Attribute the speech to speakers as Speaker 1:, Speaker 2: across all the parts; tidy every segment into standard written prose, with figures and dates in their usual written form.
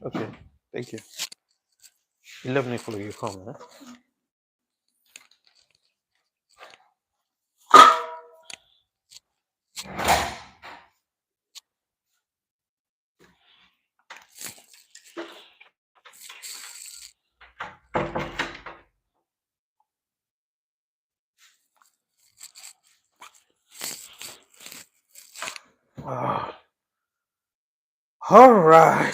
Speaker 1: Okay. Thank you. 11 o'clock you come, huh? Ah, all right.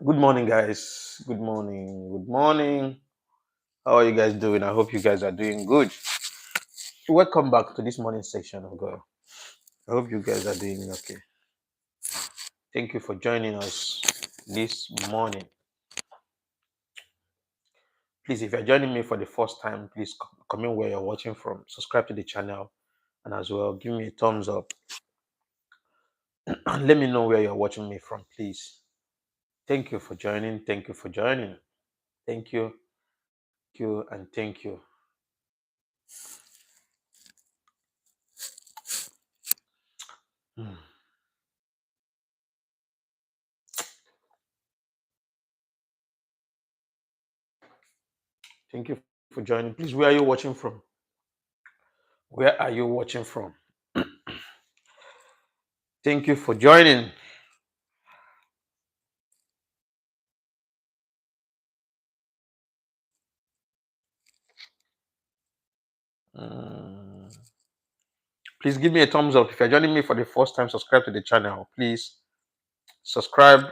Speaker 1: Good morning, guys. Good morning. Good morning. How are you guys doing? I hope you guys are doing good. Welcome back to this morning section of God. I hope you guys are doing okay. Thank you for joining us this morning. Please, if you're joining me for the first time, please comment where you're watching from. Subscribe to the channel and as well give me a thumbs up and let me know where you're watching me from, please. Thank you for joining. Thank you for joining. Thank you. Thank you and thank you. Hmm. Thank you for joining. Please, where are you watching from? Where are you watching from? Thank you for joining. Hmm. Please give me a thumbs up. If you're joining me for the first time, subscribe to the channel. Please subscribe,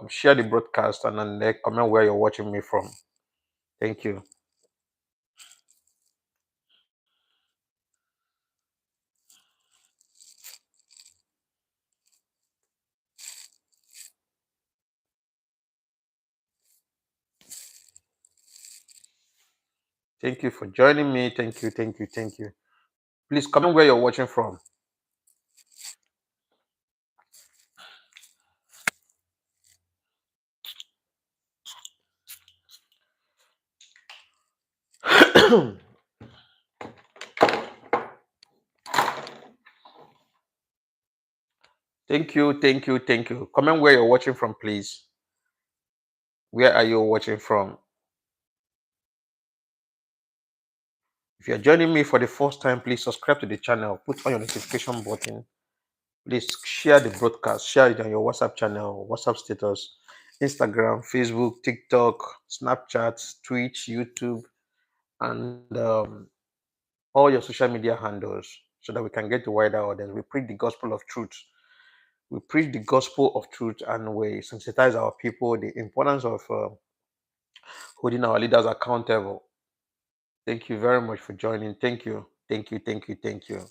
Speaker 1: share the broadcast, and then comment where you're watching me from. Thank you. Thank you for joining me. Thank you. Thank you. Thank you. Please comment where you're watching from. Thank you. Thank you. Thank you. Comment where you're watching from, please. Where are you watching from? If you're joining me for the first time, please subscribe to the channel. Put on your notification button. Please share the broadcast. Share it on your WhatsApp channel, WhatsApp status, Instagram, Facebook, TikTok, Snapchat, Twitch, YouTube, and all your social media handles so that we can get to wider audience. We preach the gospel of truth. We preach the gospel of truth and we sensitize our people the importance of holding our leaders accountable. Thank you very much for joining. Thank you. Thank you. Thank you. Thank you.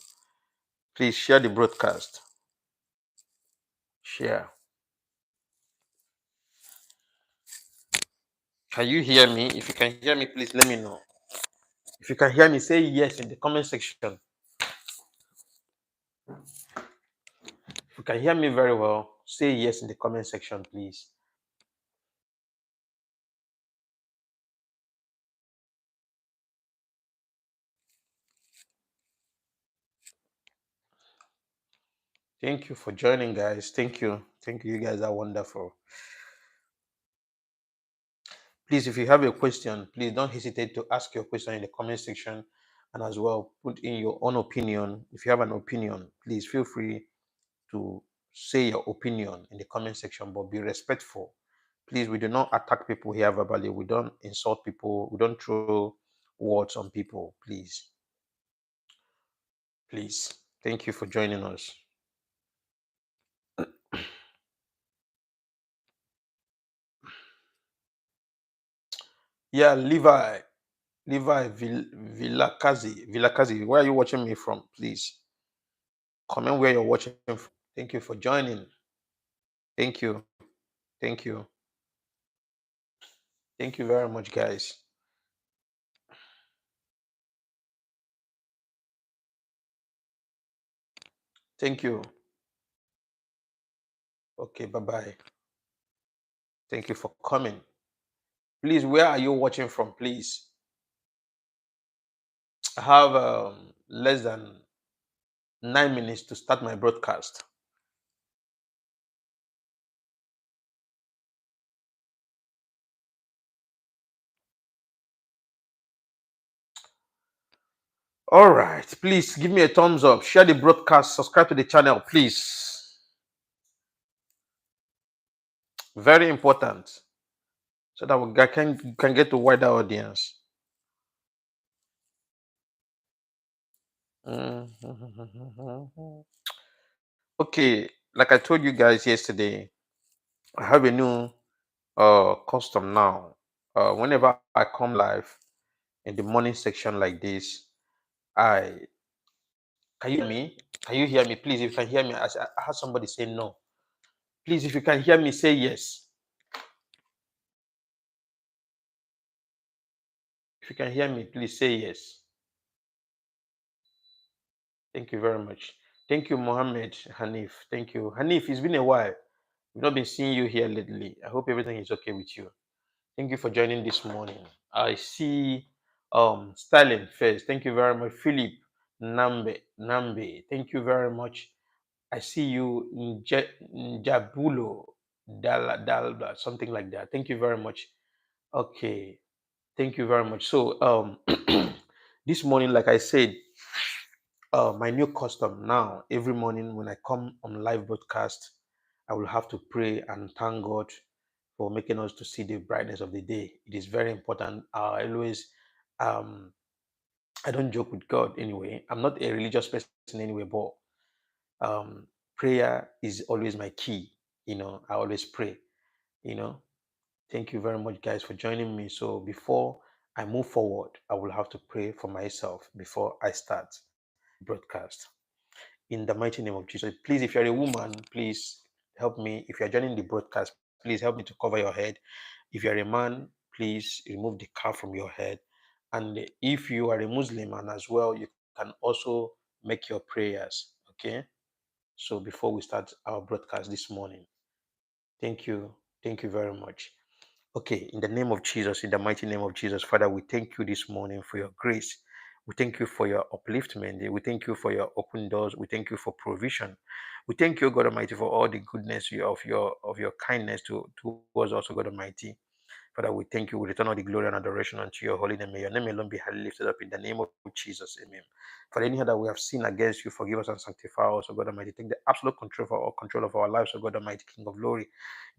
Speaker 1: Please share the broadcast. Share. Can you hear me? If you can hear me, please let me know. If you can hear me, say yes in the comment section. If you can hear me very well, say yes in the comment section, please. Thank you for joining, guys. Thank you. Thank you. You guys are wonderful. Please, if you have a question, please don't hesitate to ask your question in the comment section and as well put in your own opinion. If you have an opinion, please feel free to say your opinion in the comment section, but be respectful. Please, we do not attack people here verbally. We don't insult people. We don't throw words on people. Please. Please. Thank you for joining us. Yeah, Levi Villakazi, where are you watching me from? Please comment where you're watching from. Thank you for joining. Thank you. Thank you. Thank you very much, guys. Thank you. Okay, bye bye. Thank you for coming. Please, where are you watching from? Please. I have less than 9 minutes to start my broadcast. All right, please give me a thumbs up, share the broadcast, subscribe to the channel, please. Very important, so that we can get to wider audience. Okay, like I told you guys yesterday, I have a new custom now. Whenever I come live in the morning section like this, I can you hear me? Can you hear me? Please, if you can hear me, I had somebody say no. Please, if you can hear me, say yes. If you can hear me, please say yes. Thank you very much. Thank you, Mohammed Hanif. Thank you. Hanif, it's been a while. We've not been seeing you here lately. I hope everything is okay with you. Thank you for joining this morning. I see Stalin first. Thank you very much. Philip Nambe. Thank you very much. I see you Njabulo Dalba, something like that. Thank you very much. Okay. Thank you very much. So this morning, like I said, my new custom now, every morning when I come on live broadcast, I will have to pray and thank God for making us to see the brightness of the day. It is very important. I always, um, I don't joke with God anyway. I'm not a religious person anyway, but um, prayer is always my key. I always pray. You know, Thank you very much, guys, for joining me. So before I move forward, I will have to pray for myself before I start broadcast. In the mighty name of Jesus. Please, if you're a woman, please help me. If you're joining the broadcast, please help me to cover your head. If you're a man, please remove the cap from your head. And if you are a Muslim and as well, you can also make your prayers. Okay. So before we start our broadcast this morning, thank you. Thank you very much. Okay, in the name of Jesus, in the mighty name of Jesus, Father, we thank you this morning for your grace. We thank you for your upliftment. We thank you for your open doors. We thank you for provision. We thank you, God Almighty, for all the goodness of your kindness towards us, God Almighty. Father, we thank you. We return all the glory and adoration unto your holy name. May your name alone be highly lifted up in the name of Jesus. Amen. For anything that we have sinned against you, forgive us and sanctify us, O God Almighty. Take the absolute control of our lives, O God Almighty, King of glory.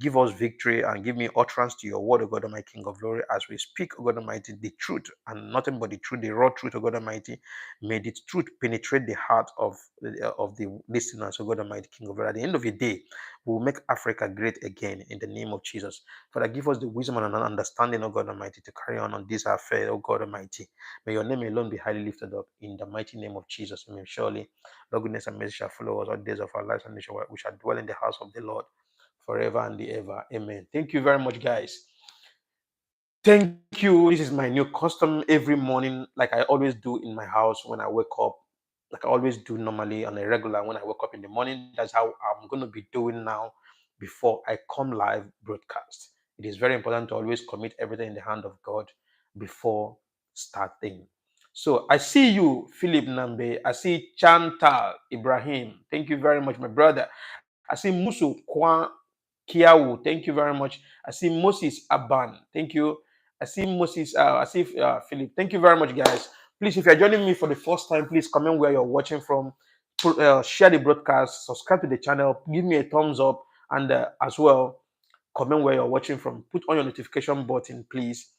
Speaker 1: Give us victory and give me utterance to your word, O God Almighty, King of glory, as we speak, O God Almighty, the truth and nothing but the truth, the raw truth, O God Almighty. May the truth penetrate the heart of the listeners, O God Almighty, King of glory. At the end of the day, we will make Africa great again in the name of Jesus. Father, give us the wisdom and understanding, O God Almighty, to carry on this affair, O God Almighty. May your name alone be highly lifted up in the mighty name of Jesus. Amen. Surely, Lord, goodness and mercy shall follow us all the days of our lives, and we shall dwell in the house of the Lord forever and ever. Amen. Thank you very much, guys. Thank you. This is my new custom every morning, like I always do in my house when I wake up, like I always do normally on a regular when I wake up in the morning. That's how I'm going to be doing now before I come live broadcast. It is very important to always commit everything in the hand of God before starting. So I see you, Philip Nambe. I see Chantal Ibrahim. Thank you very much, my brother. I see Musu Kwan Kiawu. Thank you very much. I see Moses Aban. Thank you. I see Moses. I see Philip. Thank you very much, guys. Please, if you're joining me for the first time, please comment where you're watching from. Share the broadcast. Subscribe to the channel. Give me a thumbs up, and as well, comment where you're watching from. Put on your notification button, please.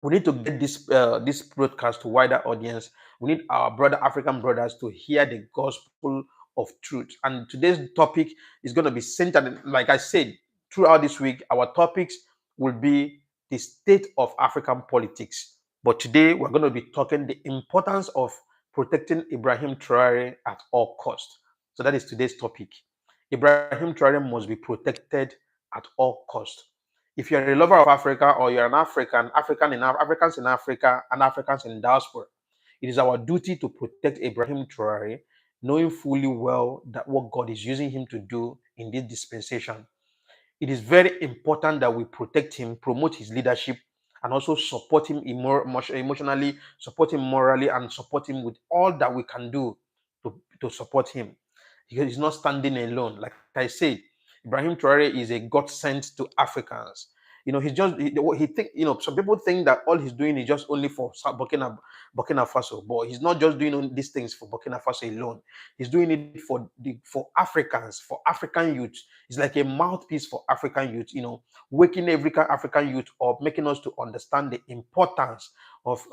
Speaker 1: We need to get this broadcast to wider audience. We need our brother African brothers to hear the gospel of truth. And today's topic is going to be centered, like I said, throughout this week. Our topics will be the state of African politics. But today we're going to be talking the importance of protecting Ibrahim Traoré at all cost. So that is today's topic. Ibrahim Traoré must be protected at all cost. If you're a lover of Africa or you're an Africans in Africa and Africans in diaspora, it is our duty to protect Ibrahim Traoré, knowing fully well that what God is using him to do in this dispensation. It is very important that we protect him, promote his leadership, and also support him emotionally, support him morally, and support him with all that we can do to support him. He's not standing alone. Like I said, Ibrahim Traoré is a God sent to Africans. He's just he think some people think that all he's doing is just only for Burkina Faso, but he's not just doing these things for Burkina Faso alone. He's doing it for Africans, for African youth. It's like a mouthpiece for African youth. Waking every African youth up, making us to understand the importance of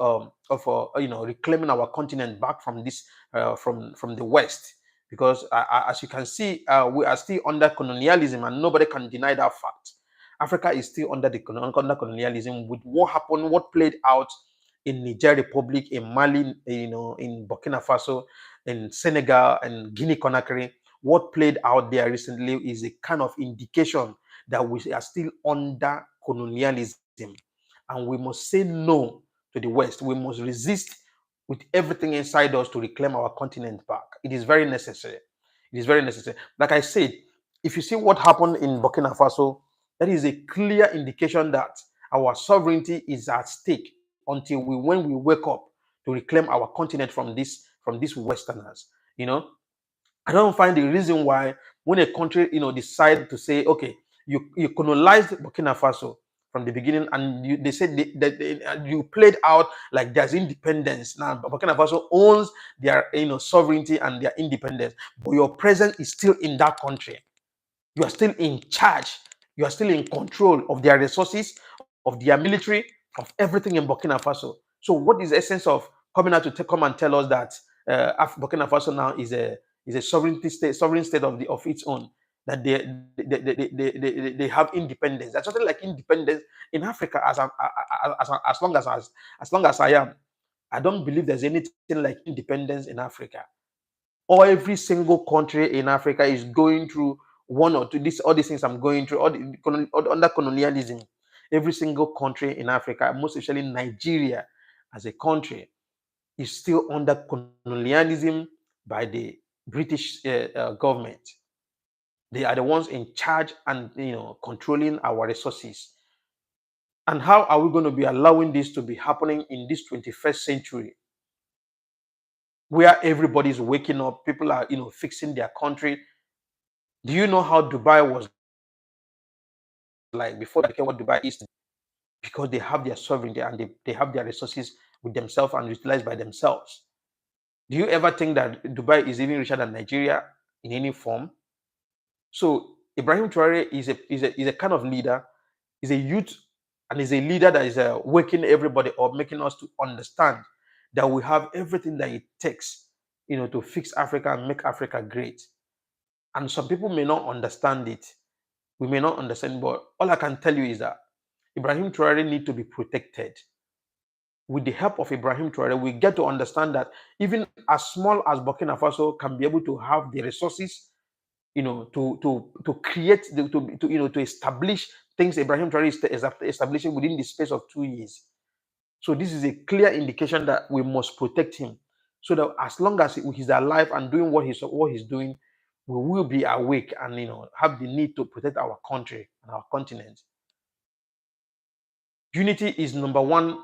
Speaker 1: reclaiming our continent back from this from the West. Because as you can see, we are still under colonialism, and nobody can deny that fact. Africa is still under colonialism with what played out in Niger Republic, in Mali, in Burkina Faso, in Senegal, and Guinea Conakry. What played out there recently is a kind of indication that we are still under colonialism, and we must say no to the West. We must resist with everything inside us to reclaim our continent back. It is very necessary. It is very necessary. Like I said, if you see what happened in Burkina Faso, that is a clear indication that our sovereignty is at stake until when we wake up to reclaim our continent from these Westerners. I don't find the reason why when a country decide to say, okay, you colonized Burkina Faso from the beginning, and they said that you played out like there's independence. Now Burkina Faso owns their sovereignty and their independence, but your presence is still in that country. You are still in charge. You are still in control of their resources, of their military, of everything in Burkina Faso. So what is the essence of coming out to come and tell us that Burkina Faso now is a sovereign state of its own, that they have independence? There's something like independence in Africa. As long as I am, I don't believe there's anything like independence in Africa. Or every single country in Africa is going through one or two all these things I'm going through, under colonialism. Every single country in Africa, most especially Nigeria as a country, is still under colonialism by the British government. They are the ones in charge and controlling our resources. And how are we going to be allowing this to be happening in this 21st century, where everybody's waking up, people are fixing their country? Do you know how Dubai was like before they became what Dubai is? Because they have their sovereignty and they have their resources with themselves and utilized by themselves. Do you ever think that Dubai is even richer than Nigeria in any form? So Ibrahim Traoré is a kind of leader, is a youth, and is a leader that is waking everybody up, making us to understand that we have everything that it takes, to fix Africa and make Africa great. And some people may not understand it. We may not understand, but all I can tell you is that Ibrahim Traoré need to be protected. With the help of Ibrahim Traoré, we get to understand that even as small as Burkina Faso can be able to have the resources, to create, to establish things Ibrahim Traoré is establishing within the space of 2 years. So this is a clear indication that we must protect him, so that as long as he's alive and doing what he's doing, we will be awake and have the need to protect our country and our continent. Unity is number one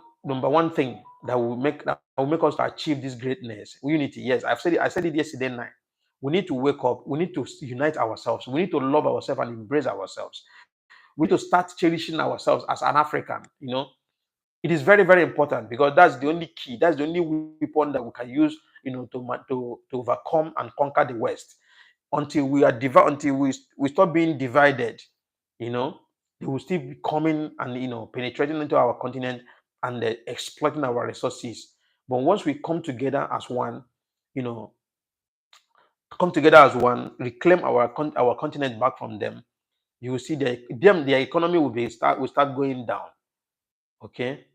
Speaker 1: thing that will make us to achieve this greatness. Unity, yes, I said it yesterday night. We need to wake up. We need to unite ourselves. We need to love ourselves and embrace ourselves. We need to start cherishing ourselves as an African. It is very, very important, because that's the only key. That's the only weapon that we can use, to overcome and conquer the West. Until we are until we stop being divided, they will still be coming and penetrating into our continent and exploiting our resources. But once we come together as one, reclaim our continent back from them, you will see their economy will start going down. Okay.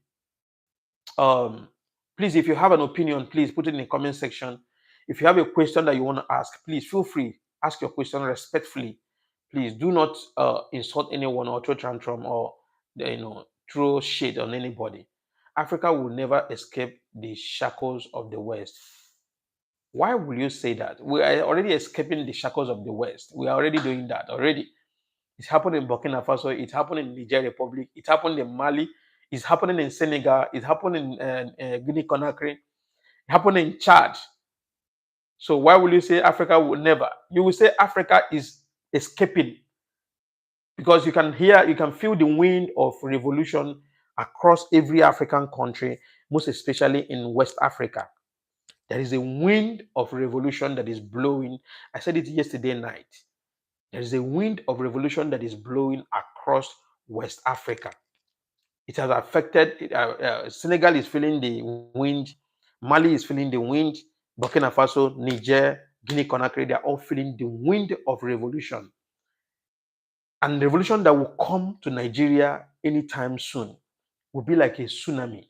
Speaker 1: Please, if you have an opinion, please put it in the comment section. If you have a question that you want to ask, please feel free. Ask your question respectfully. Please do not insult anyone or throw tantrum or throw shade on anybody. Africa will never escape the shackles of the West. Why will you say that? We are already escaping the shackles of the West. We are already doing that already. It's happened in Burkina Faso. It's happened in Niger Republic. It happened in Mali. It's happening in Senegal. It's happening in Guinea Conakry. It happened in Chad. So why will you say Africa will never? You will say Africa is escaping because you can hear, you can feel the wind of revolution across every African country, most especially in West Africa. There is a wind of revolution that is blowing. I said it yesterday night. There is a wind of revolution that is blowing across West Africa. It has affected, Senegal is feeling the wind, Mali is feeling the wind, Burkina Faso, Niger, Guinea Conakry, they are all feeling the wind of revolution. And the revolution that will come to Nigeria anytime soon will be like a tsunami,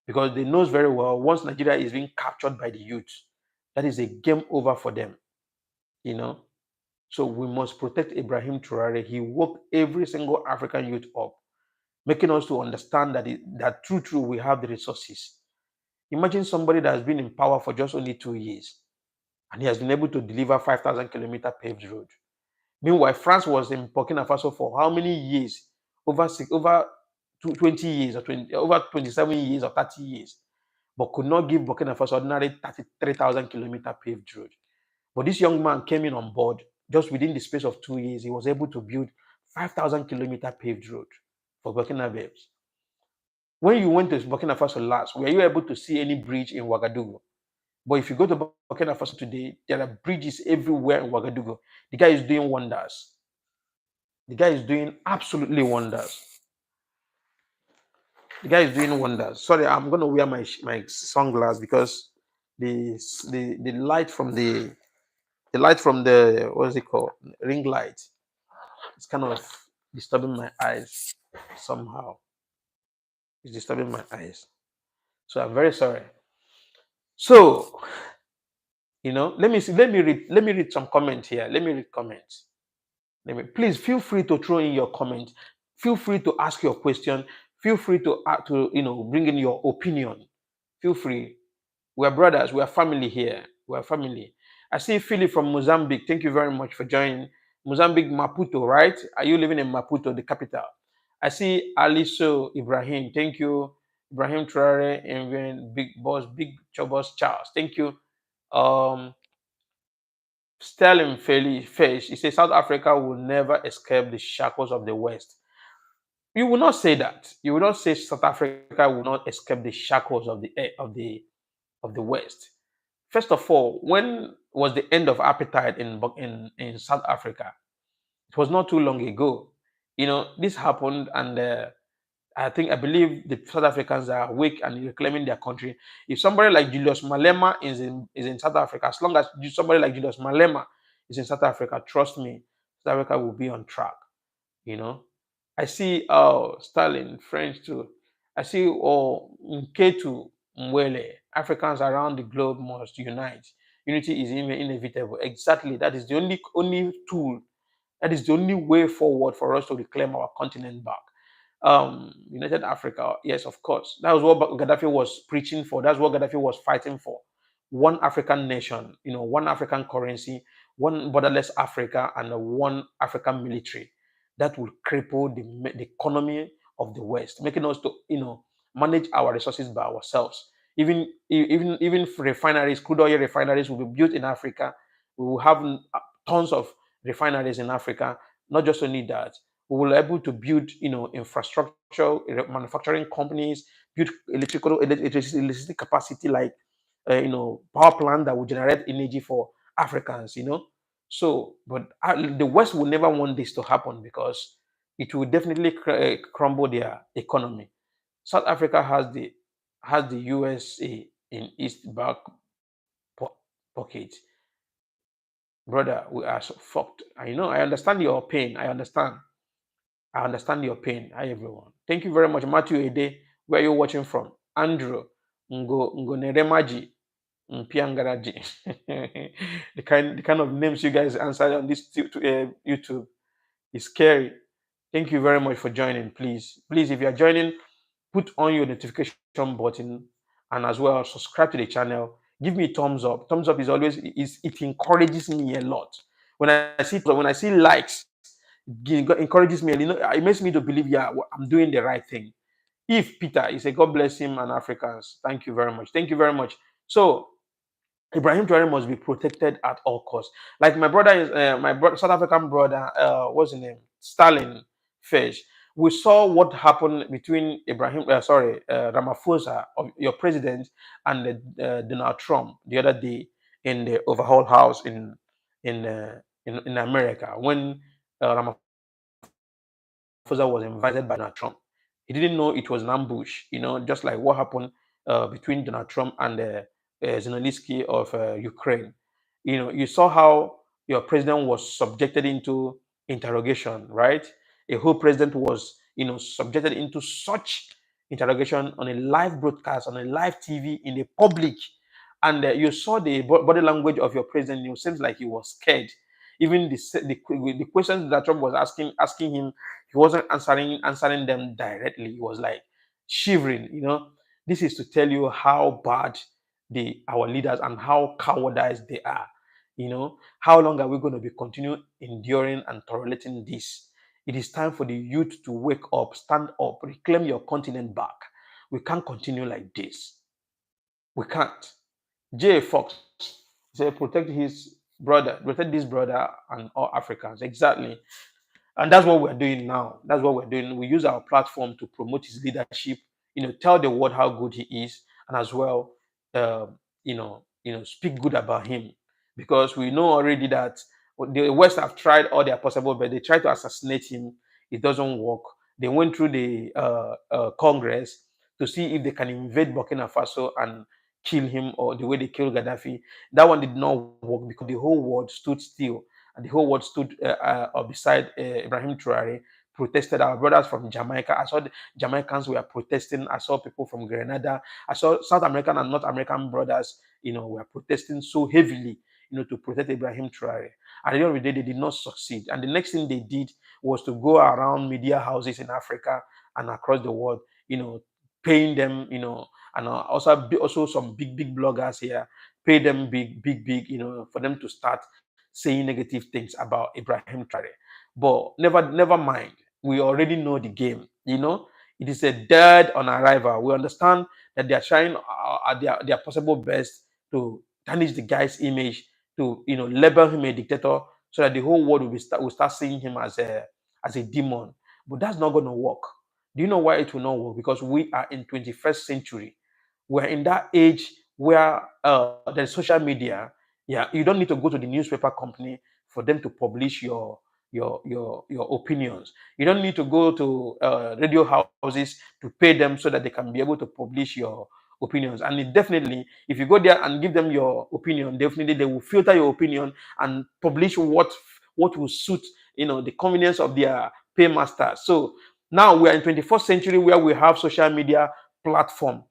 Speaker 1: because they knows very well once Nigeria is being captured by the youth, that is a game over for them, you know. So we must protect Ibrahim Traoré. He woke every single African youth up, making us to understand that that true we have the resources. Imagine somebody that has been in power for just only 2 years, and he has been able to deliver 5,000-kilometer paved road. Meanwhile, France was in Burkina Faso for how many years? Over 20 years, or 20, over 27 years or 30 years, but could not give Burkina Faso ordinary 33,000-kilometer paved road. But this young man came in on board. Just within the space of 2 years, he was able to build 5,000-kilometer paved road for Burkina Faso. When you went to Burkina Faso last, were you able to see any bridge in Ouagadougou? But if you go to Burkina Faso today, there are bridges everywhere in Ouagadougou. The guy is doing wonders. The guy is doing absolutely wonders. The guy is doing wonders. Sorry, I'm gonna wear my sunglasses because the light from the what's it called, ring light, it's kind of disturbing my eyes somehow. It's disturbing my eyes. So I'm very sorry. So let me see. Let me read some comments here. Let me read comments. Please feel free to throw in your comments. Feel free to ask your question. Feel free to bring in your opinion. Feel free. We're brothers. We're family here. We're family. I see Philip from Mozambique. Thank you very much for joining. Mozambique, Maputo, right? Are you living in Maputo, the capital? I see Aliso Ibrahim. Thank you. Ibrahim Traore and Big Boss, Big Chobos Charles. Thank you. Sterling Fish, he says South Africa will never escape the shackles of the West. You will not say that. You will not say South Africa will not escape the shackles of the West. First of all, when was the end of apartheid in South Africa? It was not too long ago. This happened, and I believe the South Africans are awake and reclaiming their country. If somebody like Julius Malema is in South Africa, as long as somebody like Julius Malema is in South Africa, trust me, South Africa will be on track. I see Stalin, French too. I see Nketu Mwele. Africans around the globe must unite. Unity is inevitable. Exactly. That is the only tool. That is the only way forward for us to reclaim our continent back. United Africa, yes, of course. That was what Gaddafi was preaching for. That's what Gaddafi was fighting for. One African nation, one African currency, one borderless Africa, and one African military that will cripple the economy of the West, making us to manage our resources by ourselves. Even refineries, crude oil refineries, will be built in Africa. We will have tons of refineries in Africa. Not just only that, we will be able to build, infrastructure, manufacturing companies, build electricity capacity, like power plant that will generate energy for Africans. So, but the West will never want this to happen because it will definitely crumble their economy. South Africa has the USA in its back pocket. Brother, we are so fucked. I understand your pain. I understand your pain. Hi, everyone. Thank you very much. Matthew Ede, where are you watching from? Andrew, Ngoneremaji, Piangaraji. the kind of names you guys answered on this YouTube is scary. Thank you very much for joining. Please, if you are joining, put on your notification button and as well subscribe to the channel. Give me a thumbs up. Thumbs up is always it encourages me a lot. When I see likes, it encourages me. It makes me to believe, yeah, I'm doing the right thing. If Peter, he said, God bless him and Africans. Thank you very much. Thank you very much. So Ibrahim Traoré must be protected at all costs. Like my brother is my South African brother. What's his name? Stalin first. We saw what happened between Ramaphosa, of your president, and Donald Trump the other day in the overhaul house in America when Ramaphosa was invited by Donald Trump. He didn't know it was an ambush, just like what happened between Donald Trump and Zelensky of Ukraine. You saw how your president was subjected into interrogation, right? A whole president was, subjected into such interrogation on a live broadcast, on a live TV, in the public. And you saw the body language of your president. It seems like he was scared. Even the questions that Trump was asking him, he wasn't answering them directly. He was like shivering. This is to tell you how bad our leaders and how cowardice they are. How long are we going to be continue enduring and tolerating this? It is time for the youth to wake up, stand up, reclaim your continent back. We can't continue like this. We can't. J. Fox said, protect this brother and all Africans. Exactly. And that's what we're doing now. That's what we're doing. We use our platform to promote his leadership, tell the world how good he is, and as well, speak good about him. Because we know already that the West have tried all their possible, but they try to assassinate him. It doesn't work. They went through the Congress to see if they can invade Burkina Faso and kill him, or the way they killed Gaddafi. That one did not work because the whole world stood still, and the whole world stood beside Ibrahim Traoré, protested. Our brothers from Jamaica, I saw the Jamaicans were protesting. I saw people from Grenada. I saw South American and North American brothers, were protesting so heavily, to protect Ibrahim Traoré. At the end of the day, they did not succeed. And the next thing they did was to go around media houses in Africa and across the world, paying them, and also some big bloggers here, pay them big, for them to start saying negative things about Ibrahim Traoré. But never mind. We already know the game. It is a dead on arrival. We understand that they are trying their possible best to tarnish the guy's image, to label him a dictator, so that the whole world will start seeing him as a demon. But that's not going to work. Do you know why it will not work? Because we are in 21st century. We're in that age where there's social media. Yeah, you don't need to go to the newspaper company for them to publish your opinions. You don't need to go to radio houses to pay them so that they can be able to publish your opinions. And definitely, if you go there and give them your opinion, definitely they will filter your opinion and publish what will suit the convenience of their paymaster. So now we are in 21st century where we have social media platform,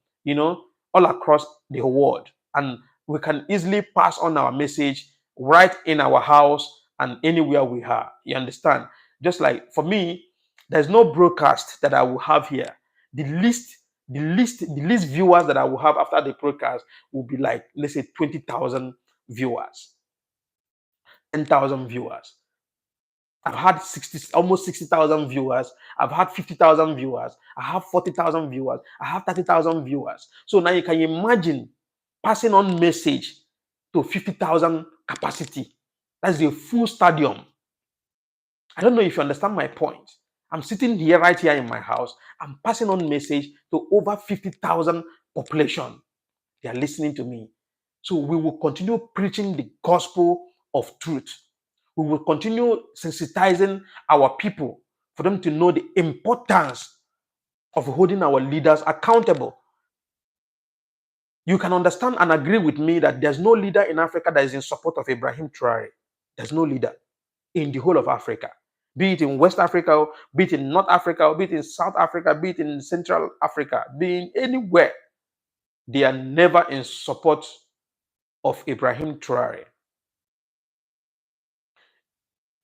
Speaker 1: all across the world, and we can easily pass on our message right in our house and anywhere we are. You understand? Just like for me, there's no broadcast that I will have here. The least viewers that I will have after the broadcast will be like, let's say, 20,000 viewers, 10,000 viewers. I've had almost 60,000 viewers. I've had 50,000 viewers. I have 40,000 viewers. I have 30,000 viewers. So now you can imagine passing on message to 50,000 capacity. That's a full stadium. I don't know if you understand my point. I'm sitting here right here in my house. I'm passing on message to over 50,000 population. They are listening to me. So we will continue preaching the gospel of truth. We will continue sensitizing our people for them to know the importance of holding our leaders accountable. You can understand and agree with me that there's no leader in Africa that is in support of Ibrahim Traoré. There's no leader in the whole of Africa, be it in West Africa, be it in North Africa, be it in South Africa, be it in Central Africa, be it anywhere. They are never in support of Ibrahim Traoré.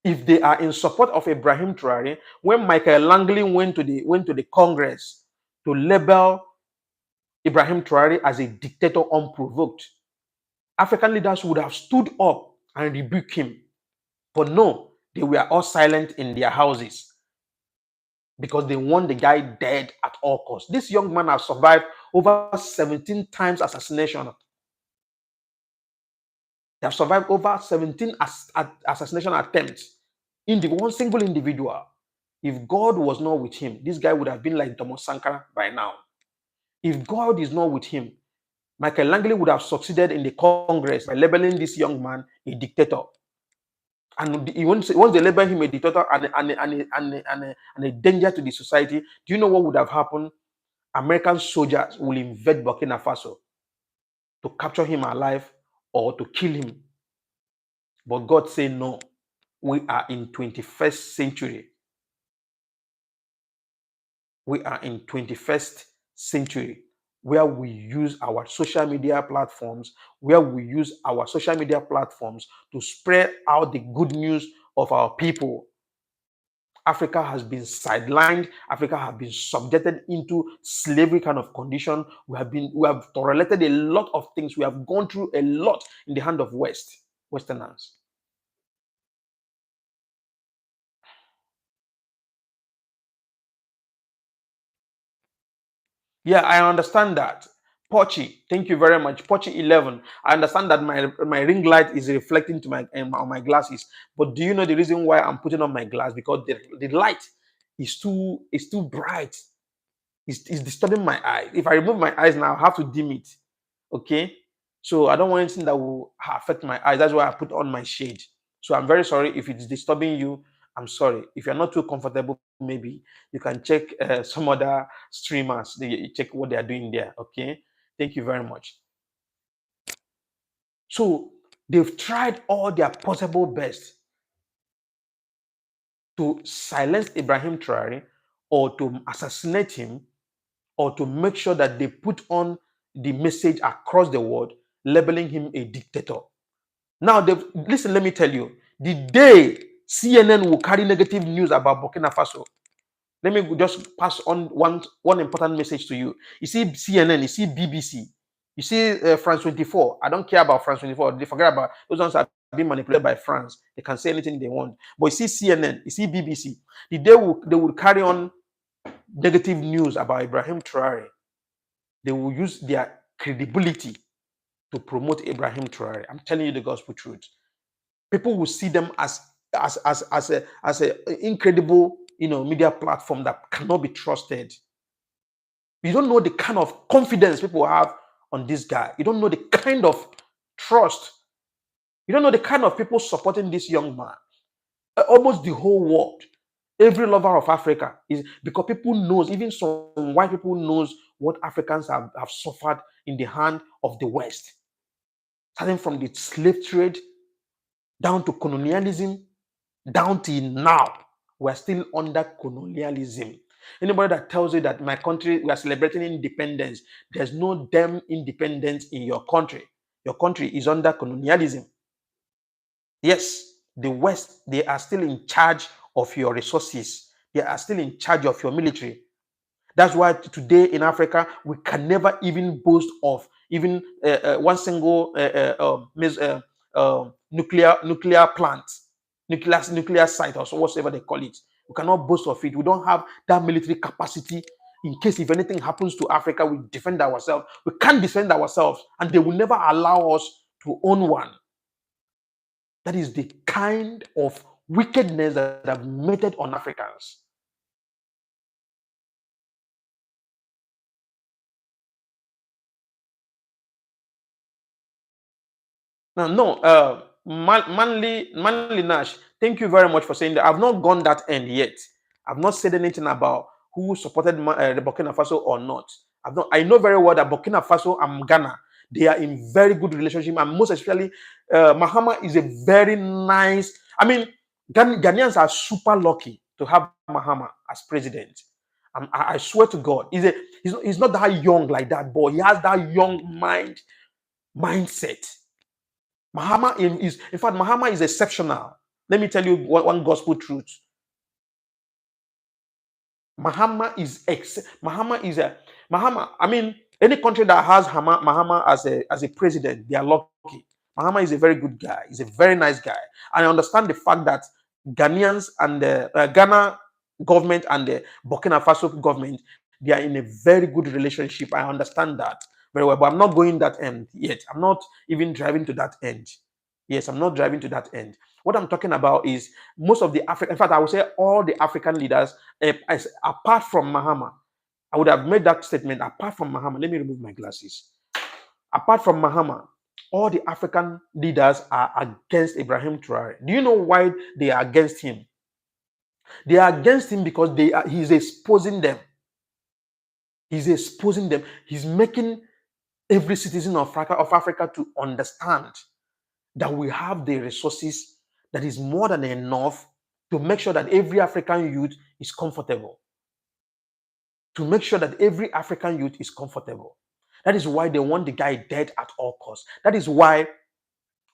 Speaker 1: If they are in support of Ibrahim Traoré, when Michael Langley went to the Congress to label Ibrahim Traoré as a dictator unprovoked, African leaders would have stood up and rebuked him. But no, they were all silent in their houses because they want the guy dead at all costs. This young man has survived over 17 times assassination. They have survived over 17 assassination attempts in the one single individual. If God was not with him, this guy would have been like Thomas Sankara by now. If God is not with him, Michael Langley would have succeeded in the Congress by labeling this young man a dictator. And once they label him a dictator and a danger to the society, do you know what would have happened? American soldiers will invade Burkina Faso to capture him alive or to kill him. But God said, no, we are in 21st century. We are in 21st century where we use our social media platforms, to spread out the good news of our people. Africa has been sidelined. Africa has been subjected into slavery kind of condition. We have tolerated a lot of things. We have gone through a lot in the hand of Westerners. Yeah, I understand that. Pochi, thank you very much. Pochi 11. I understand that my ring light is reflecting to on my glasses. But do you know the reason why I'm putting on my glass? Because the light is too bright. It's disturbing my eyes. If I remove my eyes now, I have to dim it. Okay? So I don't want anything that will affect my eyes. That's why I put on my shade. So I'm very sorry if it's disturbing you. I'm sorry. If you're not too comfortable, maybe you can check some other streamers. They check what they are doing there. Okay? Thank you very much. So they've tried all their possible best to silence Ibrahim Traoré or to assassinate him or to make sure that they put on the message across the world, labeling him a dictator. Now, listen, let me tell you, the day CNN will carry negative news about Burkina Faso, let me just pass on one important message to you. You see CNN, you see BBC, you see France 24. I don't care about France 24. They forget about those ones are being manipulated by France. They can say anything they want. But you see CNN, you see BBC. The day they will carry on negative news about Ibrahim Traoré, they will use their credibility to promote Ibrahim Traoré. I'm telling you the gospel truth. People will see them as a incredible, media platform that cannot be trusted. You don't know the kind of confidence people have on this guy. You don't know the kind of trust. You don't know the kind of people supporting this young man. Almost the whole world, every lover of Africa is because people knows, even some white people knows what Africans have suffered in the hand of the West. Starting from the slave trade, down to colonialism, down to now, we're still under colonialism. Anybody that tells you that my country, we are celebrating independence, there's no damn independence in your country. Your country is under colonialism. Yes, the West, they are still in charge of your resources. They are still in charge of your military. That's why today in Africa, we can never even boast of even one single nuclear plant, nuclear site, or so whatever they call it. We cannot boast of it. We don't have that military capacity. In case if anything happens to Africa, we defend ourselves. We can't defend ourselves, and they will never allow us to own one. That is the kind of wickedness that have meted on Africans. No, Manly Nash, thank you very much for saying that. I've not gone that end yet. I've not said anything about who supported the Burkina Faso or not. I know very well that Burkina Faso and Ghana, they are in very good relationship, and most especially, Mahama is a very nice. I mean, Ghanaians are super lucky to have Mahama as president. I swear to God, he's not that young like that, but he has that young mindset. Mahama is exceptional. Let me tell you one gospel truth. Mahama Mahama. I mean, any country that has Mahama as a president, they are lucky. Mahama is a very good guy. He's a very nice guy, and I understand the fact that Ghanaians and the Ghana government and the Burkina Faso government, they are in a very good relationship. I understand that very well, but I'm not going that end yet. I'm not even driving to that end. Yes, I'm not driving to that end. What I'm talking about is most of the African, in fact, I would say all the African leaders, apart from Mahama, I would have made that statement. Apart from Mahama, let me remove my glasses. Apart from Mahama, all the African leaders are against Ibrahim Traore. Do you know why they are against him? They are against him because he's exposing them. He's exposing them. He's making every citizen of Africa to understand that we have the resources that is more than enough to make sure that every African youth is comfortable. To make sure that every African youth is comfortable. That is why they want the guy dead at all costs. That is why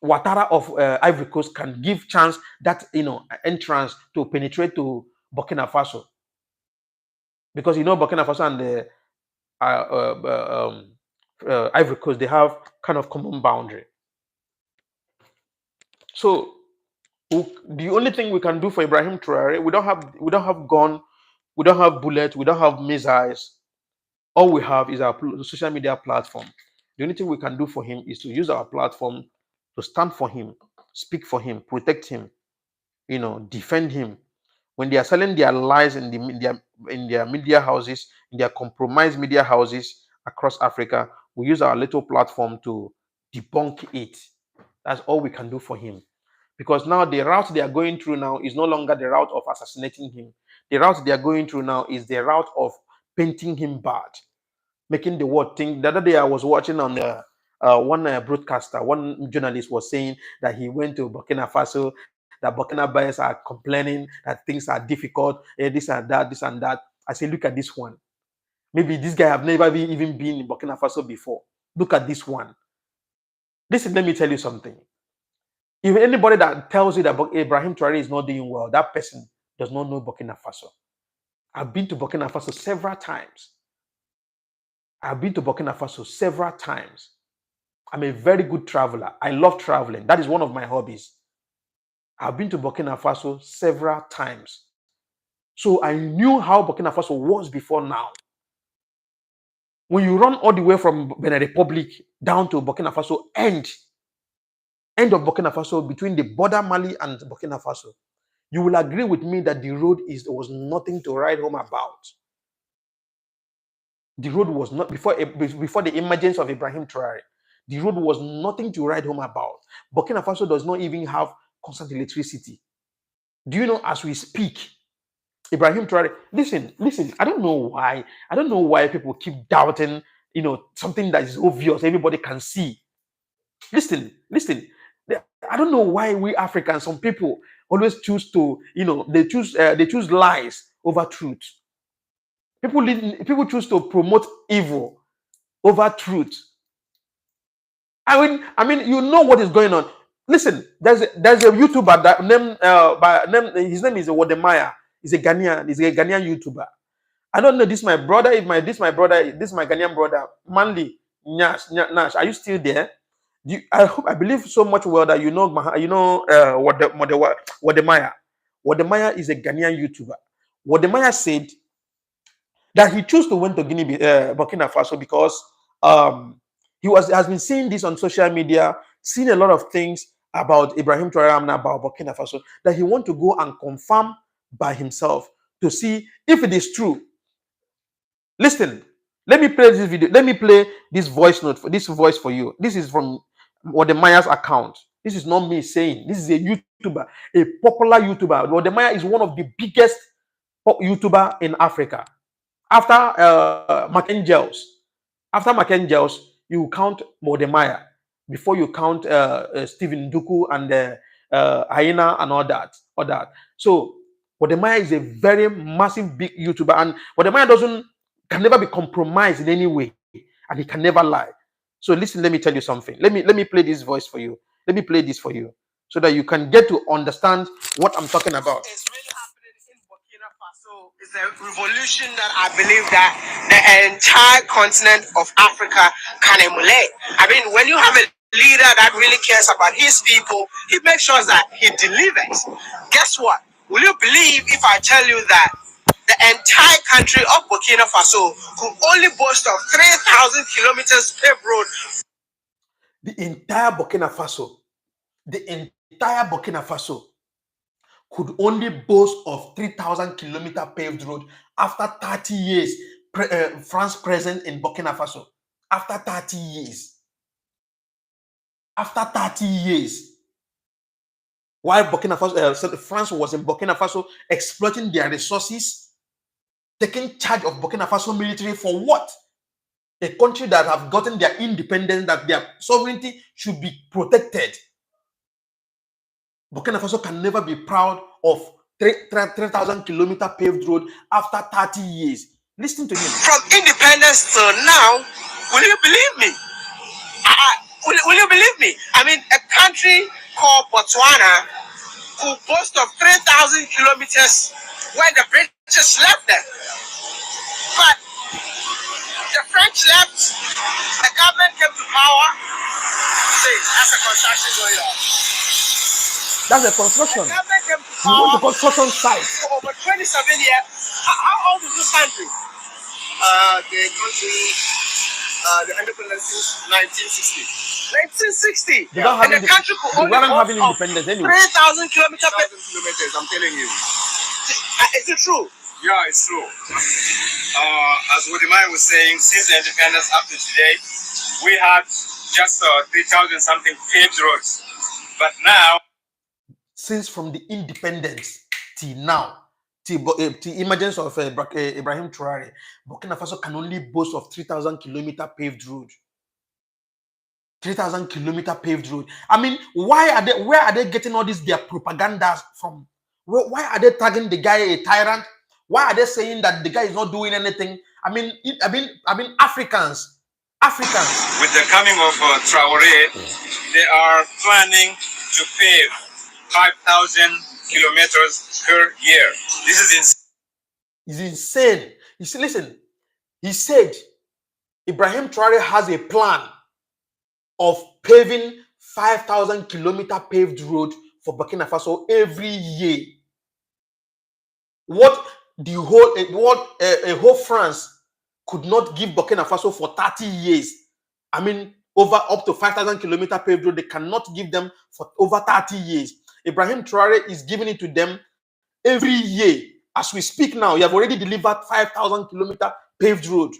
Speaker 1: Ouattara of Ivory Coast can give chance that entrance to penetrate to Burkina Faso, because Burkina Faso and the Ivory Coast, they have kind of common boundary. So the only thing we can do for Ibrahim Traoré, we don't have gun, we don't have bullets, we don't have missiles. All we have is our social media platform. The only thing we can do for him is to use our platform to stand for him, speak for him, protect him, defend him. When they are selling their lies in their media houses, in their compromised media houses across Africa, we use our little platform to debunk it. That's all we can do for him. Because now the route they are going through now is no longer the route of assassinating him. The route they are going through now is the route of painting him bad, making the world think. The other day I was watching on one broadcaster, one journalist was saying that he went to Burkina Faso, that Burkina buyers are complaining that things are difficult, this and that, this and that. I say, look at this one. Maybe this guy have never even been in Burkina Faso before. Look at this one. Listen, let me tell you something. If anybody that tells you that Ibrahim Traoré is not doing well, that person does not know Burkina Faso. I've been to Burkina Faso several times. I'm a very good traveler. I love traveling. That is one of my hobbies. I've been to Burkina Faso several times. So I knew how Burkina Faso was before now. When you run all the way from Benin Republic down to Burkina Faso, end of Burkina Faso, between the border Mali and Burkina Faso, you will agree with me that the road was nothing to write home about. The road was not, before the emergence of Ibrahim Traoré, the road was nothing to write home about. Burkina Faso does not even have constant electricity. Do you know, as we speak, Ibrahim Traoré, listen, I don't know why people keep doubting, something that is obvious, everybody can see. Listen. I don't know why we Africans, some people always choose to, they choose lies over truth. People choose to promote evil over truth. I mean, you know what is going on. Listen, there's a YouTuber that his name is Wodemaya. He's a Ghanaian YouTuber. I don't know. This is my brother. This is my Ghanaian brother, Manly Nash. Are you still there? I believe so much well that Wodemaya. Wodemaya is a Ghanaian YouTuber. Wodemaya said that he chose to went to Burkina Faso because he has been seeing this on social media, seeing a lot of things about Ibrahim Traoré and about Burkina Faso, that he want to go and confirm by himself to see if it is true. Listen, let me play this video. Let me play this voice for you. This is from Wodemaya's account. This is not me saying. This is a YouTuber, a popular YouTuber. Wodemaya is one of the biggest YouTuber in Africa. After Macangels, you count Wodemaya before you count Stephen Duku and Hyena and all that. So Wodemaya is a very massive, big YouTuber, and Wodemaya can never be compromised in any way, and he can never lie. So listen, let me tell you something. Let me play this voice for you. Let me play this for you so that you can get to understand what I'm talking about.
Speaker 2: It's really happening in Burkina Faso. It's a revolution that I believe that the entire continent of Africa can emulate. I mean, when you have a leader that really cares about his people, he makes sure that he delivers. Guess what? Will you believe if I tell you that the entire country of Burkina Faso could only boast of 3,000 kilometers paved road?
Speaker 1: The entire Burkina Faso, the entire Burkina Faso could only boast of 3,000-kilometer paved road after 30 years France present in Burkina Faso. After 30 years. After 30 years. While Burkina Faso, France was in Burkina Faso exploiting their resources, taking charge of Burkina Faso military for what? A country that have gotten their independence, that their sovereignty should be protected. Burkina Faso can never be proud of 3,000-kilometer paved road after 30 years. Listen to him.
Speaker 2: From independence till now, will you believe me? Will you believe me? I mean, a country called Botswana could boast of 3,000 kilometers when the British left them. But the French left, the government came to power. See, that's a construction going on.
Speaker 1: That's a construction.
Speaker 2: The government came to
Speaker 1: You
Speaker 2: power
Speaker 1: want the construction site.
Speaker 2: for over 27 years. How old is this country? The country, the independence since 1960. 1960. And the country could only
Speaker 1: having
Speaker 2: boast
Speaker 1: independence
Speaker 2: of
Speaker 1: anyway.
Speaker 2: 3,000 kilometers. I'm telling you. Is it true?
Speaker 3: Yeah, it's true. As Wodimai was saying, since the independence up to today, we had just 3,000 something paved roads. But now,
Speaker 1: since from the independence till now, till emergence of Ibrahim Traoré, Burkina Faso can only boast of 3,000-kilometer paved road. 3,000-kilometer paved road. I mean, where are they getting all their propagandas from? Why are they tagging the guy a tyrant? Why are they saying that the guy is not doing anything? I mean, Africans.
Speaker 3: With the coming of Traoré, they are planning to pave 5,000 kilometers per year. This is insane.
Speaker 1: It's insane. You see, listen, he said Ibrahim Traoré has a plan of paving 5,000-kilometer paved road for Burkina Faso every year. What a whole France could not give Burkina Faso for 30 years. I mean, over up to 5,000-kilometer paved road, they cannot give them for over 30 years. Ibrahim Traoré is giving it to them every year. As we speak now, you have already delivered 5,000-kilometer paved road.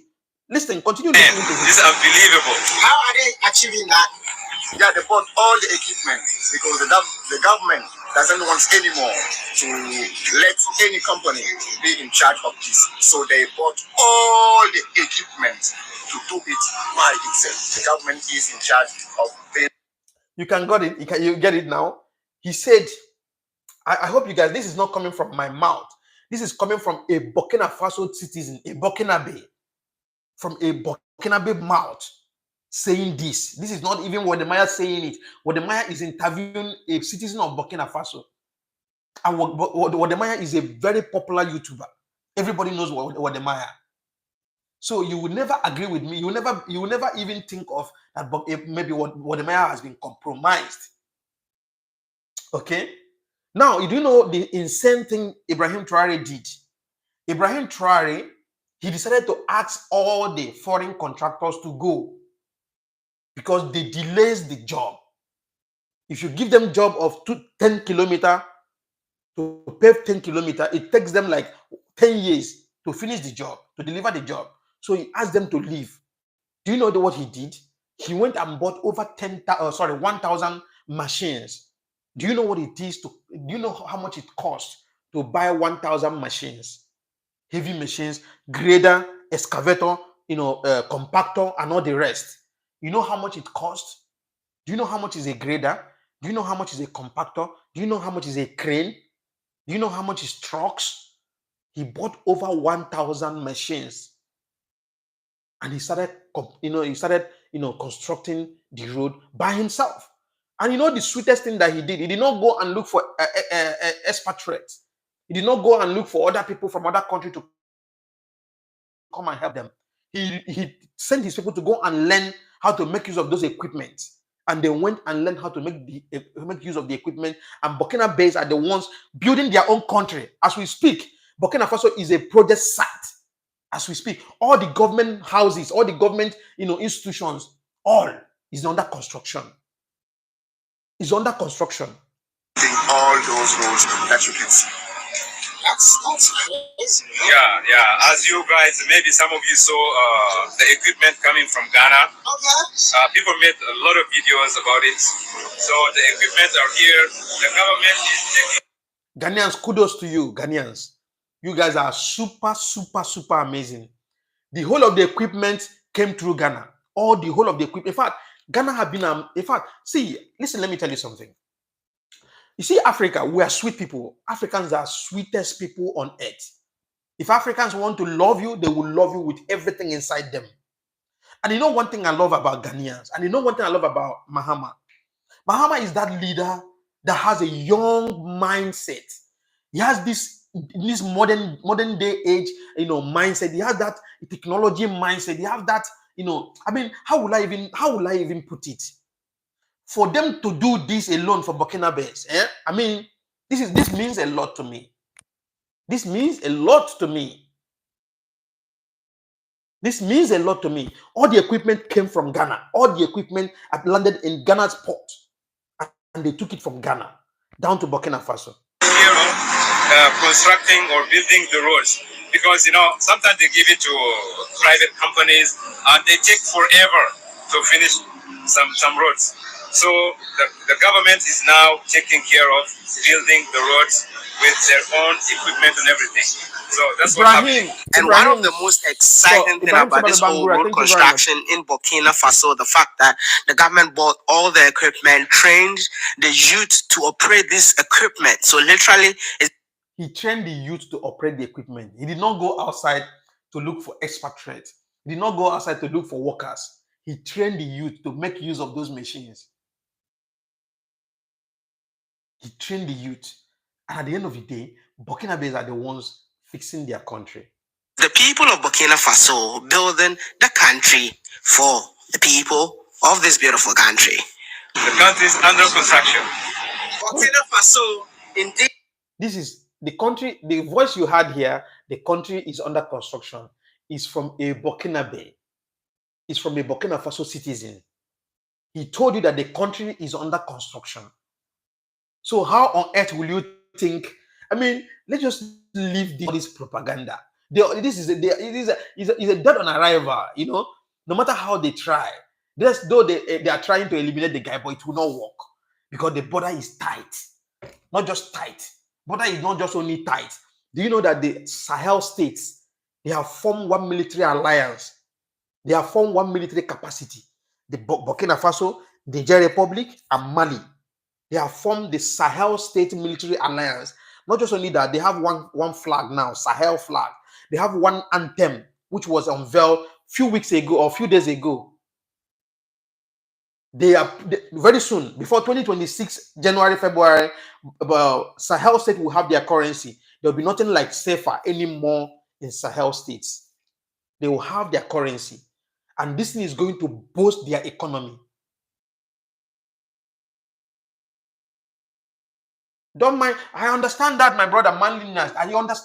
Speaker 1: Listen, continue listening to
Speaker 3: this. This is unbelievable.
Speaker 2: How are they achieving that?
Speaker 3: Yeah, they bought all the equipment because the government doesn't want anymore to let any company be in charge of this. So they bought all the equipment to do it by itself. The government is in charge of it.
Speaker 1: You can get it. You get it now. He said, I hope you guys, this is not coming from my mouth. This is coming from a Burkina Faso citizen, a Burkinabe, from a Burkinabe mouth saying this. This is not even Wodimaya saying it. Wodimaya is interviewing a citizen of Burkina Faso. And Wodimaya is a very popular YouTuber. Everybody knows Wodimaya. So you will never agree with me. You will never even think of that maybe Wodimaya has been compromised. Okay? Now, you do know the insane thing Ibrahim Traoré did. Ibrahim Traoré, he decided to ask all the foreign contractors to go because they delays the job. If you give them job of 10 kilometers to pave 10 kilometers, it takes them like 10 years to finish the job, to deliver the job. So he asked them to leave. Do you know what he did? He went and bought over 1,000 machines. Do you know what it is do you know how much it costs to buy 1,000 machines? Heavy machines, grader, excavator, compactor, and all the rest. You know how much it costs? Do you know how much is a grader? Do you know how much is a compactor? Do you know how much is a crane? Do you know how much is trucks? He bought over 1,000 machines. And he started constructing the road by himself. And the sweetest thing that he did not go and look for expatriates. He did not go and look for other people from other countries to come and help them. He sent his people to go and learn how to make use of those equipment. And they went and learned how to make use of the equipment. And Burkina Faso are the ones building their own country. As we speak, Burkina Faso is a project site. As we speak, all the government houses, all the government institutions, all is under construction. Is under construction.
Speaker 3: all those roads that you can see.
Speaker 2: That's crazy.
Speaker 3: Yeah. As you guys, maybe some of you saw the equipment coming from Ghana.
Speaker 2: Okay.
Speaker 3: People made a lot of videos about it. So the equipment are here. The government is taking.
Speaker 1: Ghanaians, kudos to you, Ghanaians. You guys are super amazing. The whole of the equipment came through Ghana. All the whole of the equipment. In fact, Ghana have been, in fact, see, listen, let me tell you something. You see, Africa, we are sweet people. Africans are sweetest people on earth. If Africans want to love you, they will love you with everything inside them. And you know one thing I love about Ghanaians, and you know one thing I love about Mahama. Mahama is that leader that has a young mindset. He has this modern day age, mindset. He has that technology mindset. He has that, I mean, how will I even put it? For them to do this alone for Burkina Faso, I mean, this means a lot to me. This means a lot to me. This means a lot to me. All the equipment came from Ghana. All the equipment had landed in Ghana's port, and they took it from Ghana down to Burkina Faso.
Speaker 3: Constructing or building the roads, because sometimes they give it to private companies and they take forever to finish some roads. So the government is now taking care of building the roads with their own equipment and everything. So that's what's happening.
Speaker 2: And one of the most exciting things about this whole road construction in Burkina Faso, the fact that the government bought all the equipment, trained the youth to operate this equipment. So literally,
Speaker 1: he trained the youth to operate the equipment. He did not go outside to look for expatriates. He did not go outside to look for workers. He trained the youth to make use of those machines. He trained the youth. And at the end of the day, Burkina Faso are the ones fixing their country.
Speaker 2: The people of Burkina Faso building the country for the people of this beautiful country.
Speaker 3: The country is under construction.
Speaker 2: Burkina Faso, indeed.
Speaker 1: This is the country, the voice you heard here, the country is under construction, is from a Burkina Faso. It's from a Burkina Faso citizen. He told you that the country is under construction. So how on earth will you think? I mean, let's just leave this propaganda. This is a dead on arrival. No matter how they try, just though they are trying to eliminate the guy, but it will not work because the border is tight. Not just tight. Border is not just only tight. Do you know that the Sahel states, they have formed one military alliance? They have formed one military capacity. The Burkina Faso, the Niger Republic, and Mali. They have formed the Sahel State Military Alliance. Not just only that, they have one flag now, Sahel flag. They have one anthem, which was unveiled a few weeks ago or a few days ago. They very soon, before 2026, January, February, Sahel State will have their currency. There will be nothing like CFA anymore in Sahel states. They will have their currency. And this thing is going to boost their economy. Don't mind. I understand that, my brother, manliness.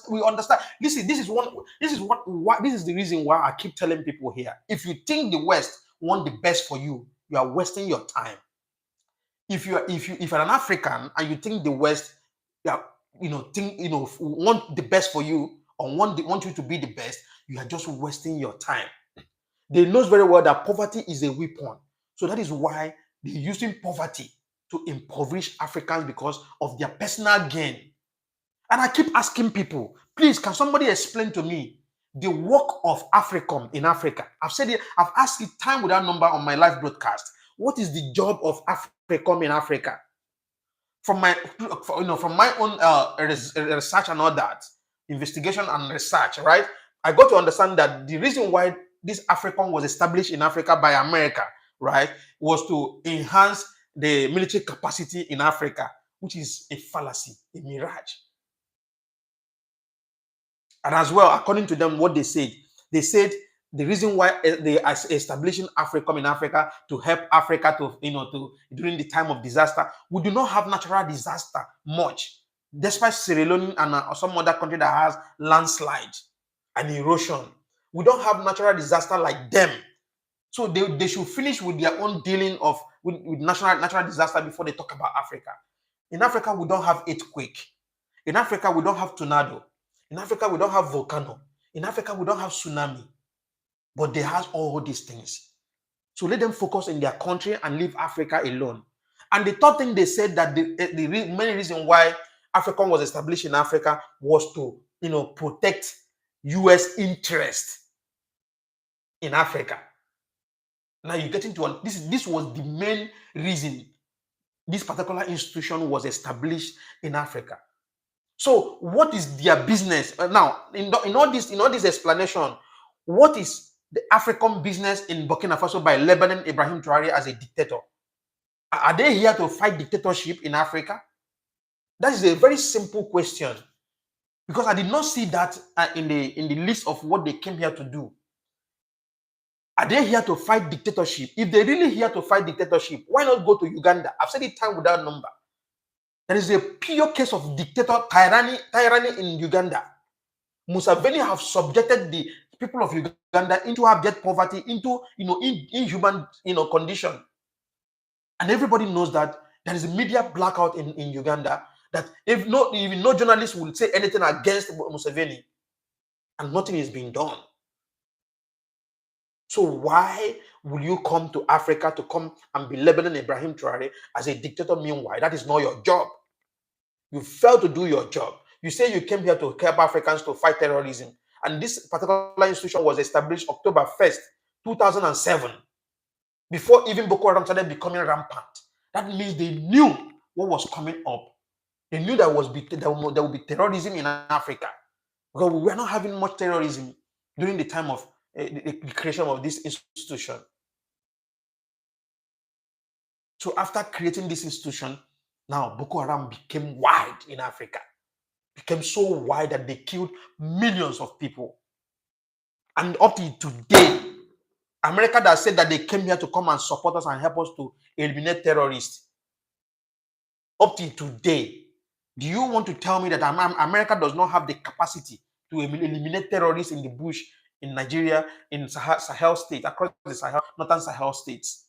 Speaker 1: We understand. This is the reason why I keep telling people here. If you think the West want the best for you, you are wasting your time. If you're an African and you think the West, want the best for you or want you to be the best, you are just wasting your time. They know very well that poverty is a weapon. So that is why they're using poverty to impoverish Africans because of their personal gain. And I keep asking people, please, can somebody explain to me the work of AFRICOM in Africa? I've said it, I've asked it time without number on my live broadcast. What is the job of AFRICOM in Africa? From my own research and all that, investigation and research, right? I got to understand that the reason why this AFRICOM was established in Africa by America, right, was to enhance the military capacity in Africa, which is a fallacy, a mirage. And as well, according to them, what they said the reason why they are establishing AFRICOM in Africa to help Africa to during the time of disaster. We do not have natural disaster much, despite Sierra Leone and some other country that has landslide and erosion. We don't have natural disaster like them. So they should finish with their own dealing with natural disaster before they talk about Africa. In Africa, we don't have earthquake. In Africa, we don't have tornado. In Africa, we don't have volcano. In Africa, we don't have tsunami. But they have all these things. So let them focus in their country and leave Africa alone. And the third thing they said that the main reason why Africa was established in Africa was to, protect U.S. interest in Africa. Now you get into this was the main reason this particular institution was established in Africa. So what is their business now? In all this explanation, what is the African business in Burkina Faso by labeling Ibrahim Traoré as a dictator? Are they here to fight dictatorship in Africa? That is a very simple question, because I did not see that in the list of what they came here to do. Are they here to fight dictatorship? If they're really here to fight dictatorship, why not go to Uganda? I've said it time without number. There is a pure case of dictator tyranny in Uganda. Museveni have subjected the people of Uganda into abject poverty, into inhuman condition. And everybody knows that there is a media blackout in Uganda, that even no journalist will say anything against Museveni, and nothing is being done. So why will you come to Africa to come and be labeling Ibrahim Traoré as a dictator? Meanwhile, that is not your job. You failed to do your job. You say you came here to help Africans to fight terrorism. And this particular institution was established October 1st, 2007, before even Boko Haram started becoming rampant. That means they knew what was coming up. They knew there would be terrorism in Africa, because we were not having much terrorism during the time of the creation of this institution. So after creating this institution, now Boko Haram became wide in Africa. Became so wide that they killed millions of people. And up to today, America that said that they came here to come and support us and help us to eliminate terrorists. Up to today, do you want to tell me that America does not have the capacity to eliminate terrorists in the bush, in Nigeria, in Sahel states, across the Sahel, northern Sahel states?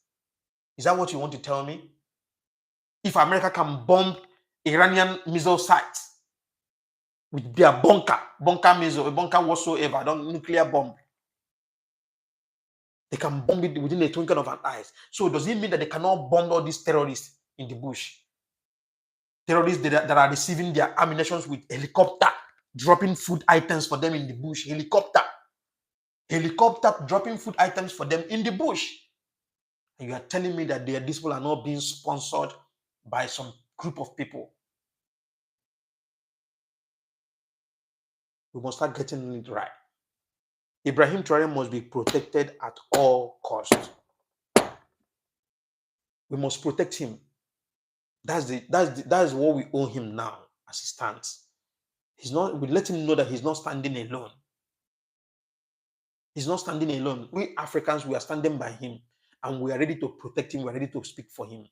Speaker 1: Is that what you want to tell me? If America can bomb Iranian missile sites with their bunker missile, a bunker whatsoever, nuclear bomb, they can bomb it within a twinkle of an eye. So does it mean that they cannot bomb all these terrorists in the bush? Terrorists that are receiving their ammunition with helicopter, dropping food items for them in the bush. Helicopter dropping food items for them in the bush. And you are telling me that these people are not being sponsored by some group of people. We must start getting it right. Ibrahim Traoré must be protected at all costs. We must protect him. That is what we owe him now as he stands. We let him know that he's not standing alone. He's not standing alone. We Africans, we are standing by him, and we are ready to protect him. We are ready to speak for him.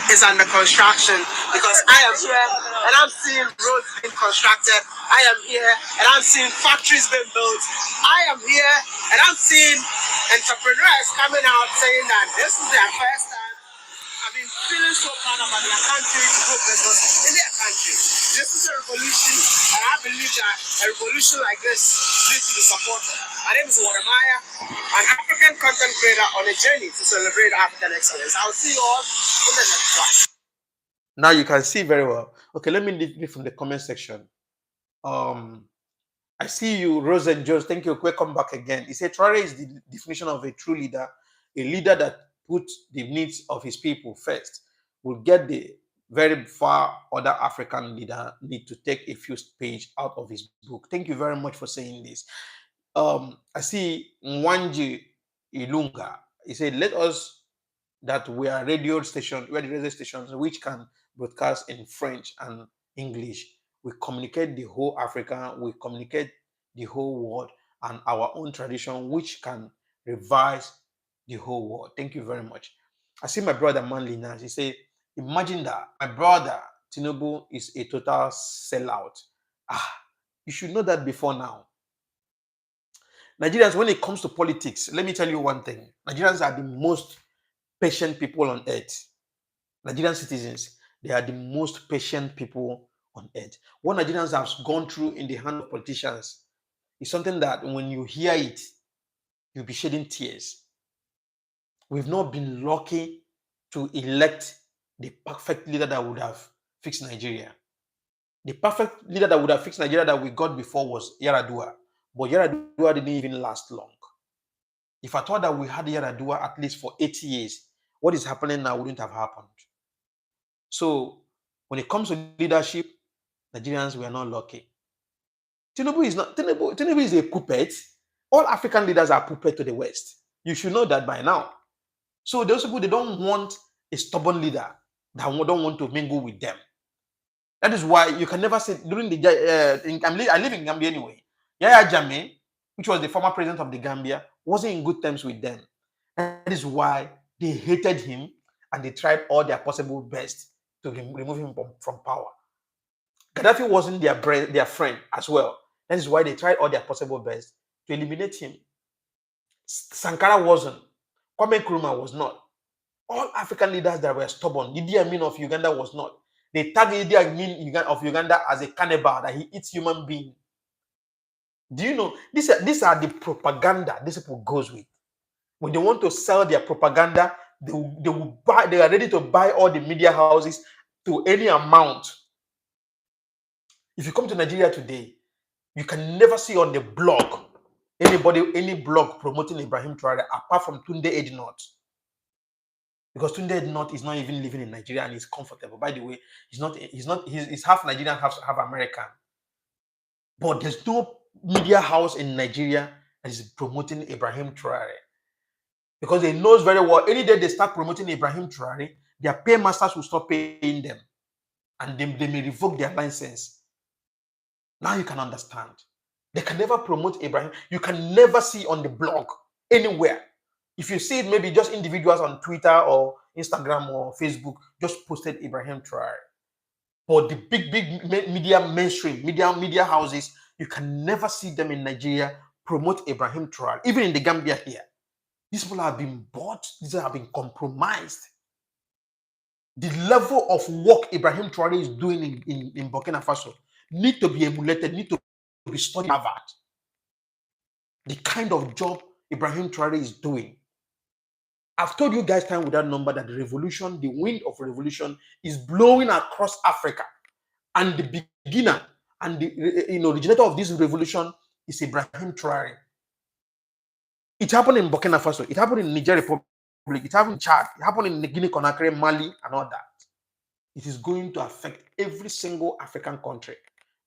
Speaker 2: Is under construction, because I am here and I'm seeing roads being constructed. I am here and I'm seeing factories being built. I am here and I'm seeing entrepreneurs coming out saying that this is their first time. I've been feeling so proud about their country to do business in their country. This is a revolution, and I believe that a revolution like this needs to be supported. My name is Wadamaya, an African content creator on a journey to celebrate African excellence. I'll see you all in the next one.
Speaker 1: Now you can see very well. Okay, let me read from the comment section. I see you, Rosen Jones. Thank you. Welcome back again. He said Traoré is the definition of a true leader, a leader that puts the needs of his people first. Will get the very far other African leader need to take a few pages out of his book. Thank you very much for saying this. I see Nwanji Ilunga. He said, let us that we are radio stations which can broadcast in French and English. We communicate the whole Africa, we communicate the whole world, and our own tradition, which can revise the whole world. Thank you very much. I see my brother Manly Naz. He said, imagine that my brother Tinubu is a total sellout. You should know that before now. Nigerians, when it comes to politics, let me tell you one thing. Nigerians are the most patient people on earth. Nigerian citizens, they are the most patient people on earth. What Nigerians have gone through in the hand of politicians is something that when you hear it, you'll be shedding tears. We've not been lucky to elect the perfect leader that would have fixed Nigeria. The perfect leader that would have fixed Nigeria that we got before was Yaradua. But Yaradua didn't even last long. If I thought that we had Yaradua at least for 80 years, what is happening now wouldn't have happened. So when it comes to leadership, Nigerians were not lucky. Tinubu is a puppet. All African leaders are puppet to the West. You should know that by now. So those people, they don't want a stubborn leader that don't want to mingle with them. That is why you can never say during the I live in Gambia anyway. Yaya Jammeh, which was the former president of the Gambia, wasn't in good terms with them. That is why they hated him and they tried all their possible best to remove him from power. Gaddafi wasn't their friend as well. That is why they tried all their possible best to eliminate him. Sankara wasn't. Kwame Nkrumah was not. All African leaders that were stubborn. Idi Amin of Uganda was not. They tag Idi Amin of Uganda as a cannibal, that he eats human beings. Do you know, these are the propaganda these people goes with. When they want to sell their propaganda, they are ready to buy all the media houses to any amount. If you come to Nigeria today, you can never see on the blog any blog promoting Ibrahim Traoré apart from Tunde Ednot. Because Tunde Ednot is not even living in Nigeria and he's comfortable. By the way, he's half Nigerian, half American. But there's no media house in Nigeria that is promoting Ibrahim Traoré. Because they knows very well, any day they start promoting Ibrahim Traoré, their paymasters will stop paying them. And they may revoke their license. Now you can understand. They can never promote Ibrahim. You can never see on the blog anywhere. If you see it, maybe just individuals on Twitter or Instagram or Facebook just posted Ibrahim Traoré. But the big media, mainstream media houses, you can never see them in Nigeria promote Ibrahim Traoré. Even in the Gambia here, these people have been bought. These have been compromised. The level of work Ibrahim Traoré is doing in Burkina Faso need to be emulated, need to be studied. The kind of job Ibrahim Traoré is doing. I've told you guys time without number that the revolution, the wind of revolution is blowing across Africa. And the beginner and the originator of this revolution is Ibrahim Traoré. It happened in Burkina Faso, it happened in Niger Republic, it happened in Chad, it happened in Guinea-Conakry, Mali, and all that. It is going to affect every single African country,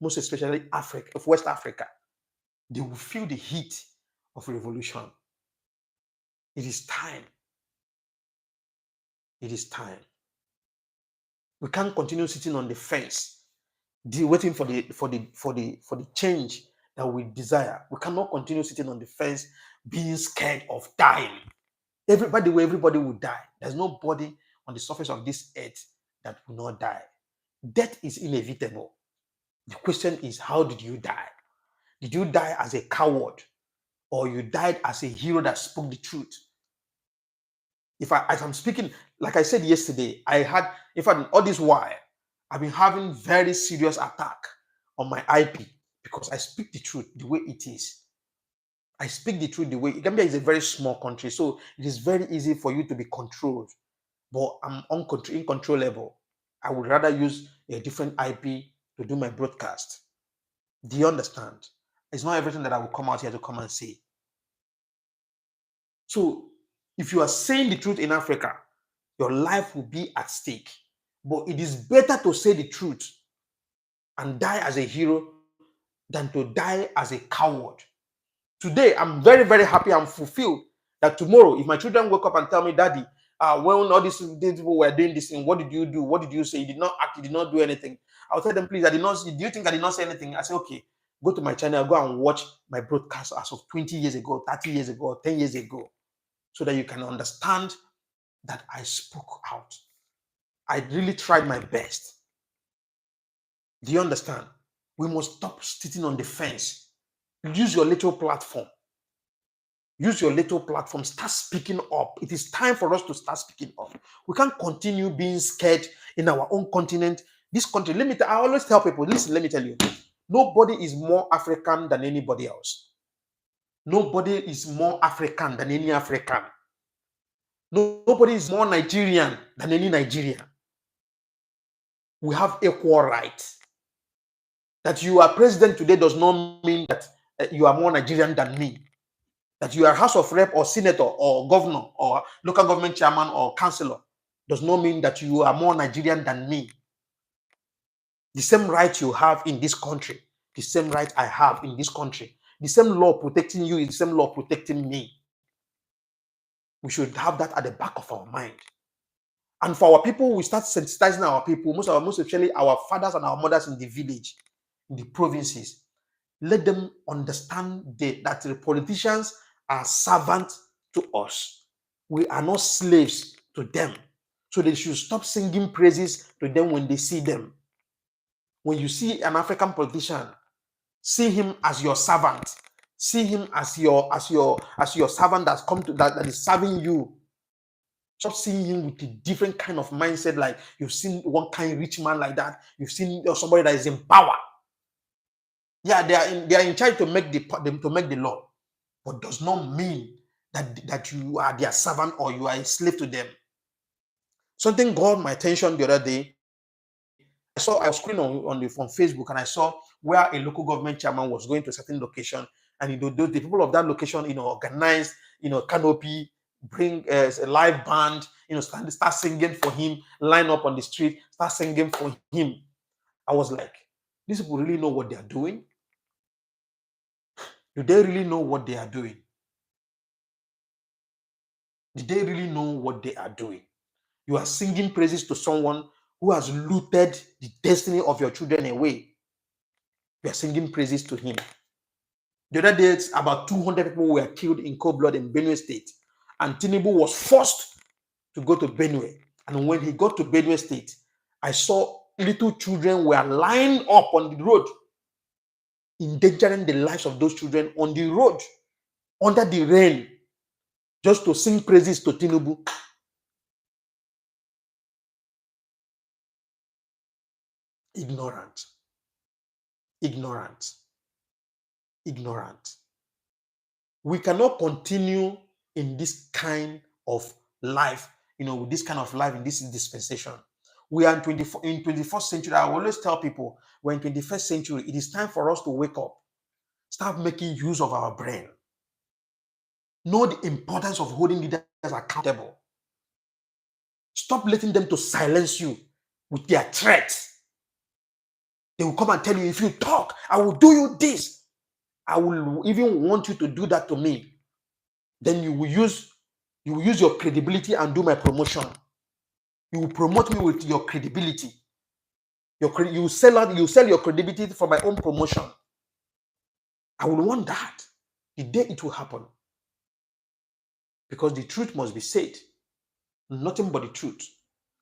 Speaker 1: most especially West Africa. They will feel the heat of revolution. It is time. It is time. We can't continue sitting on the fence, waiting for the change that we desire. We cannot continue sitting on the fence, being scared of dying. Everybody will die. There's nobody on the surface of this earth that will not die. Death is inevitable. The question is, how did you die? Did you die as a coward, or you died as a hero that spoke the truth? As I'm speaking, like I said yesterday, all this while, I've been having very serious attack on my IP because I speak the truth the way it is. I speak the truth the way. Gambia is a very small country, so it is very easy for you to be controlled. But I'm incontrollable. I would rather use a different IP to do my broadcast. Do you understand? It's not everything that I will come out here to come and say. So if you are saying the truth in Africa, your life will be at stake. But it is better to say the truth and die as a hero than to die as a coward. Today, I'm very, very happy and fulfilled that tomorrow, if my children wake up and tell me, Daddy, when all these people were doing this thing, what did you do? What did you say? You did not act, you did not do anything. I'll tell them, please, I did not. Do you think I did not say anything? I say, okay, go to my channel, go and watch my broadcast as of 20 years ago, 30 years ago, 10 years ago, so that you can understand that I spoke out. I really tried my best. Do you understand? We must stop sitting on the fence. Use your little platform. Use your little platform. Start speaking up. It is time for us to start speaking up. We can't continue being scared in our own continent. This country, I always tell people, listen, let me tell you, nobody is more African than anybody else. Nobody is more African than any African. Nobody is more Nigerian than any Nigerian. We have equal rights. That you are president today does not mean that you are more Nigerian than me. That you are House of Rep or Senator or Governor or local government chairman or councillor does not mean that you are more Nigerian than me. The same right you have in this country, the same right I have in this country, the same law protecting you is the same law protecting me. We should have that at the back of our mind. And for our people, we start sensitizing our people, most especially our fathers and our mothers in the village, in the provinces. Let them understand that the politicians are servants to us. We are not slaves to them. So they should stop singing praises to them when they see them. When you see an African politician, see him as your servant. See him as your servant that's come to that is serving you. Stop seeing him with a different kind of mindset, like you've seen one kind rich man like that. You've seen somebody that is in power. Yeah, they are in charge to make the law, but does not mean that you are their servant or you are a slave to them. Something caught my attention the other day. I was scrolling on Facebook, and I saw where a local government chairman was going to a certain location, and the people of that location, organized, canopy, bring a live band, start singing for him, line up on the street, start singing for him. I was like, these people really know what they are doing? Do they really know what they are doing? Did they really know what they are doing? You are singing praises to someone who has looted the destiny of your children away. You are singing praises to him. The other day, about 200 people were killed in cold blood in Benue State. And Tinubu was forced to go to Benue. And when he got to Benue State, I saw little children were lying up on the road, endangering the lives of those children on the road, under the rain, just to sing praises to Tinubu. Ignorant. We cannot continue in this kind of life, with this kind of life in this dispensation. We are in 21st century. I always tell people, we're in 21st century. It is time for us to wake up. Start making use of our brain. Know the importance of holding leaders accountable. Stop letting them to silence you with their threats. They will come and tell you, if you talk, I will do you this. I will even want you to do that to me. Then you will use your credibility and do my promotion. You will promote me with your credibility. You sell your credibility for my own promotion. I will want that the day it will happen. Because the truth must be said. Nothing but the truth.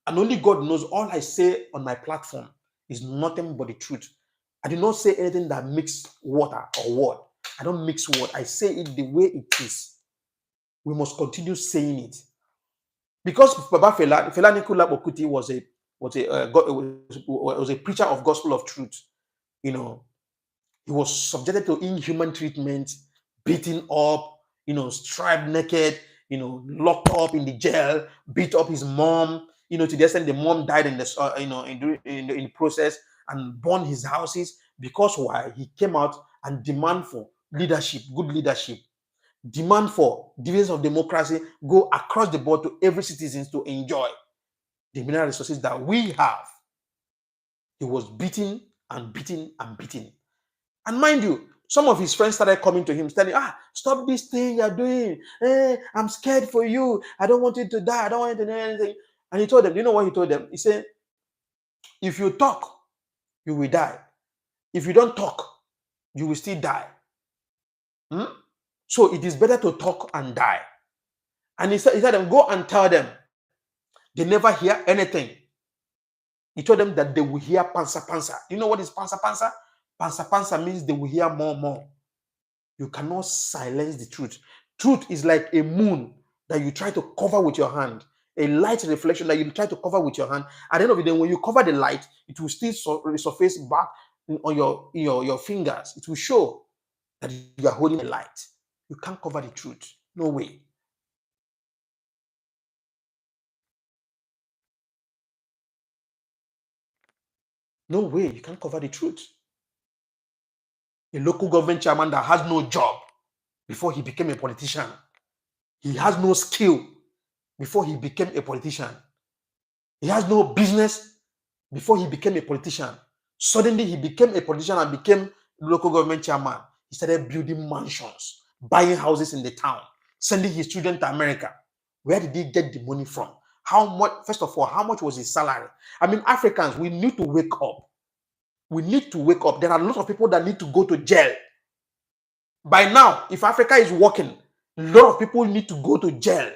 Speaker 1: And only God knows all I say on my platform is nothing but the truth. I do not say anything that mixes water or word. I don't mix word. I say it the way it is. We must continue saying it. Because Baba Fela Nicola Bokuti was a preacher of gospel of truth. He was subjected to inhuman treatment, beaten up, stripped naked, locked up in the jail, beat up his mom, to the extent the mom died in the in the process, and burned his houses. Because why? He came out and demand for leadership, good leadership, demand for dividends of democracy, go across the board to every citizen to enjoy the mineral resources that we have. He was beaten and beaten and beaten. And mind you, some of his friends started coming to him, telling, stop this thing you're doing. I'm scared for you. I don't want you to die. I don't want you to do anything. And he told them, you know what he told them? He said, if you talk, you will die. If you don't talk, you will still die. So it is better to talk and die. And he said them, go and tell them. They never hear anything. He told them that they will hear pansa pansa. You know what is pansa pansa? Pansa pansa means they will hear more. You cannot silence the truth. Truth is like a moon that you try to cover with your hand, a light reflection that you try to cover with your hand. At the end of the day, when you cover the light, it will still surface back on your fingers. It will show that you are holding a light. You can't cover the truth. No way. No way. You can't cover the truth. A local government chairman that has no job before he became a politician. He has no skill before he became a politician. He has no business before he became a politician. Suddenly he became a politician and became local government chairman. He started building mansions, buying houses in the town, sending his children to America. Where did he get the money from? How much? First of all, how much was his salary? I mean, Africans, we need to wake up. We need to wake up. There are a lot of people that need to go to jail. By now, if Africa is working, a lot of people need to go to jail.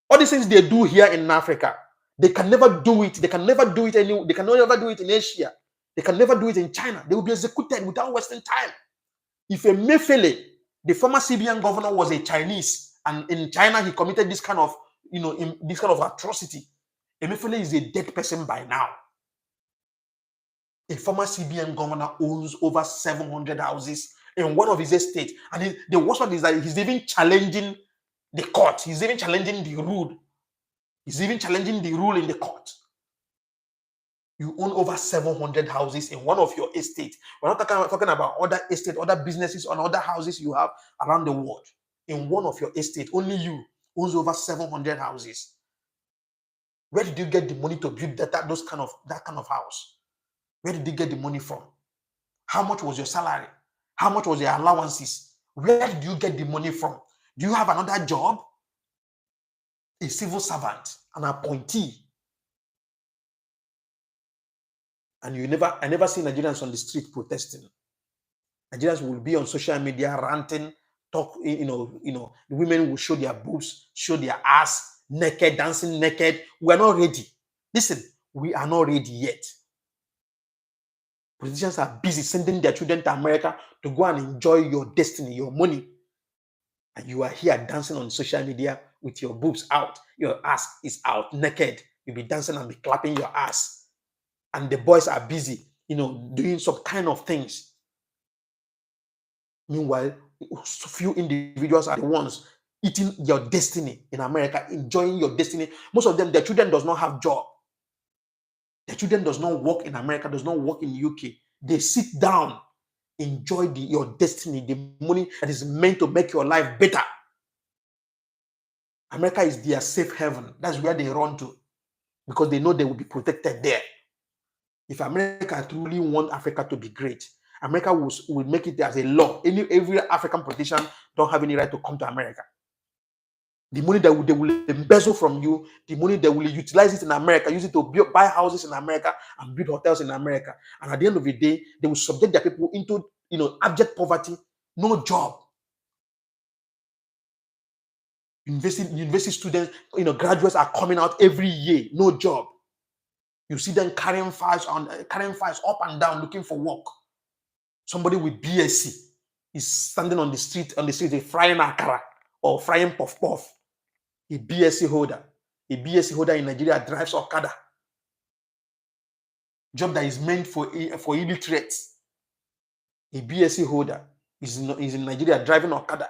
Speaker 1: All these things they do here in Africa, they can never do it. They can never do it They can never do it in Asia. They can never do it in China. They will be executed without wasting time. If a Mefele, the former CBN governor, was a Chinese, and in China he committed this kind of, this kind of atrocity, Emefiele is a dead person by now. A former CBN governor owns over 700 houses in one of his estates, and the worst part is that he's even challenging the court. He's even challenging the rule. He's even challenging the rule in the court. You own over 700 houses in one of your estates. We're not talking about other estates, other businesses, or other houses you have around the world. In one of your estates, only you owns over 700 houses. Where did you get the money to build that kind of house? Where did you get the money from? How much was your salary? How much was your allowances? Where did you get the money from? Do you have another job? A civil servant, an appointee. And I never see Nigerians on the street protesting. Nigerians will be on social media ranting, talk, the women will show their boobs, show their ass, naked, dancing naked. We are not ready. Listen, we are not ready yet. Politicians are busy sending their children to America to go and enjoy your destiny, your money. And you are here dancing on social media with your boobs out, your ass is out, naked. You'll be dancing and be clapping your ass. And the boys are busy, doing some kind of things. Meanwhile, few individuals are the ones eating your destiny in America, enjoying your destiny. Most of them, their children does not have job. Their children does not work in America, does not work in UK. They sit down, enjoy your destiny, the money that is meant to make your life better. America is their safe haven. That's where they run to because they know they will be protected there. If America truly wants Africa to be great, America will make it as a law. Every African politician don't have any right to come to America. The money that they will embezzle from you, the money they will utilize it in America, use it to buy houses in America and build hotels in America. And at the end of the day, they will subject their people into abject poverty, no job. University students, graduates are coming out every year, no job. You see them carrying files up and down looking for work. Somebody with BSc is standing on the street, frying akara or frying puff puff. A BSc holder in Nigeria drives Okada. Job that is meant for illiterates. A BSc holder is in Nigeria driving Okada,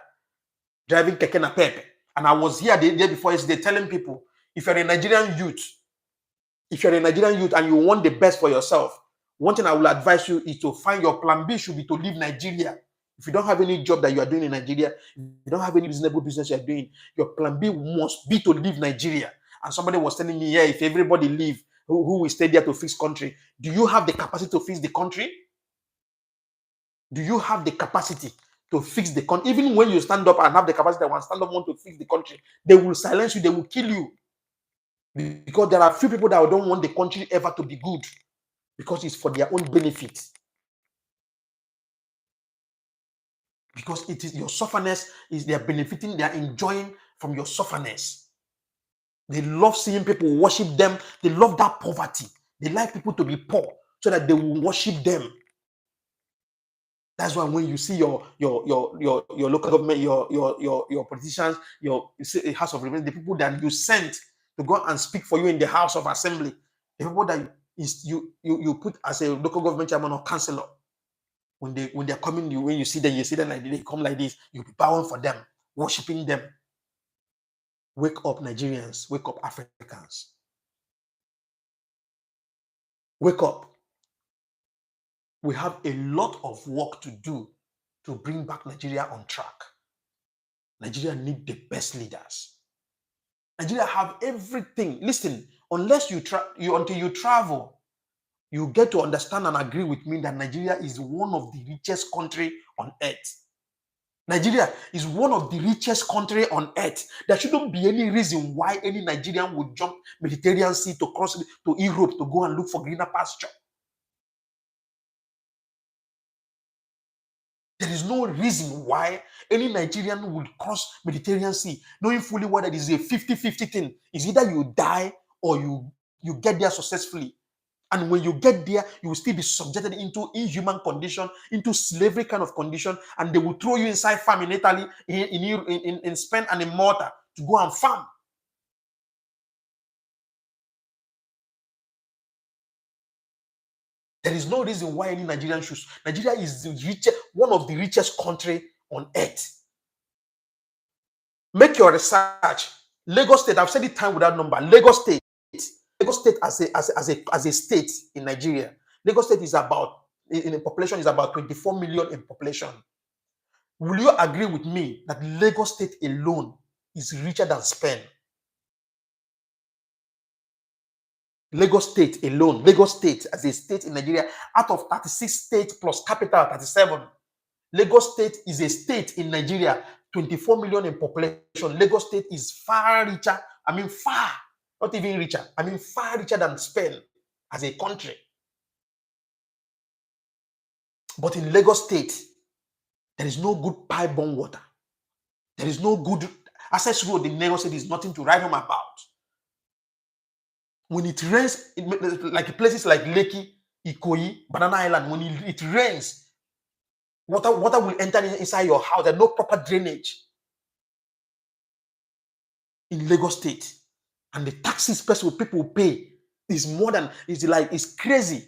Speaker 1: driving keke na pepe. And I was here the day before yesterday telling people, if you're a Nigerian youth and you want the best for yourself, one thing I will advise you is to find your plan B should be to leave Nigeria. If you don't have any job that you are doing in Nigeria, if you don't have any reasonable business you are doing, your plan B must be to leave Nigeria. And somebody was telling me, if everybody leave, who will stay there to fix country? Do you have the capacity to fix the country? Do you have the capacity to fix the country? Even when you stand up and have the capacity to stand up want to fix the country, they will silence you, they will kill you. Because there are few people that don't want the country ever to be good because it's for their own benefit. Because it is your sufferness, they are benefiting, they are enjoying from your sufferness. They love seeing people worship them. They love that poverty. They like people to be poor so that they will worship them. That's why when you see your local government, your politicians, your House of Representatives, the people that you sent to go and speak for you in the House of Assembly, the people that you put as a local government chairman or councillor, when they're coming, when you see them like they come like this, you'll be bowing for them, worshiping them. Wake up, Nigerians. Wake up, Africans. Wake up. We have a lot of work to do to bring back Nigeria on track. Nigeria need the best leaders. Nigeria have everything. Listen, unless until you travel, you get to understand and agree with me that Nigeria is one of the richest country on earth. Nigeria is one of the richest country on earth. There shouldn't be any reason why any Nigerian would jump Mediterranean Sea to cross to Europe to go and look for greener pasture. There is no reason why any Nigerian would cross Mediterranean Sea, knowing fully well that it is a 50-50 thing. It's either you die or you get there successfully. And when you get there, you will still be subjected into inhuman condition, into slavery kind of condition, and they will throw you inside farm in Italy, in Spain, and in Malta to go and farm. There is no reason why any Nigerian should. Nigeria is the richest, one of the richest country on earth. Make your research. Lagos State, I've said it time without number. Lagos State as a state in Nigeria. Lagos State is about, in population, is about 24 million in population. Will you agree with me that Lagos State alone is richer than Spain? Lagos State alone, Lagos State as a state in Nigeria, out of 36 states plus capital 37, Lagos State is a state in Nigeria, 24 million in population. Lagos State is far richer, far, not even richer, far richer than Spain as a country. But in Lagos State, there is no good pipe-borne water. There is no good access road in Lagos State. Is nothing to write home about. When it rains, like places like Lekki, Ikoyi, Banana Island, when it rains, water will enter inside your house. There's no proper drainage in Lagos State. And the taxes people pay is more than, it's crazy.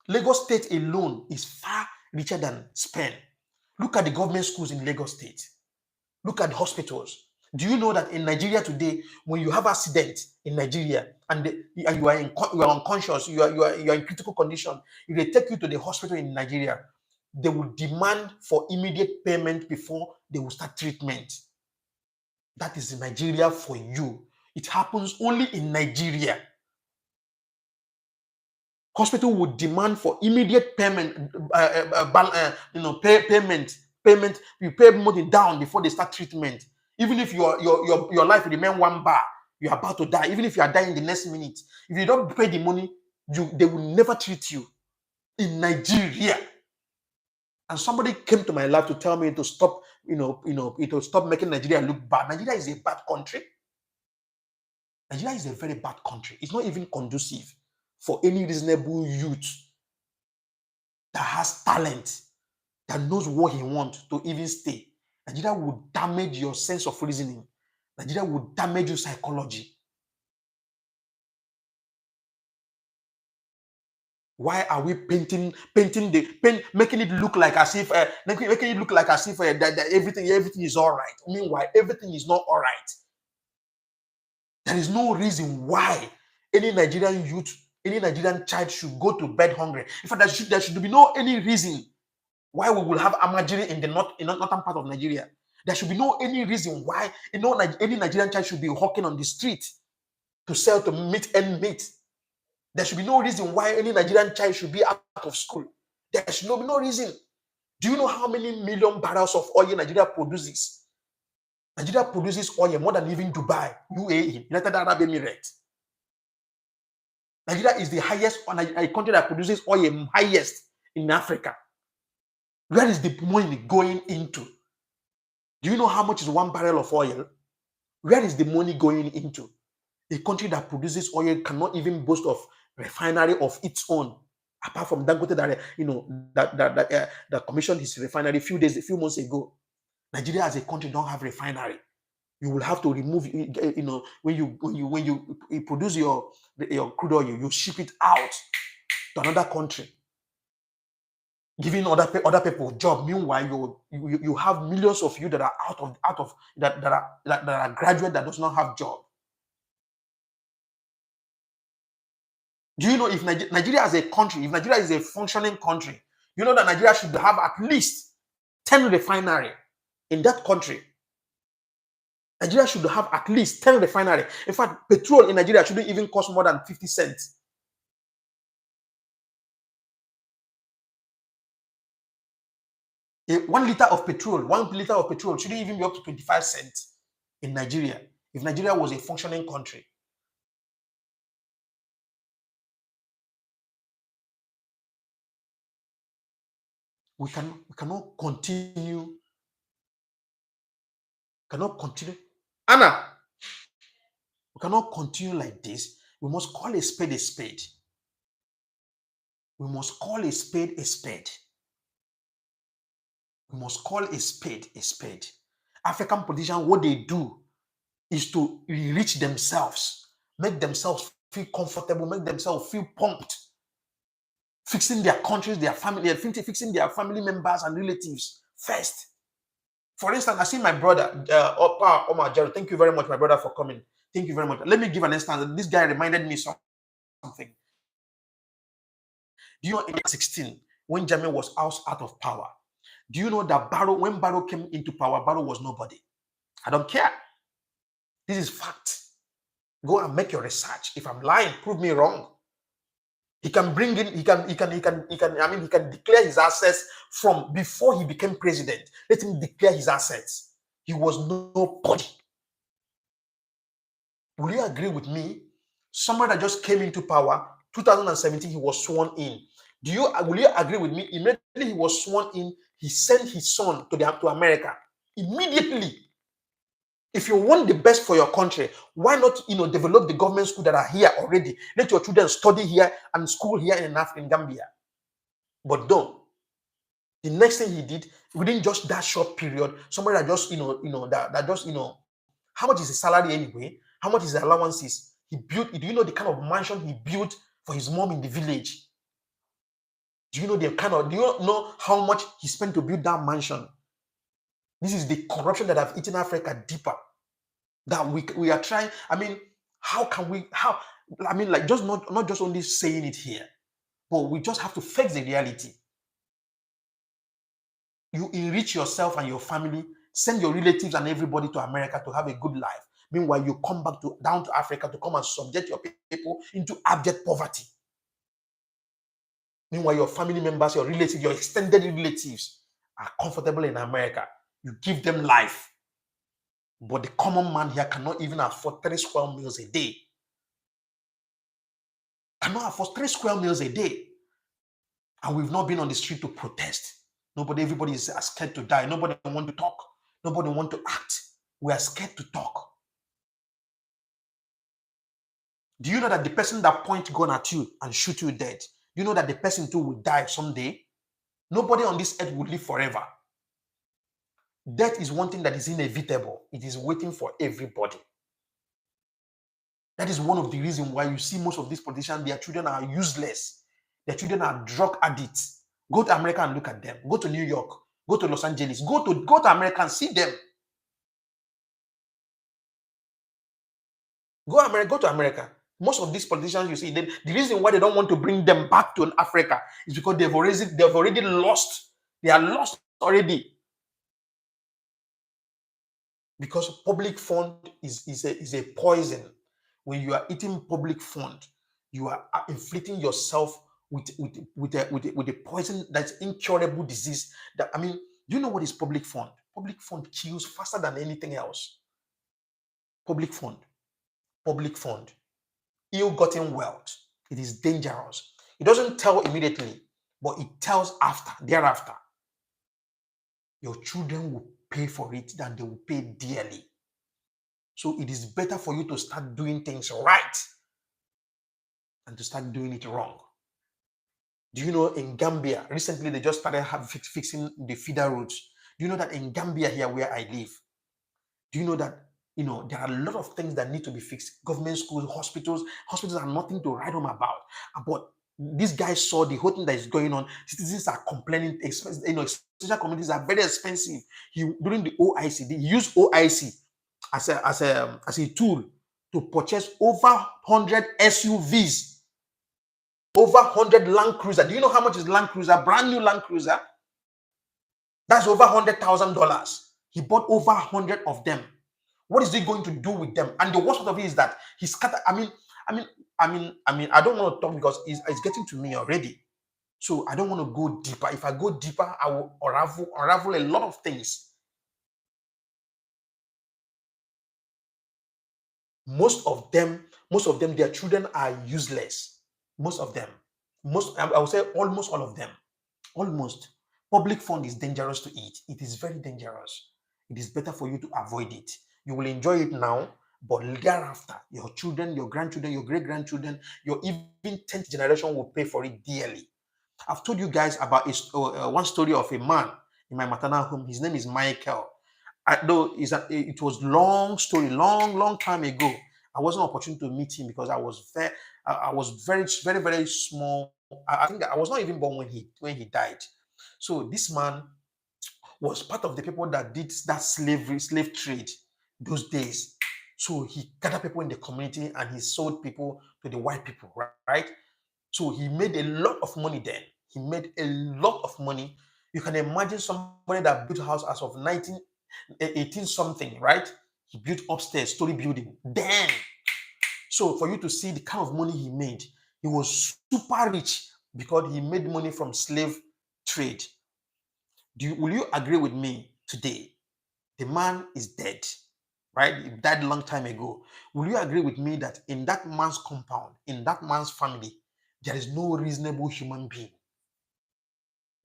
Speaker 1: Lagos State alone is far richer than Spain. Look at the government schools in Lagos State. Look at the hospitals. Do you know that in Nigeria today, when you have an accident in Nigeria and you are unconscious, you are in critical condition, if they take you to the hospital in Nigeria, they will demand for immediate payment before they will start treatment. That is Nigeria for you. It happens only in Nigeria. Hospital would demand for immediate payment, payment. You pay money down before they start treatment. Even if your life remain one bar, you are about to die. Even if you are dying the next minute, if you don't pay the money, they will never treat you in Nigeria. And somebody came to my life to tell me to stop, to stop making Nigeria look bad. Nigeria is a bad country. Nigeria is a very bad country. It's not even conducive for any reasonable youth that has talent, that knows what he wants to even stay. Nigeria will damage your sense of reasoning. Nigeria will damage your psychology. Why are we making it look like as if that everything is all right? Meanwhile, everything is not all right. There is no reason why any Nigerian youth, any Nigerian child should go to bed hungry. In fact, there should be no any reason why we will have Amajiri in the northern part of Nigeria. There should be no any reason why any Nigerian child should be hawking on the street to sell to meat and meat. There should be no reason why any Nigerian child should be out of school. There should be no reason. Do you know how many million barrels of oil Nigeria produces? Nigeria produces oil more than even Dubai, UAE, United Arab Emirates. Nigeria is the highest country that produces oil highest in Africa. Where is the money going into? Do you know how much is 1 barrel of oil? Where is the money going into? A country that produces oil cannot even boast of refinery of its own. Apart from Dangote that commissioned his refinery a few months ago. Nigeria as a country don't have refinery. You will have to remove, when you produce your crude oil, you ship it out to another country, giving other people job. Meanwhile, you have millions of you that are out of that are graduate that does not have job. Do you know if Nigeria as a country, if Nigeria is a functioning country, you know that Nigeria should have at least 10 refinery in that country. Nigeria should have at least 10 refinery. In fact, petrol in Nigeria shouldn't even cost more than 50 cents. One liter of petrol shouldn't even be up to 25 cents in Nigeria. If Nigeria was a functioning country. We cannot continue. Anna, we cannot continue like this. We must call a spade a spade. We must call a spade a spade. We must call a spade a spade. African politicians, what they do is to enrich themselves, make themselves feel comfortable, make themselves feel pumped, fixing their countries, their family, fixing their family members and relatives first. For instance, I see my brother, Omar Jared. Thank you very much, my brother, for coming. Thank you very much. Let me give an instance. This guy reminded me something. Do you know in 2016, when Jammeh was out of power, do you know that when Barrow came into power, Barrow was nobody? I don't care. This is fact. Go and make your research. If I'm lying, prove me wrong. He can bring in, he can declare his assets from before he became president. Let him declare his assets. He was nobody. Will you agree with me? Someone that just came into power, 2017, he was sworn in. Will you agree with me? Immediately he was sworn in, he sent his son to America. Immediately. If you want the best for your country, why not develop the government schools that are here already? Let your children study here and school here in Gambia. But don't. The next thing he did, within just that short period, somebody that just how much is his salary anyway? How much is the allowances? He built, do you know the kind of mansion he built for his mom in the village? Do you know how much he spent to build that mansion? This is the corruption that have eaten Africa deeper. That we are trying. How can we? Just not just only saying it here, but we just have to face the reality. You enrich yourself and your family, send your relatives and everybody to America to have a good life. Meanwhile, you come back down to Africa to come and subject your people into abject poverty. Meanwhile, your family members, your relatives, your extended relatives are comfortable in America. You give them life. But the common man here cannot even afford 3 square meals a day. Cannot afford 3 square meals a day. And we've not been on the street to protest. Everybody is scared to die. Nobody want to talk. Nobody want to act. We are scared to talk. Do you know that the person that point gun at you and shoot you dead, you know that the person too will die someday? Nobody on this earth will live forever. Death is one thing that is inevitable. It is waiting for everybody. That is one of the reasons why you see most of these politicians, their children are useless. Their children are drug addicts. Go to America and look at them. Go to New York. Go to Los Angeles. Go to America and see them. Go to America. Most of these politicians you see, the reason why they don't want to bring them back to Africa is because they've already lost. They are lost already. Because public fund is a poison. When you are eating public fund, you are inflicting yourself with a poison that's incurable disease. Do you know what is public fund? Public fund kills faster than anything else. Public fund, ill-gotten wealth. It is dangerous. It doesn't tell immediately, but it tells thereafter. Your children will pay for it than they will pay dearly. So it is better for you to start doing things right than to start doing it wrong. Do you know in Gambia, recently they just started fixing the feeder roads. Do you know that in Gambia here where I live, do you know that there are a lot of things that need to be fixed? Government schools, hospitals are nothing to write home about. But these guys saw the whole thing that is going on. Citizens are complaining. Social communities are very expensive. During the OIC, he used OIC as a tool to purchase over 100 SUVs, over 100 Land Cruiser. Do you know how much is Land Cruiser? Brand new Land Cruiser. That's over $100,000. He bought over 100 of them. What is he going to do with them? And the worst part of it is that he scattered. I don't want to talk because it's getting to me already. So I don't want to go deeper. If I go deeper, I will unravel a lot of things. Most of them, their children are useless. Most of them. I would say almost all of them. Almost. Public fund is dangerous to eat. It is very dangerous. It is better for you to avoid it. You will enjoy it now, but thereafter, your children, your grandchildren, your great-grandchildren, your even 10th generation will pay for it dearly. I've told you guys about one story of a man in my maternal home. His name is Michael. It was long story, long time ago. I wasn't opportune to meet him because I was very, very, very small. I think I was not even born when he died. So this man was part of the people that did that slave trade those days. So he gathered people in the community and he sold people to the white people, right? So he made a lot of money then. He made a lot of money. You can imagine somebody that built a house as of 1918 something, right? He built upstairs, story building. Then, so for you to see the kind of money he made, he was super rich because he made money from slave trade. Will you agree with me today? The man is dead, right? He died a long time ago. Will you agree with me that in that man's compound, in that man's family, there is no reasonable human being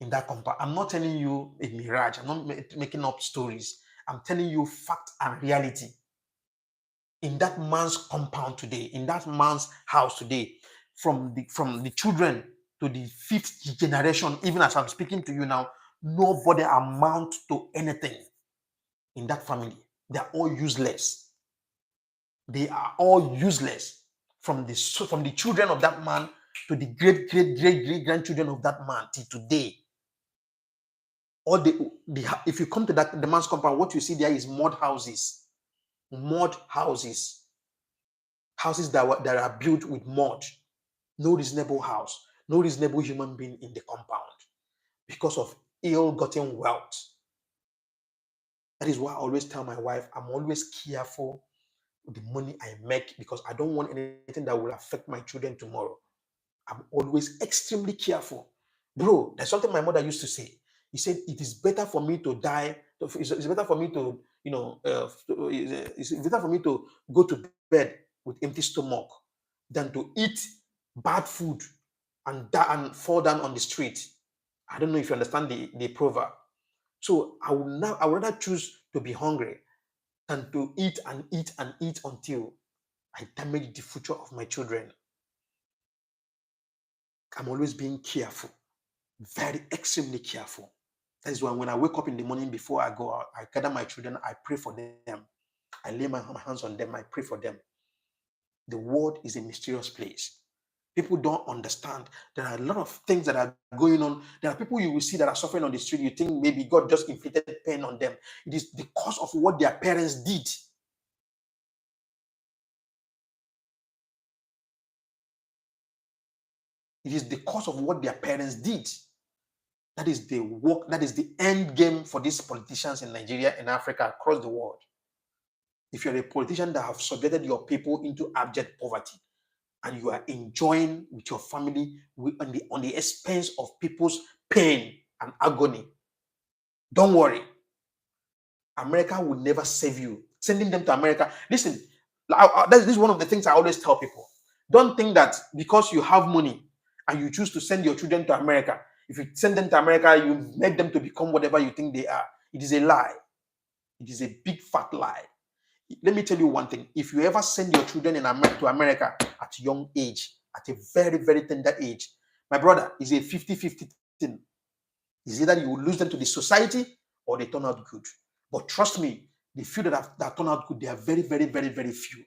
Speaker 1: in that compound? I'm not telling you a mirage. I'm not making up stories. I'm telling you fact and reality. In that man's compound today, in that man's house today, from the children to the 5th generation, even as I'm speaking to you now, nobody amount to anything in that family. They are all useless. They are all useless, from the children of that man to the great grandchildren of that man till today. If you come to the man's compound, what you see there is mud houses that are built with mud. No reasonable house, no reasonable human being in the compound because of ill-gotten wealth. That is why I always tell my wife, I'm always careful with the money I make because I don't want anything that will affect my children tomorrow. I'm always extremely careful. Bro, there's something my mother used to say. He said, it is better for me to die. It's better for me to, it's better for me to go to bed with empty stomach than to eat bad food and fall down on the street. I don't know if you understand the proverb. So I would rather choose to be hungry than to eat and eat and eat until I damage the future of my children. I'm always being careful, very extremely careful. That is why when I wake up in the morning before I go out, I gather my children, I pray for them. I lay my hands on them, I pray for them. The world is a mysterious place. People don't understand. There are a lot of things that are going on. There are people you will see that are suffering on the street. You think maybe God just inflicted pain on them. It is because of what their parents did. It is the cause of what their parents did. That is the work, that is the end game for these politicians in Nigeria and Africa, across the world. If you're a politician that have subjected your people into abject poverty and you are enjoying with your family on the expense of people's pain and agony, don't worry. America will never save you. Sending them to America. Listen, this is one of the things I always tell people. Don't think that because you have money and you choose to send your children to America, if you send them to America, you make them to become whatever you think they are. It is a lie. It is a big fat lie. Let me tell you one thing. If you ever send your children to America at a young age, at a very, very tender age, My brother, is a 50-50 thing. Is either you will lose them to the society or they turn out good. But trust me, the few that turn out good, they are very, very, very, very few.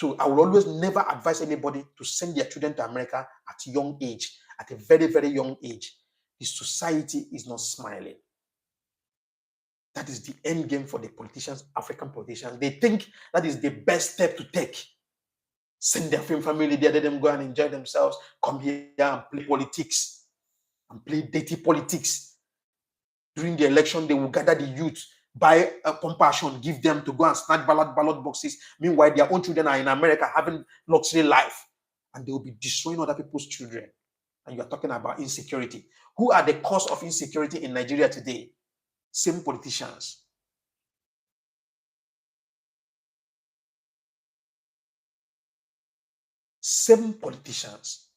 Speaker 1: So I will always never advise anybody to send their children to America at a young age, at a very, very young age. The society is not smiling. That is the end game for the politicians, African politicians. They think that is the best step to take. Send their family there, let them go and enjoy themselves, come here and play politics, and play dirty politics. During the election, they will gather the youth, buy a compassion, give them to go and snatch ballot boxes. Meanwhile, their own children are in America having luxury life, and they will be destroying other people's children. And you are talking about insecurity. Who are the cause of insecurity in Nigeria today? Same politicians. Same politicians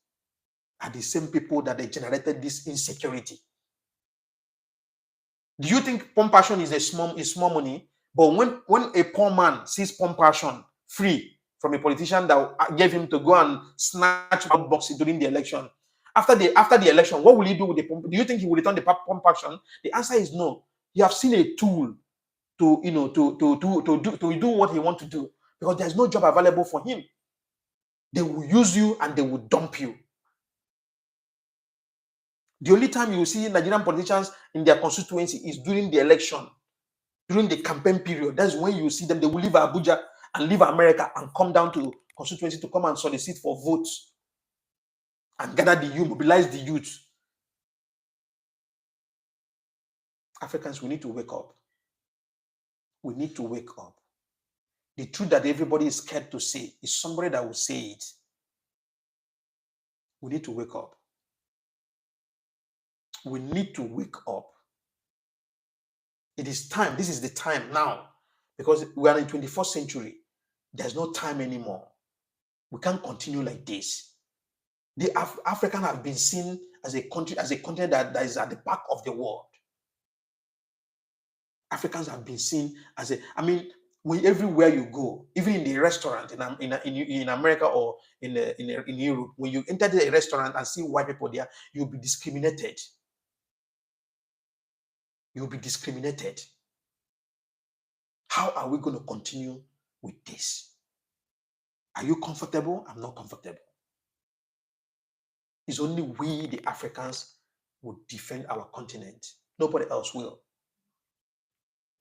Speaker 1: are the same people that they generated this insecurity. Do you think compassion is a small money? But when a poor man sees compassion free from a politician that gave him to go and snatch ballot boxes during the election, after the election, what will he do with the pump? Do you think he will return the compassion? The answer is no. You have seen a tool to do what he wants to do, because there's no job available for him. They will use you and they will dump you. The only time you will see Nigerian politicians in their constituency is during the election, during the campaign period. That's when you see them. They will leave Abuja and leave America and come down to constituency to come and solicit for votes and gather the youth, mobilize the youth. Africans, we need to wake up. We need to wake up. The truth that everybody is scared to say is somebody that will say it. We need to wake up. We need to wake up. It is time. This is the time now, because we are in the 21st century. There's no time anymore. We can't continue like this. The African have been seen as a country, as a continent that is at the back of the world. Africans have been seen as everywhere you go, even in the restaurant in America or in Europe, when you enter the restaurant and see white people there, you'll be discriminated. You'll be discriminated. How are we going to continue with this? Are you comfortable? I'm not comfortable. It's only we, the Africans, will defend our continent. Nobody else will.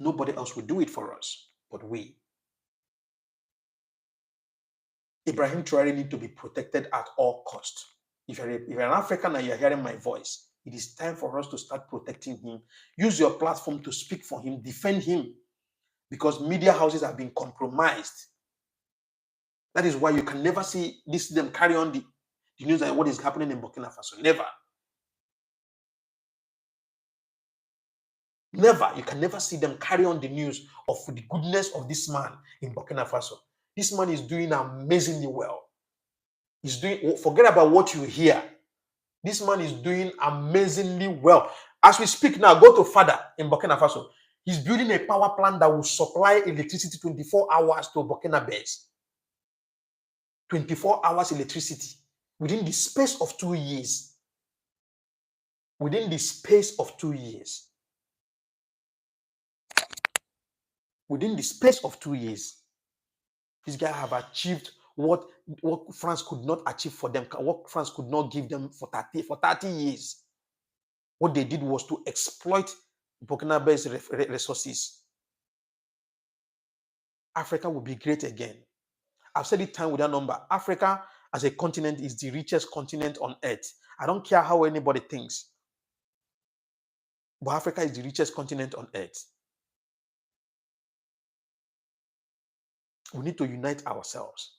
Speaker 1: Nobody else will do it for us, but we. Ibrahim Traoré needs to be protected at all costs. If you're an African and you're hearing my voice, it is time for us to start protecting him. Use your platform to speak for him, defend him, because media houses have been compromised. That is why you can never see them carry on the news and what is happening in Burkina Faso. Never. Never. You can never see them carry on the news of the goodness of this man in Burkina Faso. This man is doing amazingly well. He's doing, forget about what you hear. This man is doing amazingly well. As we speak now, go to Fada in Burkina Faso. He's building a power plant that will supply electricity 24 hours to Burkina Faso. 24 hours electricity within the space of 2 years. Within the space of 2 years. Within the space of 2 years, these guys have achieved what France could not achieve for them, what France could not give them for 30 years. What they did was to exploit Burkina Faso's resources. Africa will be great again. I've said it time without number. Africa as a continent is the richest continent on earth. I don't care how anybody thinks, but Africa is the richest continent on earth. We need to unite ourselves.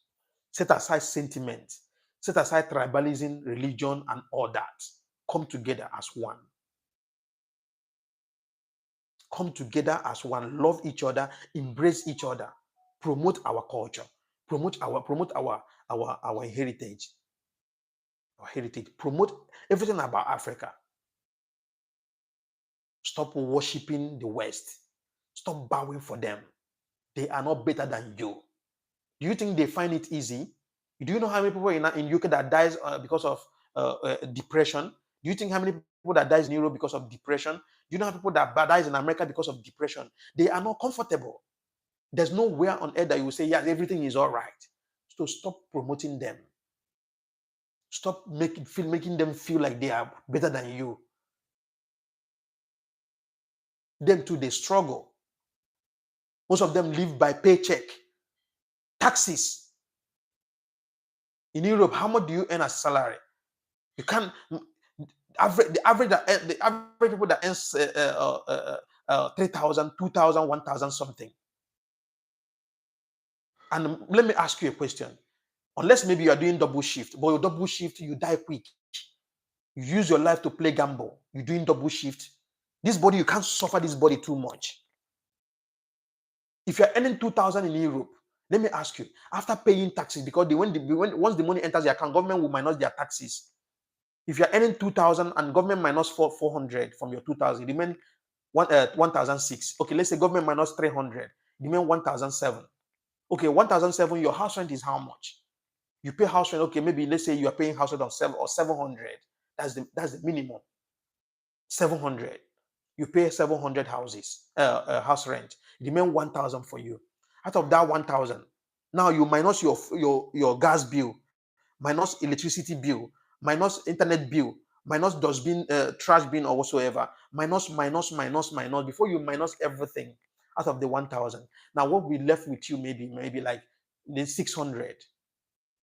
Speaker 1: Set aside sentiment. Set aside tribalism, religion, and all that. Come together as one. Come together as one. Love each other. Embrace each other. Promote our culture. Promote our heritage. Our heritage. Promote everything about Africa. Stop worshiping the West. Stop bowing for them. They are not better than you. Do you think they find it easy? Do you know how many people in UK that dies because of depression? Do you think how many people that dies in Europe because of depression? Do you know how people that dies in America because of depression? They are not comfortable. There's nowhere on earth that you will say, yes, everything is all right. So stop promoting them. Stop making them feel like they are better than you. Them too, they struggle. Most of them live by paycheck. Taxes. In Europe, how much do you earn as salary? You can't. The average people that earns 3,000, 2,000, 1,000 something. And let me ask you a question. Unless maybe you are doing double shift, but your double shift, you die quick. You use your life to play gamble. You're doing double shift. This body, you can't suffer this body too much. If you're earning 2,000 in Europe, let me ask you, after paying taxes, because once the money enters your account, government will minus their taxes. If you're earning 2,000 and government minus 400 from your 2,000, it remain 1,006. Okay, let's say government minus 300, it remain 1,007. Okay, 1,007, your house rent is how much? You pay house rent, okay, maybe let's say you are paying house rent of 700. That's the minimum. 700. You pay 700 house rent. It remain 1,000 for you. Out of that 1,000, now you minus your gas bill, minus electricity bill, minus internet bill, minus dustbin, trash bin or whatsoever, minus, before you minus everything out of the 1,000. Now what will be left with you maybe like the 600.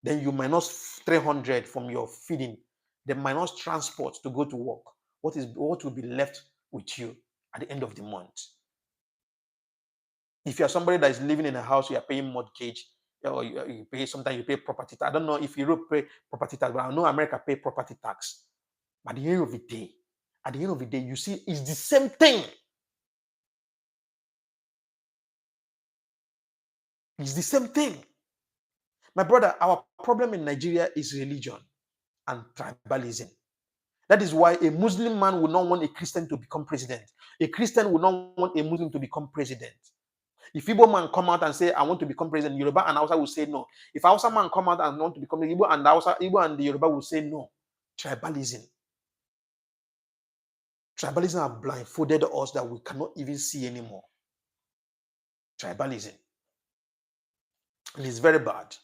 Speaker 1: Then you minus 300 from your feeding, then minus transport to go to work. What will be left with you at the end of the month? If you're somebody that is living in a house, you are paying mortgage, or you pay, sometimes you pay property tax. I don't know if Europe pay property tax, but I know America pay property tax. But at the end of the day, you see, it's the same thing. It's the same thing. My brother, our problem in Nigeria is religion and tribalism. That is why a Muslim man will not want a Christian to become president. A Christian will not want a Muslim to become president. If Igbo man come out and say, I want to become president, Yoruba and Hausa will say no. If Hausa man come out and want to become Igbo and the Yoruba will say no. Tribalism. Tribalism have blindfolded us that we cannot even see anymore. Tribalism. And it's very bad.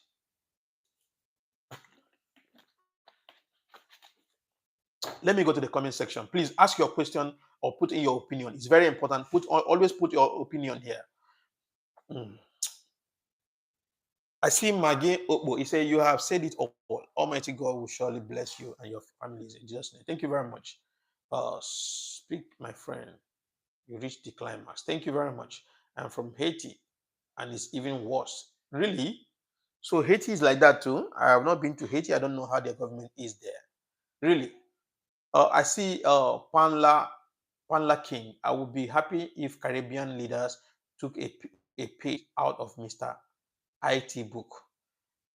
Speaker 1: Let me go to the comment section. Please ask your question or put in your opinion. It's very important. Always put your opinion here. I see Maggie Obo. He said, you have said it all. Almighty God will surely bless you and your families in Jesus' name. Thank you very much. Speak, my friend. You reached the climax. Thank you very much. I'm from Haiti, and it's even worse. Really? So Haiti is like that too? I have not been to Haiti. I don't know how their government is there. Really? I see Panla King. I would be happy if Caribbean leaders took a page out of Mr. IT book.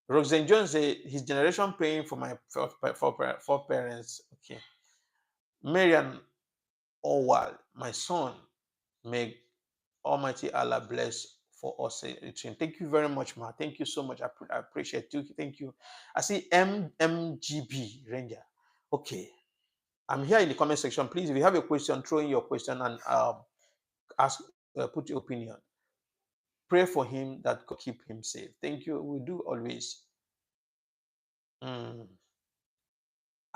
Speaker 1: Roxanne Jones said his generation paying for my for parents. Okay. Marian Owal, my son, may Almighty Allah bless for us. Thank you very much, ma. Thank you so much. I appreciate you. Thank you. I see MGB Ranger. Okay. I'm here in the comment section. Please, if you have a question, throw in your question and ask, put your opinion. Pray for him that God keep him safe. Thank you. We do always.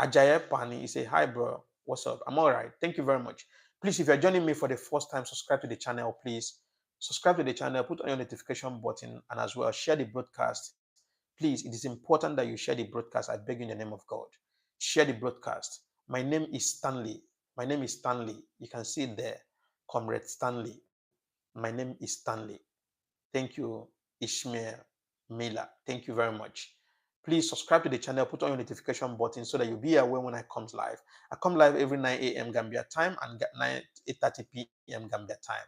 Speaker 1: Ajaye Pani, he say, hi, bro. What's up? I'm all right. Thank you very much. Please, if you're joining me for the first time, subscribe to the channel, please. Subscribe to the channel, put on your notification button, and as well, share the broadcast. Please, it is important that you share the broadcast. I beg you in the name of God. Share the broadcast. My name is Stanley. My name is Stanley. You can see it there. Comrade-Stanley. My name is Stanley. Thank you, Ishmael Miller. Thank you very much. Please subscribe to the channel, put on your notification button so that you'll be aware when I come live. I come live every 9 a.m. Gambia time and 8:30 p.m. Gambia time.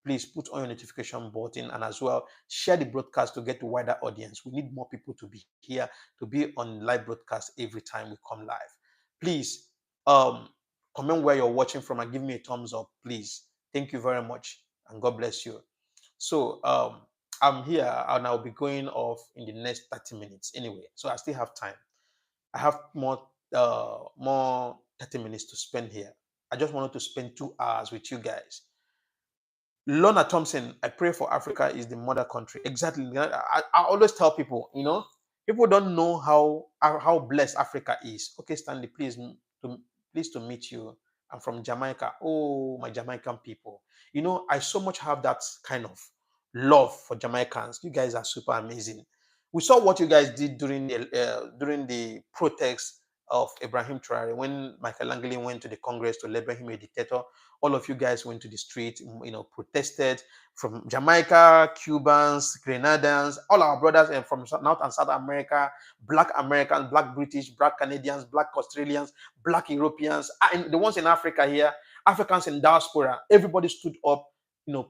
Speaker 1: Please put on your notification button and as well share the broadcast to get to wider audience. We need more people to be here, to be on live broadcast every time we come live. Please comment where you're watching from and give me a thumbs up, please. Thank you very much and God bless you. So I'm here and I'll be going off in the next 30 minutes anyway. So I still have time. I have more more 30 minutes to spend here. I just wanted to spend 2 hours with you guys. Lorna Thompson, I pray for Africa is the mother country. Exactly. I always tell people, people don't know how blessed Africa is. Okay, Stanley, please to meet you. I'm from Jamaica. Oh, my Jamaican people. I so much have that kind of love for Jamaicans. You guys are super amazing. We saw what you guys did during the protest of Ibrahim Traoré when Michael Langley went to the Congress to label him a dictator. All of you guys went to the street, protested from Jamaica, Cubans, Grenadians, all our brothers and from North and South America, Black Americans, Black British, Black Canadians, Black Australians, Black Europeans, and the ones in Africa here, Africans in diaspora. Everybody stood up,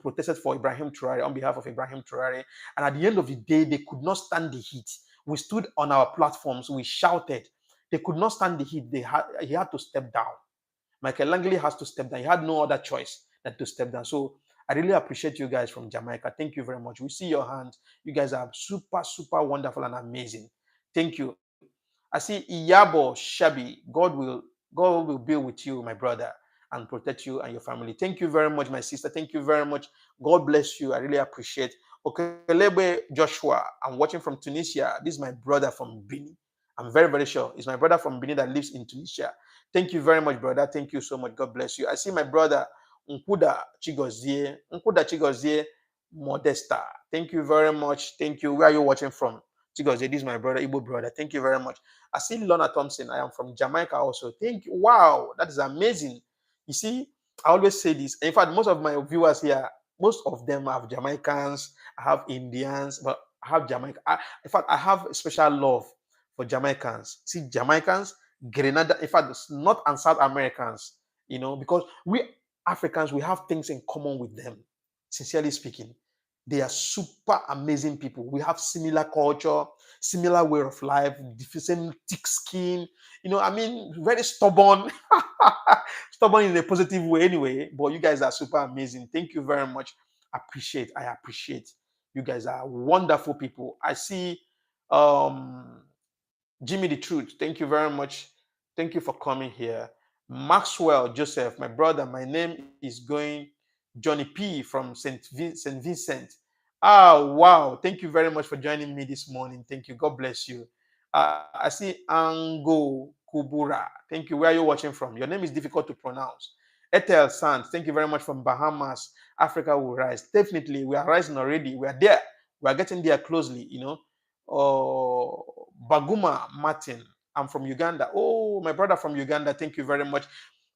Speaker 1: protested for Ibrahim Traoré on behalf of Ibrahim Traoré. And at the end of the day, they could not stand the heat. We stood on our platforms, we shouted. They could not stand the heat. He had to step down. Michael Langley has to step down. He had no other choice than to step down. So I really appreciate you guys from Jamaica. Thank you very much. We see your hands. You guys are super, super wonderful and amazing. Thank you. I see Iyabo Shabi. God will be with you, my brother, and protect you and your family. Thank you very much, my sister. Thank you very much. God bless you. I really appreciate. Okelebe Joshua. I'm watching from Tunisia. This is my brother from Benin. I'm very, very sure. It's my brother from Benin that lives in Tunisia. Thank you very much, brother. Thank you so much. God bless you. I see my brother Nkuda Chigozie Modesta. Thank you very much. Thank you. Where are you watching from? Chigozie, this is my brother, Igbo brother. Thank you very much. I see Lorna Thompson. I am from Jamaica also. Thank you. Wow, that is amazing. You see, I always say this. In fact, most of my viewers here, most of them have Jamaicans, I have Indians, but I have Jamaica. In fact, I have a special love for Jamaicans. See, Jamaicans, Grenada, in fact, North and South Americans, because we Africans, we have things in common with them. Sincerely speaking, they are super amazing people. We have similar culture, similar way of life, the same thick skin. Very stubborn, stubborn in a positive way anyway. But you guys are super amazing. Thank you very much. I appreciate. You guys are wonderful people. I see Jimmy the Truth. Thank you very much. Thank you for coming here. Maxwell Joseph, my brother, my name is going Johnny P from St. Vincent. Wow. Thank you very much for joining me this morning. Thank you. God bless you. I see Ango Kubura. Thank you. Where are you watching from? Your name is difficult to pronounce. Ethel Sands, thank you very much from Bahamas. Africa will rise. Definitely, we are rising already. We are there. We are getting there closely, Baguma Martin. I'm from Uganda. Oh, my brother from Uganda. Thank you very much.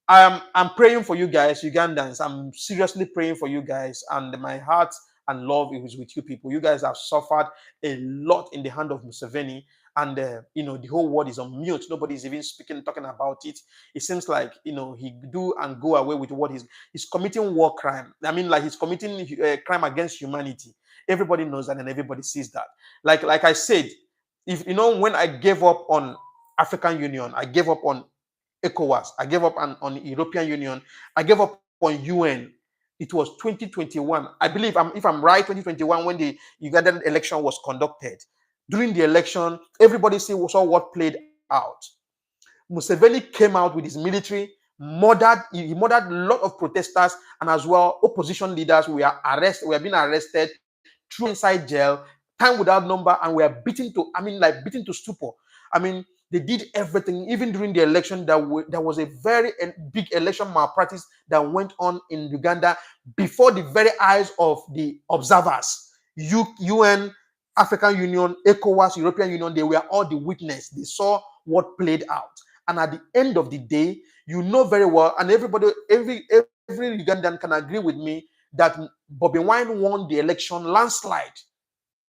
Speaker 1: I'm praying for you guys, Ugandans. I'm seriously praying for you guys, and my heart and love is with you people. You guys have suffered a lot in the hand of Museveni, and the whole world is on mute. Nobody's even talking about it. It seems like he do and go away with what he's committing war crime. I mean, like he's committing crime against humanity. Everybody knows that, and everybody sees that. Like I said, if when I gave up on African Union, I gave up on ECOWAS, I gave up on the European Union, I gave up on UN. It was 2021. I believe, if I'm right, 2021 when the Ugandan election was conducted. During the election, everybody saw what played out. Museveni came out with his military, he murdered a lot of protesters, and as well opposition leaders were being arrested, thrown inside jail, time without number, and were beaten to stupor. They did everything. Even during the election, there was a very big election malpractice that went on in Uganda before the very eyes of the observers. UN, African Union, ECOWAS, European Union, they were all the witness. They saw what played out. And at the end of the day, you know very well, and every Ugandan can agree with me that Bobby Wine won the election landslide.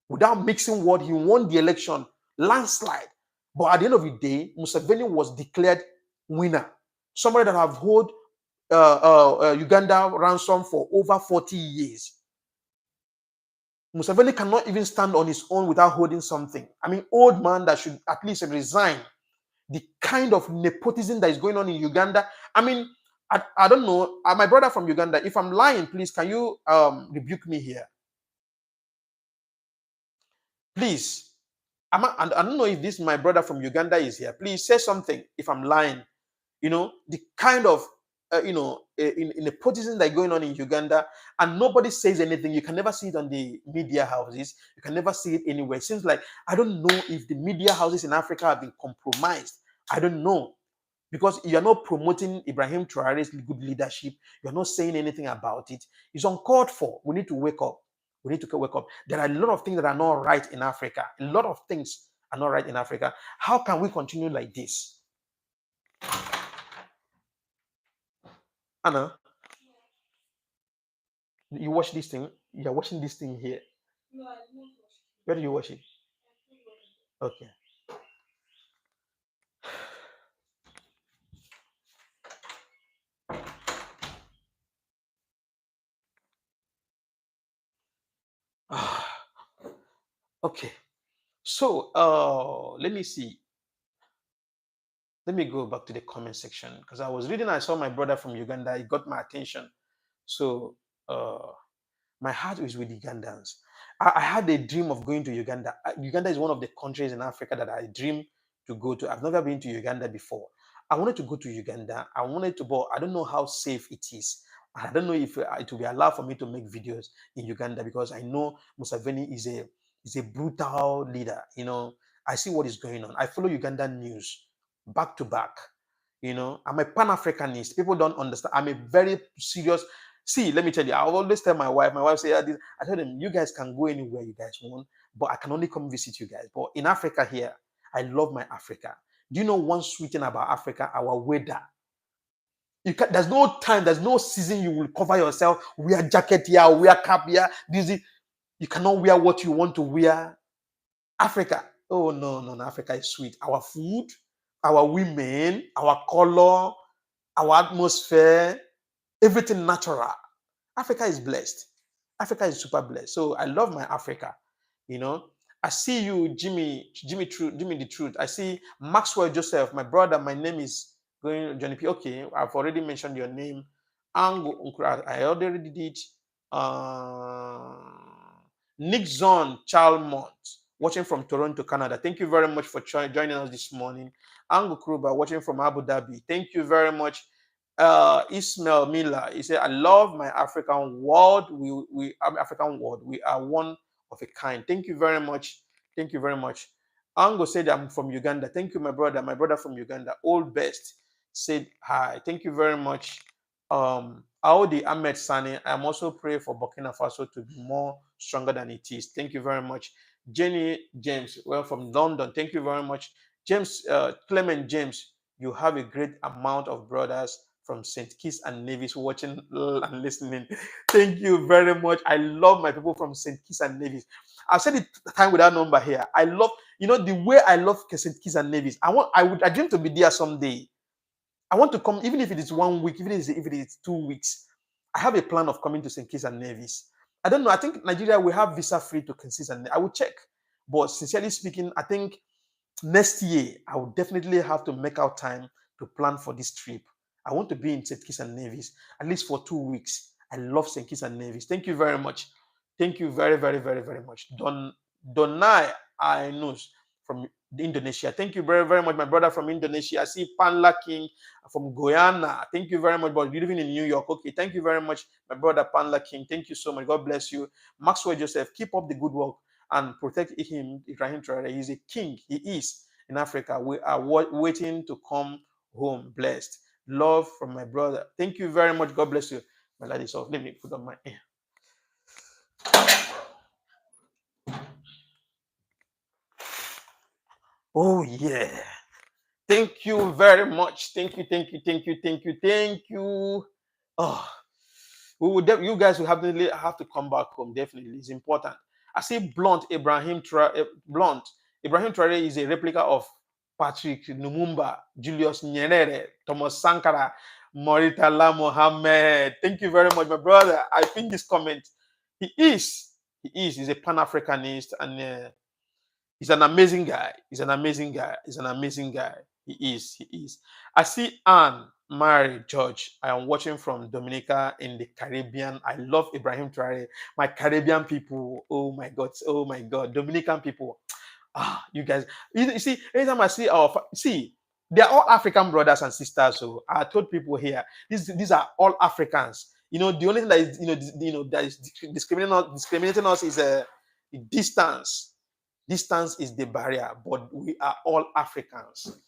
Speaker 1: Without mixing word, he won the election landslide. But at the end of the day, Museveni was declared winner. Somebody that have held Uganda ransom for over 40 years. Museveni cannot even stand on his own without holding something. Old man that should at least resign. The kind of nepotism that is going on in Uganda. I don't know. My brother from Uganda, if I'm lying, please, can you rebuke me here? Please. I don't know if this my brother from Uganda is here. Please say something if I'm lying. The kind of in the politics that going on in Uganda, and nobody says anything. You can never see it on the media houses. You can never see it anywhere. It seems like I don't know if the media houses in Africa have been compromised. I don't know, because you're not promoting Ibrahim Traore's good leadership. You're not saying anything about it. It's uncalled for. We need to wake up. We need to wake up. There are a lot of things that are not right in Africa. A lot of things are not right in Africa. How can we continue like this? Anna, you watch this thing? You're watching this thing here. Where do you watch it? Okay. Okay. So let me see. Let me go back to the comment section, because I was reading, I saw my brother from Uganda, it got my attention. So my heart is with Ugandans. I had a dream of going to Uganda. Uganda is one of the countries in Africa that I dream to go to. I've never been to Uganda before. I wanted to go to Uganda. I wanted to, but I don't know how safe it is. I don't know if it will be allowed for me to make videos in Uganda, because I know Museveni is a brutal leader. I see what is going on. I follow Ugandan news back to back. I'm a Pan-Africanist. People don't understand. I'm a very serious. See, let me tell you, I always tell my wife say, I tell them, you guys can go anywhere you guys want, but I can only come visit you guys. But in Africa here, I love my Africa. Do you know one sweet thing about Africa? Our weather. There's no time, there's no season you will cover yourself, wear jacket here, wear cap here. You cannot wear what you want to wear. Africa. Oh, no, Africa is sweet. Our food, our women, our color, our atmosphere, everything natural. Africa is blessed. Africa is super blessed. So I love my Africa. I see you, Jimmy the Truth. I see Maxwell Joseph, my brother. My name is going Johnny P. Okay, I've already mentioned your name. Ango, I already did. Nick Zon Chalmont, watching from Toronto, Canada. Thank you very much for joining us this morning. Ango Kruba, watching from Abu Dhabi. Thank you very much. Ismail Miller, he said, I love my African world. African world. We are one of a kind. Thank you very much. Thank you very much. Ango said, I'm from Uganda. Thank you, my brother from Uganda. Old Best said hi. Thank you very much. Audi Ahmed Sani, I'm also praying for Burkina Faso to be more stronger than it is. Thank you very much. Jenny James, well, from London. Thank you very much. James, Clement James, you have a great amount of brothers from St. Kitts and Nevis watching and listening. Thank you very much. I love my people from St. Kitts and Nevis. I've said it time without number here. I love, the way I love St. Kitts and Nevis. I dream to be there someday. I want to come, even if it is 1 week, even if it is 2 weeks. I have a plan of coming to St. Kitts and Nevis. I don't know. I think Nigeria will have visa free to St. Kitts and Nevis. I will check. But sincerely speaking, I think next year I will definitely have to make out time to plan for this trip. I want to be in St. Kitts and Nevis at least for 2 weeks. I love St. Kitts and Nevis. Thank you very much. Thank you very, very, very, very much. Donai Ainus from Indonesia. Thank you very, very much, my brother from Indonesia. I see Panla King from Guyana. Thank you very much, but you're living in New York. Okay, thank you very much, my brother Panla King. Thank you so much. God bless you. Maxwell Joseph, keep up the good work and protect him, Ibrahim Traoré. He's a king. He is in Africa. We are waiting to come home blessed. Love from my brother. Thank you very much. God bless you. My lady, so let me put on my ear. Oh, yeah. Thank you very much. Thank you, thank you, thank you, thank you, thank you. Oh, you guys will have to come back home. Definitely, it's important. I see Blunt Ibrahim Traoré is a replica of Patrick Lumumba, Julius Nyerere, Thomas Sankara, Murtala Mohammed. Thank you very much, my brother. I think this comment. He's a Pan-Africanist, and he's an amazing guy. He's an amazing guy. He's an amazing guy. He is. I see Anne Mary George. I am watching from Dominica in the Caribbean. I love Ibrahim Traoré. My Caribbean people. Oh my God. Dominican people. You guys, you see, anytime I see our see, they are all African brothers and sisters. So I told people here, these are all Africans. The only thing that is that is discriminating us is distance. Distance is the barrier, but we are all Africans.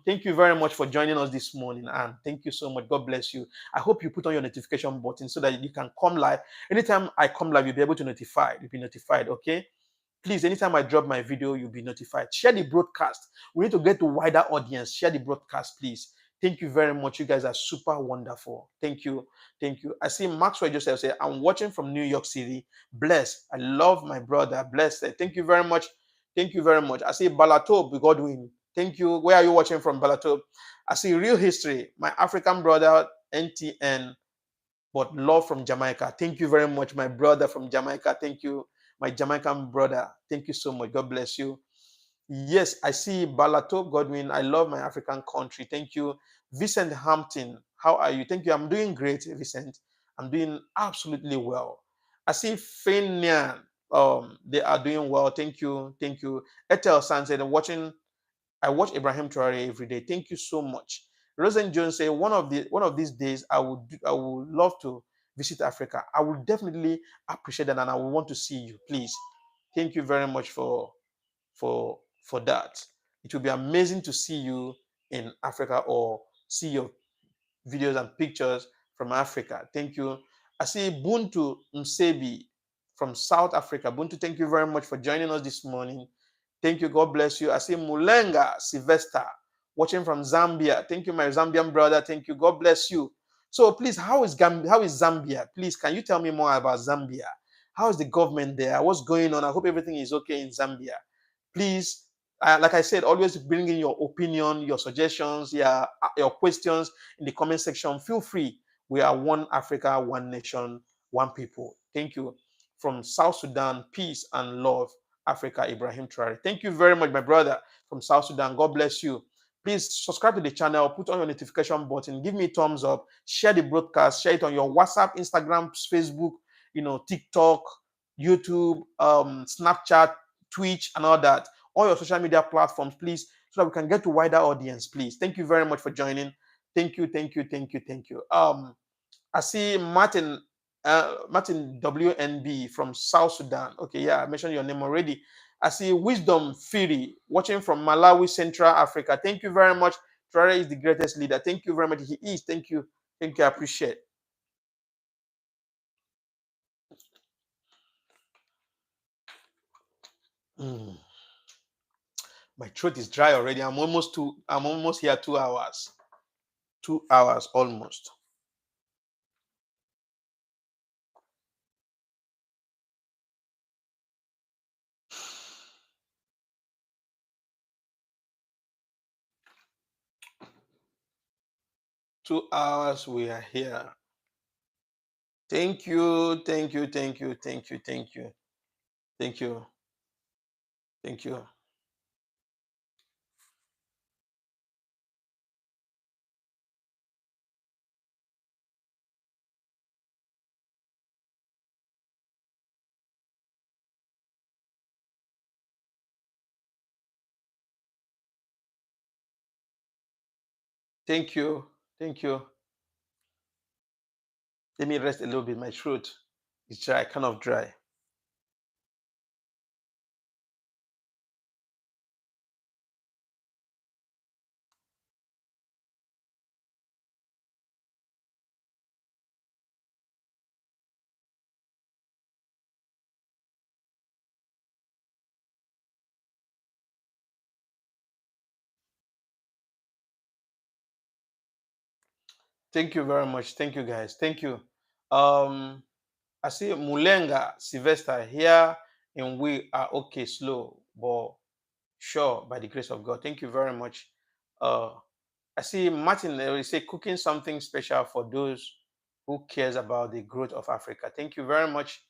Speaker 1: Thank you very much for joining us this morning, and thank you so much. God bless you. I hope you put on your notification button so that you can come live. Anytime I come live, you'll be able to notify. You'll be notified, okay? Please, anytime I drop my video, you'll be notified. Share the broadcast. We need to get to wider audience. Share the broadcast, please. Thank you very much. You guys are super wonderful. Thank you. Thank you. I see Maxwell Joseph say, I'm watching from New York City. Bless. I love my brother. Bless. Thank you very much. Thank you very much. I see Balatob Godwin. Thank you. Where are you watching from, Balatob? I see Real History. My African brother, NTN, but love from Jamaica. Thank you very much, my brother from Jamaica. Thank you, my Jamaican brother. Thank you so much. God bless you. Yes, I see Balato Godwin. I love my African country. Thank you. Vincent Hampton, how are you? Thank you. I'm doing great, Vincent. I'm doing absolutely well. I see Fenian. They are doing well. Thank you. Thank you. Etel San said, I watch Ibrahim Traoré every day. Thank you so much. Rosen Jones say one of these days I would love to visit Africa. I would definitely appreciate that, and I would want to see you. Please, thank you very much for that. It will be amazing to see you in Africa or see your videos and pictures from Africa. Thank you. I see Buntu Msebi from South Africa. Buntu, thank you very much for joining us this morning. Thank you. God bless you. I see Mulenga Sylvester watching from Zambia. Thank you, my Zambian brother. Thank you. God bless you. So please, how is Zambia? Please, can you tell me more about Zambia? How is the government there? What's going on? I hope everything is okay in Zambia. Please, like I said, always bring in your opinion, your suggestions, your questions in the comment section. Feel free. We are one Africa, one nation, one people. Thank you. From South Sudan, peace and love. Africa, Ibrahim Traoré. Thank you very much, my brother from South Sudan. God bless you. Please subscribe to the channel, put on your notification button, give me a thumbs up, share the broadcast, share it on your WhatsApp, Instagram, Facebook, TikTok, YouTube, Snapchat, Twitch, and all that. All your social media platforms, please, so that we can get to wider audience, please. Thank you very much for joining. Thank you, thank you, thank you, thank you. I see Martin WNB from South Sudan. Okay, yeah, I mentioned your name already. I see Wisdom Fury watching from Malawi, Central Africa. Thank you very much. Traore is the greatest leader. Thank you very much. He is. Thank you. Thank you. I appreciate. Mm. My throat is dry already. I'm almost here 2 hours. 2 hours almost. Two hours we are here. Thank you. Thank you. Thank you. Thank you. Thank you. Thank you. Thank you. Thank you. Thank you. Let me rest a little bit. My throat is dry, kind of dry. Thank you very much. Thank you, guys. Thank you. I see Mulenga Sylvester here, and we are okay, slow, but sure by the grace of God. Thank you very much. I see Martin say cooking something special for those who cares about the growth of Africa. Thank you very much.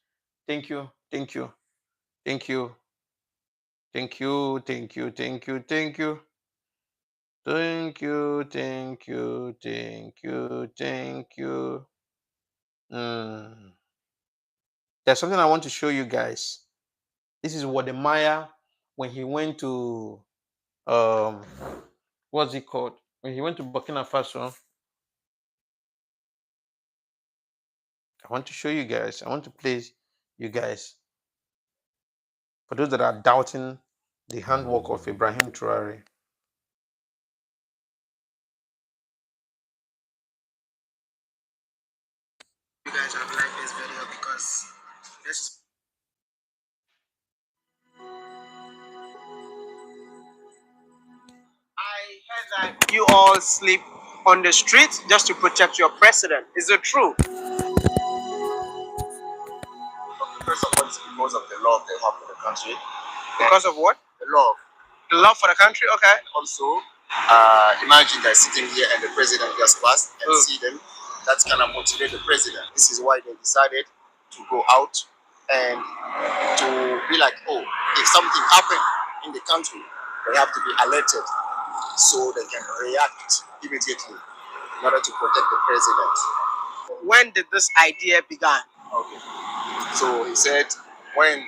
Speaker 1: Thank you. Thank you. Thank you. Thank you. Thank you. Thank you. Thank you. Thank you. Thank you. Thank you. Thank you. Mm. There's something I want to show you guys. This is what the Maya when he went to what's it called? When he went to Burkina Faso. I want to show you guys. I want to play you guys for those that are doubting the handwork of Ibrahim Traoré.
Speaker 2: You guys have liked this video because this. I heard that you all sleep on the streets just to protect your president. Is it true?
Speaker 3: First of all, it's because of the love they have for the country.
Speaker 2: Because of what?
Speaker 3: The love.
Speaker 2: The love for the country? Okay.
Speaker 3: Also, imagine they're sitting here and the president just passed and see them. That's kind of motivate the president. This is why they decided to go out and to be like, oh, if something happened in the country, they have to be alerted so they can react immediately in order to protect the president.
Speaker 2: When did this idea begin?
Speaker 3: Okay. So he said when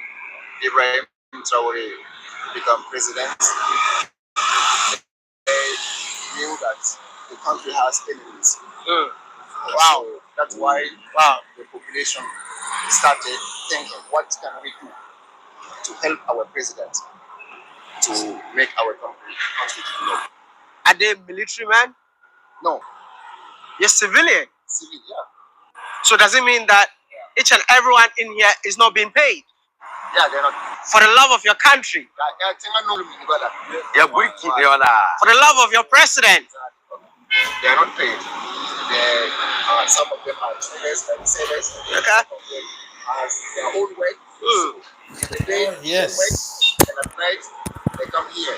Speaker 3: Ibrahim Traoré became president, they knew that the country has enemies.
Speaker 2: Wow.
Speaker 3: So that's why the population started thinking, what can we do to help our president to make our country develop?
Speaker 2: Are they military men?
Speaker 3: No,
Speaker 2: You're civilian.
Speaker 3: civil, yeah.
Speaker 2: So does it mean that each and everyone in here is not being paid?
Speaker 3: Yeah, they're not.
Speaker 2: For the love of your country. For the love of your president.
Speaker 3: They are not paid. Some of them are traders and sellers.
Speaker 2: Okay.
Speaker 3: Some of them has their own way. They pay
Speaker 1: Yes.
Speaker 3: and at night they come here.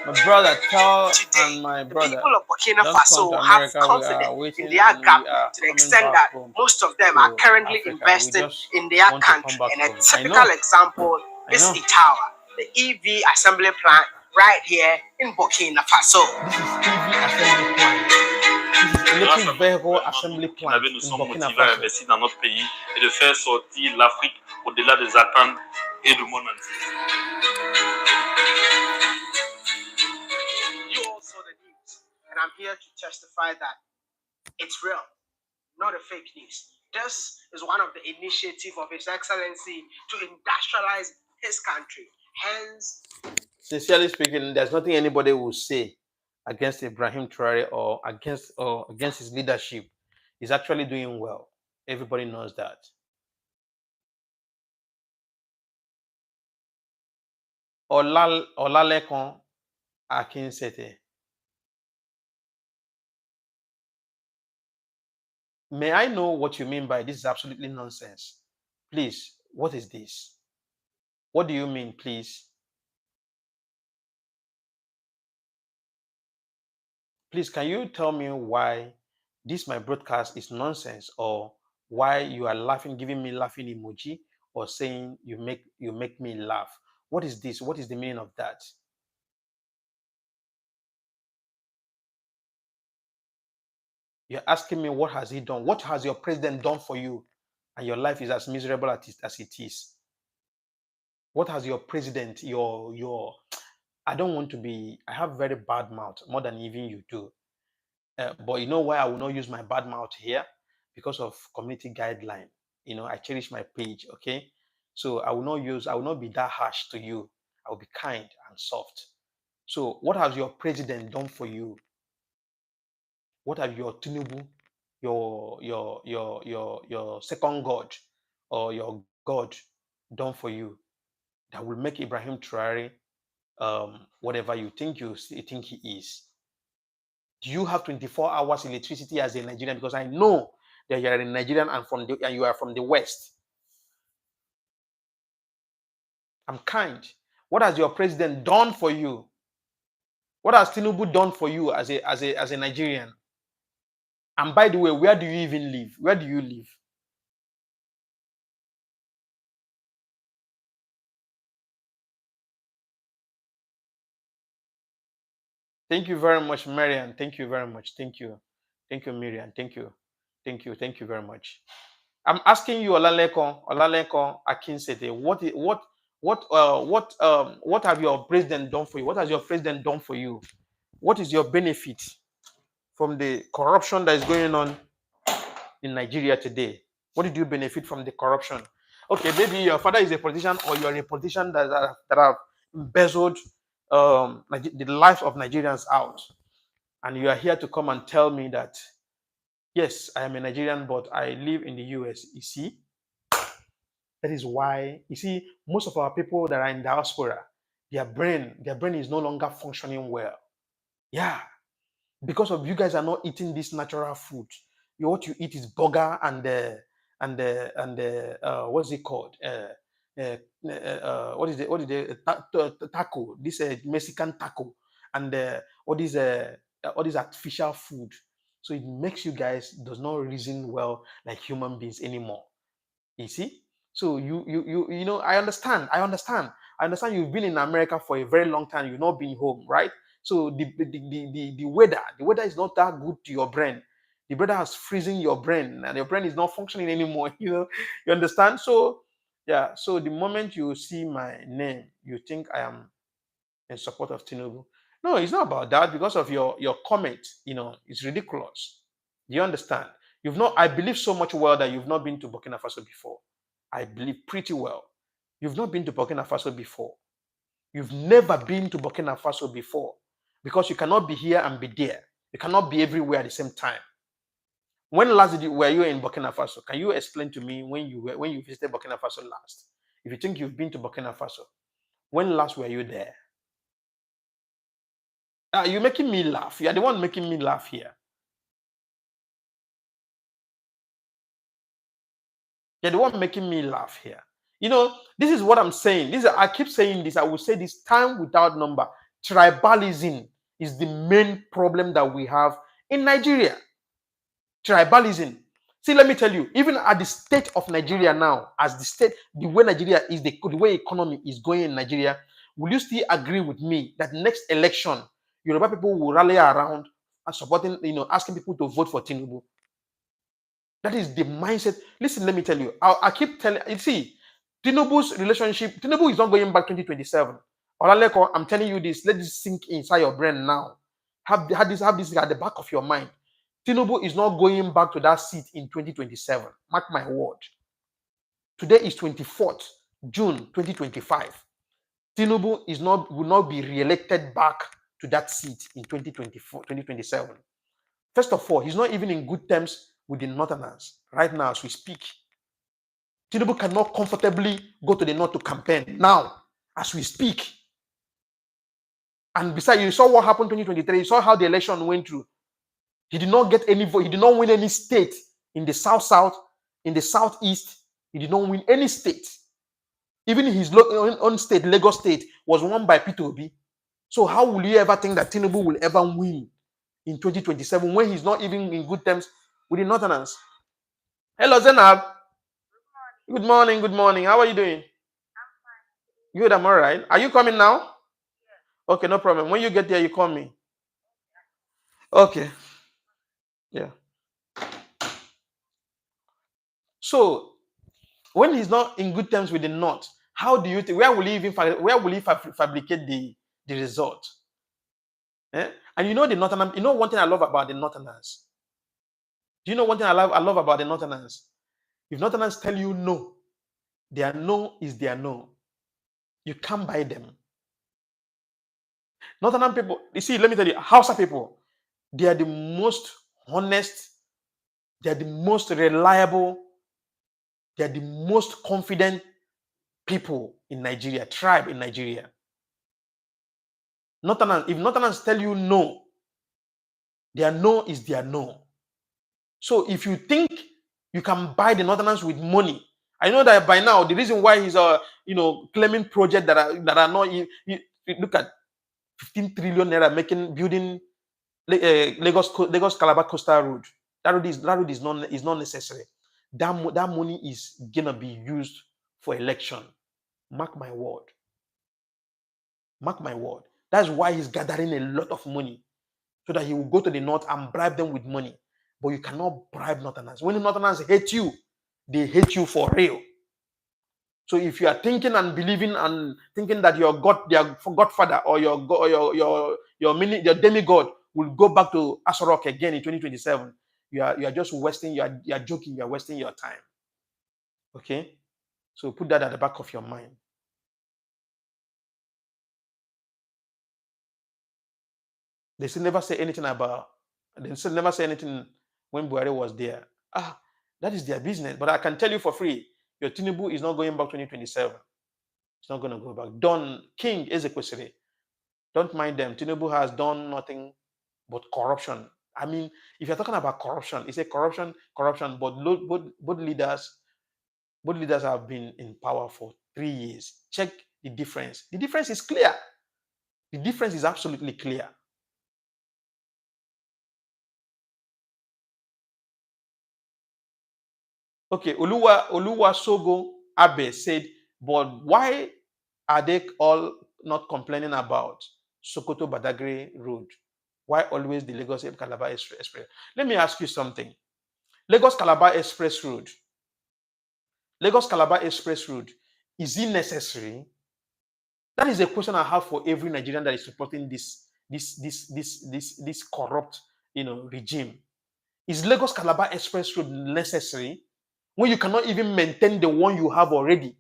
Speaker 1: My brother Tal
Speaker 2: Today,
Speaker 1: and my
Speaker 2: the
Speaker 1: brother
Speaker 2: people of Burkina
Speaker 1: just come
Speaker 2: Faso
Speaker 1: to
Speaker 2: have
Speaker 1: America. We are
Speaker 2: confidence
Speaker 1: waiting
Speaker 2: in their
Speaker 1: and we
Speaker 2: government
Speaker 1: are
Speaker 2: to the
Speaker 1: coming
Speaker 2: extent
Speaker 1: back
Speaker 2: that
Speaker 1: home
Speaker 2: most of them
Speaker 1: to
Speaker 2: are currently
Speaker 1: Africa. We
Speaker 2: invested
Speaker 1: just
Speaker 2: in their
Speaker 1: want to come
Speaker 2: country.
Speaker 1: back
Speaker 2: And a
Speaker 1: home. I
Speaker 2: typical
Speaker 1: know.
Speaker 2: example is
Speaker 1: know.
Speaker 2: Itawa, the EV assembly plant right here in Burkina Faso.
Speaker 1: This is EV assembly plant. This is electric vehicle assembly plant
Speaker 4: nous
Speaker 1: in
Speaker 4: sommes
Speaker 1: Burkina
Speaker 4: motivés à
Speaker 1: Faso.
Speaker 4: investir dans notre pays et de faire sortir l'Afrique au-delà des attentes et du monde entier.
Speaker 2: You all saw the news, and I'm here to testify that it's real, not a fake news. This is one of the initiatives of His Excellency to industrialize his country. Hence,
Speaker 1: Sincerely speaking, there's nothing anybody will say against Ibrahim Traoré or against his leadership. He's actually doing well. Everybody knows that. Olalekon Akinsete. May I know what you mean by this is absolutely nonsense? Please, what is this? What do you mean, please? Please, can you tell me why this my broadcast is nonsense, or why you are laughing, giving me laughing emoji, or saying you make me laugh? What is this? What is the meaning of that? You're asking me what has he done? What has your president done for you? And your life is as miserable as it is. What has your president, your I don't want to be, I have very bad mouth, more than even you do. But you know why I will not use my bad mouth here? Because of community guideline. I cherish my page, okay? So I will not be that harsh to you. I will be kind and soft. So what has your president done for you? What have your Tinubu, your second God or your God done for you that will make Ibrahim Traoré whatever you think he is? Do you have 24 hours electricity as a Nigerian? Because I know that you are a Nigerian and you are from the West. I'm kind. What has your president done for you? What has Tinubu done for you as a Nigerian? And by the way, where do you even live? Where do you live? Thank you very much, Marian. Thank you very much. Thank you. Thank you, Miriam. Thank you. Thank you. Thank you very much. I'm asking you, Olaleko Akinsete, What have your president done for you? What has your president done for you? What is your benefit from the corruption that is going on in Nigeria today? What did you benefit from the corruption? Okay, maybe your father is a politician, or you're a politician that have embezzled the life of Nigerians out, and you are here to come and tell me that yes, I am a Nigerian, but I live in the US. You see, that is why you see most of our people that are in diaspora, their brain is no longer functioning well. Yeah, because of you guys are not eating this natural food. What you eat is burger and what's it called? What is the taco? This Mexican taco and all these artificial food. So it makes you guys does not reason well like human beings anymore. You see? So you know, I understand. I understand you've been in America for a very long time. You've not been home, right? So the weather is not that good to your brain. The weather has freezing your brain, and your brain is not functioning anymore. You understand? So yeah. So the moment you see my name, you think I am in support of Tinubu. No, it's not about that because of your comment. It's ridiculous. Do you understand? You've not. I believe so much well that you've not been to Burkina Faso before. I believe pretty well. You've not been to Burkina Faso before. You've never been to Burkina Faso before because you cannot be here and be there. You cannot be everywhere at the same time. When last were you in Burkina Faso? Can you explain to me when you visited Burkina Faso last? If you think you've been to Burkina Faso, when last were you there? You're making me laugh. You're the one making me laugh here. You're the one making me laugh here. This is what I'm saying. I keep saying this. I will say this time without number. Tribalism is the main problem that we have in Nigeria. Tribalism. See, let me tell you, even at the state of Nigeria now, as the way Nigeria is, the way economy is going in Nigeria, will you still agree with me that next election, Yoruba people will rally around and supporting, asking people to vote for Tinubu? That is the mindset. Listen, let me tell you. I keep telling you, see, Tinubu is not going back 2027. Olaleko, I'm telling you this. Let this sink inside your brain now. Have this at the back of your mind. Tinubu is not going back to that seat in 2027. Mark my word. Today is 24th June 2025. Tinubu will not be re-elected back to that seat in 2024, 2027. First of all, he's not even in good terms with the Northerners right now as we speak. Tinubu cannot comfortably go to the North to campaign now as we speak. And besides, you saw what happened in 2023. You saw how the election went through. He did not get any vote. He did not win any state in the South, in the Southeast. He did not win any state. Even his own state, Lagos State, was won by P2B. So how will you ever think that Tinubu will ever win in 2027 when he's not even in good terms with the Northerners? Hello, Zainab. Good morning. Good morning. How are you doing? I'm fine. Good. I'm all right. Are you coming now? Yeah. Okay, no problem. When you get there, you call me. Okay. Yeah. So when he's not in good terms with the North, how do you think? Where will he fabricate the result? And the Northerners. One thing I love about the Northerners. Do you know one thing I love about the Northerners? If Northerners tell you no, their no is their no. You can't buy them. Northern people, you see, let me tell you, Hausa people, they are the most honest, they are the most reliable, they are the most confident people in Nigeria, tribe in Nigeria. If Northerners tell you no, their no is their no. So if you think you can buy the Northerners with money, I know that by now the reason why he's claiming projects that are not. Look at 15 trillion naira building Lagos Calabar Coastal Road. That road is not necessary. That money is gonna be used for election. Mark my word. Mark my word. That's why he's gathering a lot of money so that he will go to the North and bribe them with money. But you cannot bribe Northerners. When the Northerners hate you, they hate you for real. So if you are thinking and believing and thinking that your God, their godfather or your demigod will go back to Asorok again in 2027, you are just wasting, you are joking, you are wasting your time. Okay? So put that at the back of your mind. They still never say anything about, they still never say anything when Buhari was there. That is their business. But I can tell you for free, your Tinubu is not going back 2027. It's not going to go back. Don King Ezekwesili, don't mind them. Tinubu has done nothing but corruption. I mean, if you're talking about corruption, it's a corruption, but both leaders have been in power for 3 years. Check the difference. The difference is clear. The difference is absolutely clear. Okay, Oluwa Sogo Abe said, but why are they all not complaining about Sokoto Badagry Road? Why always the Lagos Calabar Express? Let me ask you something. Lagos Calabar Express Road, is it necessary? That is a question I have for every Nigerian that is supporting this corrupt, regime. Is Lagos Calabar Express Road necessary when you cannot even maintain the one you have already?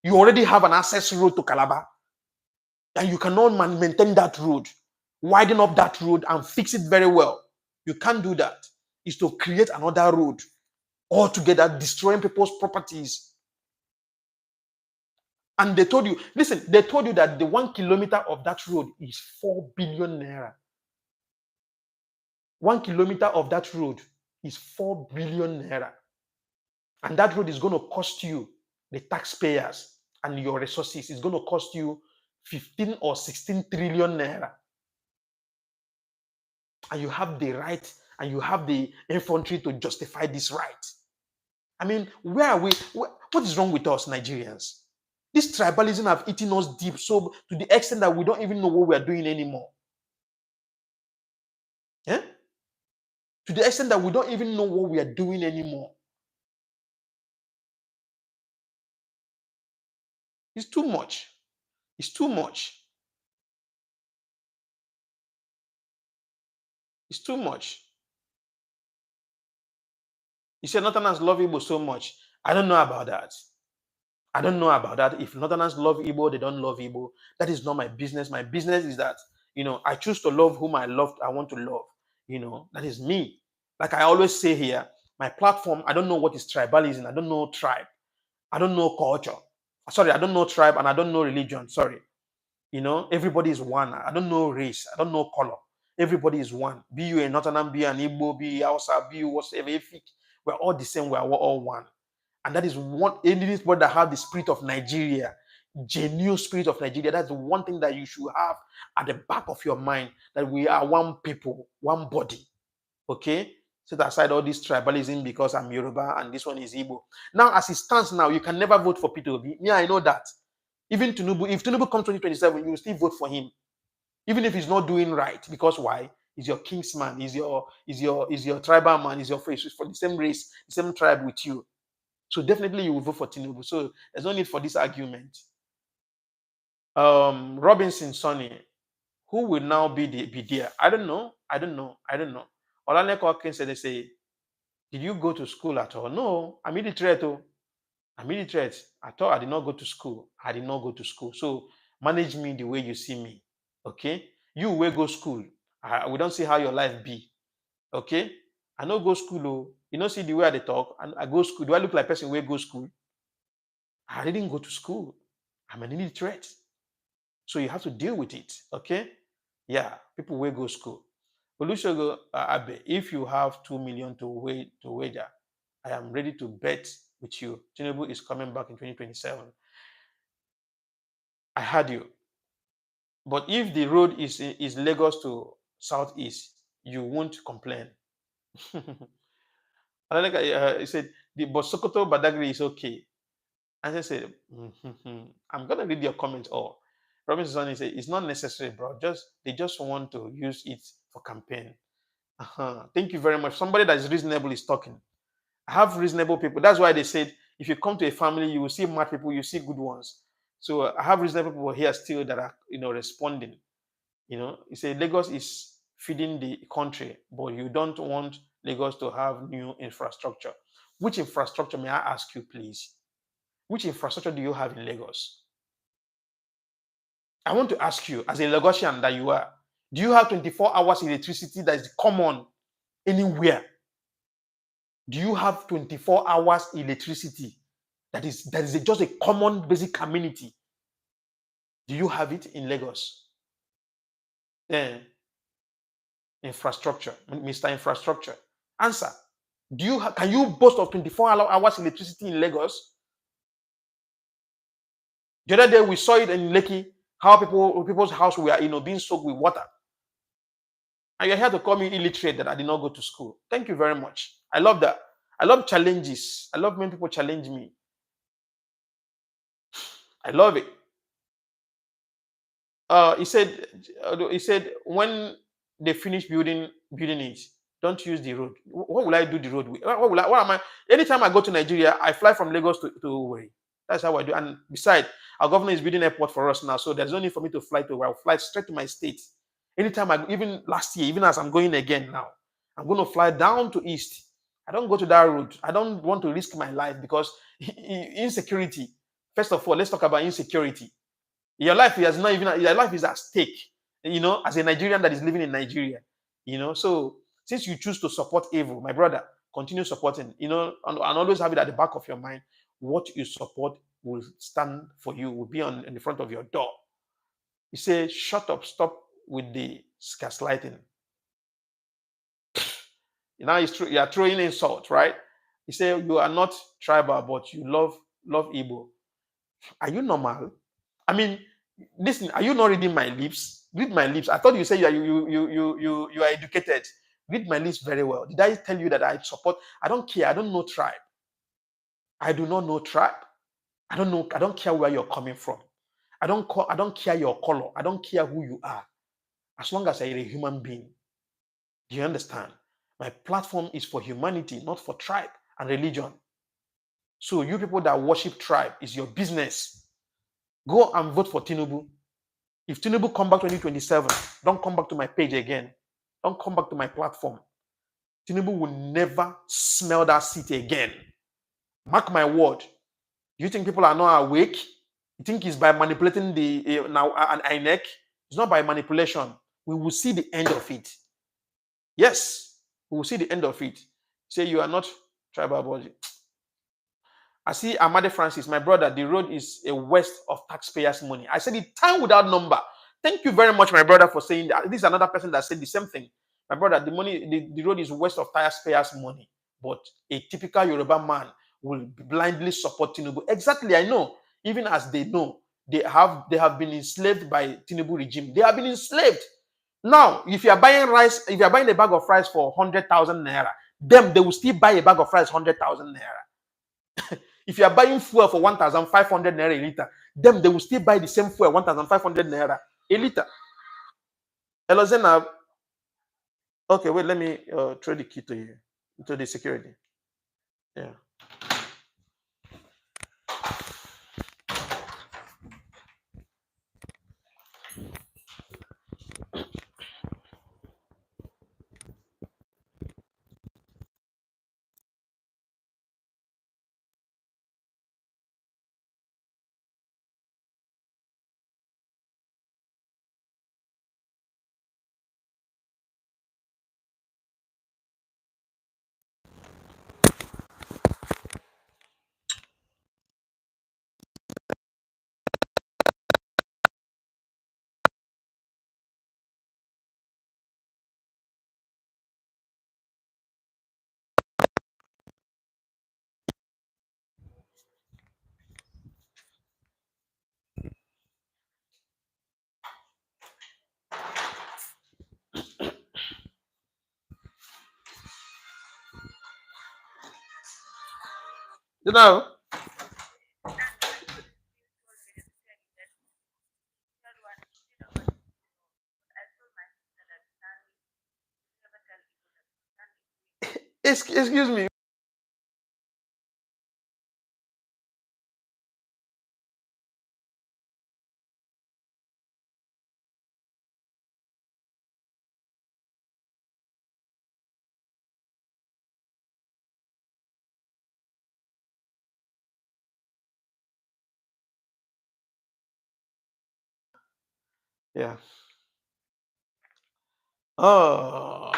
Speaker 1: You already have an access road to Calabar, and you cannot maintain that road, widen up that road and fix it very well. You can't do that. It's to create another road altogether, destroying people's properties. And they told you, listen, they told you that the 1 kilometer of that road is 4 billion naira. 1 kilometer of that road is 4 billion naira. And that road is going to cost you, the taxpayers and your resources, is going to cost you 15 or 16 trillion naira. And you have the right and you have the infantry to justify this right. I mean, where are we? What is wrong with us, Nigerians? This tribalism have eaten us deep, so to the extent that we don't even know what we are doing anymore. Yeah? To the extent that we don't even know what we are doing anymore. It's too much. It's too much. It's too much. You said Northerners love Igbo so much. I don't know about that. I don't know about that. If Northerners love Igbo, they don't love Igbo. That is not my business. My business is that, I choose to love whom I want to love. That is me. Like I always say here, my platform, I don't know what is tribalism. I don't know tribe. I don't know culture. Sorry, I don't know tribe and I don't know religion. Sorry. Everybody is one. I don't know race. I don't know color. Everybody is one. Be you a Northern, be an Igbo, be Hausa, be whatever. We're all the same. We're all one. And that is one, anybody that have the spirit of Nigeria, genuine spirit of Nigeria, that's the one thing that you should have at the back of your mind, that we are one people, one body. Okay? Set aside all this tribalism because I'm Yoruba and this one is Igbo. Now, as it stands now, you can never vote for Peter Obi. Yeah, I know that. Even Tinubu, if Tinubu comes 2027, you will still vote for him. Even if he's not doing right. Because why? He's your kingsman, he's your tribal man, he's your face, for the same race, the same tribe with you. So definitely you will vote for Tinubu. So there's no need for this argument. Robinson Sonny, who will now be there? I don't know. Olaneko Hawkins said, they say, did you go to school at all? No, I'm illiterate. I'm illiterate. I thought I did not go to school. So manage me the way you see me. Okay? You will go school. We don't see how your life be. Okay? I no go school. Oh. You don't see the way I talk. And I go school. Do I look like a person who go school? I didn't go to school. I'm an illiterate. So you have to deal with it. Okay? Yeah, people will go school. Olusegun Abe, if you have 2 million to wager, I am ready to bet with you. Tinubu is coming back in 2027. I heard you. But if the road is Lagos to Southeast, you won't complain. He said, but Sokoto Badagry is okay. And I said, I'm gonna read your comment. Oh, Robinson said, it's not necessary, bro. They just want to use it for campaign. Thank you very much. Somebody that is reasonable is talking. I have reasonable people. That's why they said If you come to a family, you will see mad people, you see good ones. So I have reasonable people here still that are responding. You say Lagos is feeding the country, but you don't want Lagos to have new infrastructure. Which infrastructure, may I ask you, please? Which infrastructure do you have in Lagos? I want to ask you, as a Lagosian that you are, do you have 24 hours electricity that is common anywhere? Do you have 24 hours electricity that is just a common basic amenity? Do you have it in Lagos? Then infrastructure, Mr. Infrastructure, answer. Can you boast of 24 hours electricity in Lagos? The other day we saw it in Lekki, how people's house were being soaked with water. And you're here to call me illiterate that I did not go to school. Thank you very much. I love that. I love challenges. I love when people challenge me. I love it. He said when they finish building it, don't use the road. What will I do the road with? What am I? Anytime I go to Nigeria, I fly from Lagos to Owerri. That's how I do. And besides, our government is building an airport for us now, so there's no need for me to fly to. I'll fly straight to my state. Anytime even last year, even as I'm going again now, I'm going to fly down to East. I don't go to that route. I don't want to risk my life because insecurity. First of all, let's talk about insecurity. Your life is at stake, as a Nigerian that is living in Nigeria, So since you choose to support evil, my brother, continue supporting, and always have it at the back of your mind. What you support will stand for you, will be in the front of your door. You say, shut up, stop with the gaslighting. Now you are throwing insult, right? You say you are not tribal, but you love Igbo. Are you normal? I mean, listen, are you not reading my lips? Read my lips. I thought you said you are educated. Read my lips very well. Did I tell you that I support? I don't care. I don't know tribe. I do not know tribe. I don't know. I don't care where you're coming from. I don't care your color. I don't care who you are. As long as you're a human being. Do you understand? My platform is for humanity, not for tribe and religion. So you people that worship tribe is your business. Go and vote for Tinubu. If Tinubu come back 2027, don't come back to my page again. Don't come back to my platform. Tinubu will never smell that seat again. Mark my word. Do you think people are not awake? You think it's by manipulating the now an INEC? It's not by manipulation. We will see the end of it. Yes, we will see the end of it. Say you are not tribal body. I see Amade Francis, my brother, the road is a waste of taxpayers' money. I said it time without number. Thank you very much, my brother, for saying that. This is another person that said the same thing. My brother, the road is waste of taxpayers' money. But a typical Yoruba man will blindly support Tinubu. Exactly, I know. Even as they know, they have been enslaved by Tinubu regime. They have been enslaved. Now, if you are buying rice, if you are buying a bag of rice for 100,000 naira, them they will still buy a bag of rice 100,000 naira. If you are buying fuel for 1,500 naira a liter, them they will still buy the same fuel 1,500 naira a liter. Hello, Zainab. Okay, wait, let me throw the key to you, to the security. Yeah. You know, excuse me. Yeah. Oh,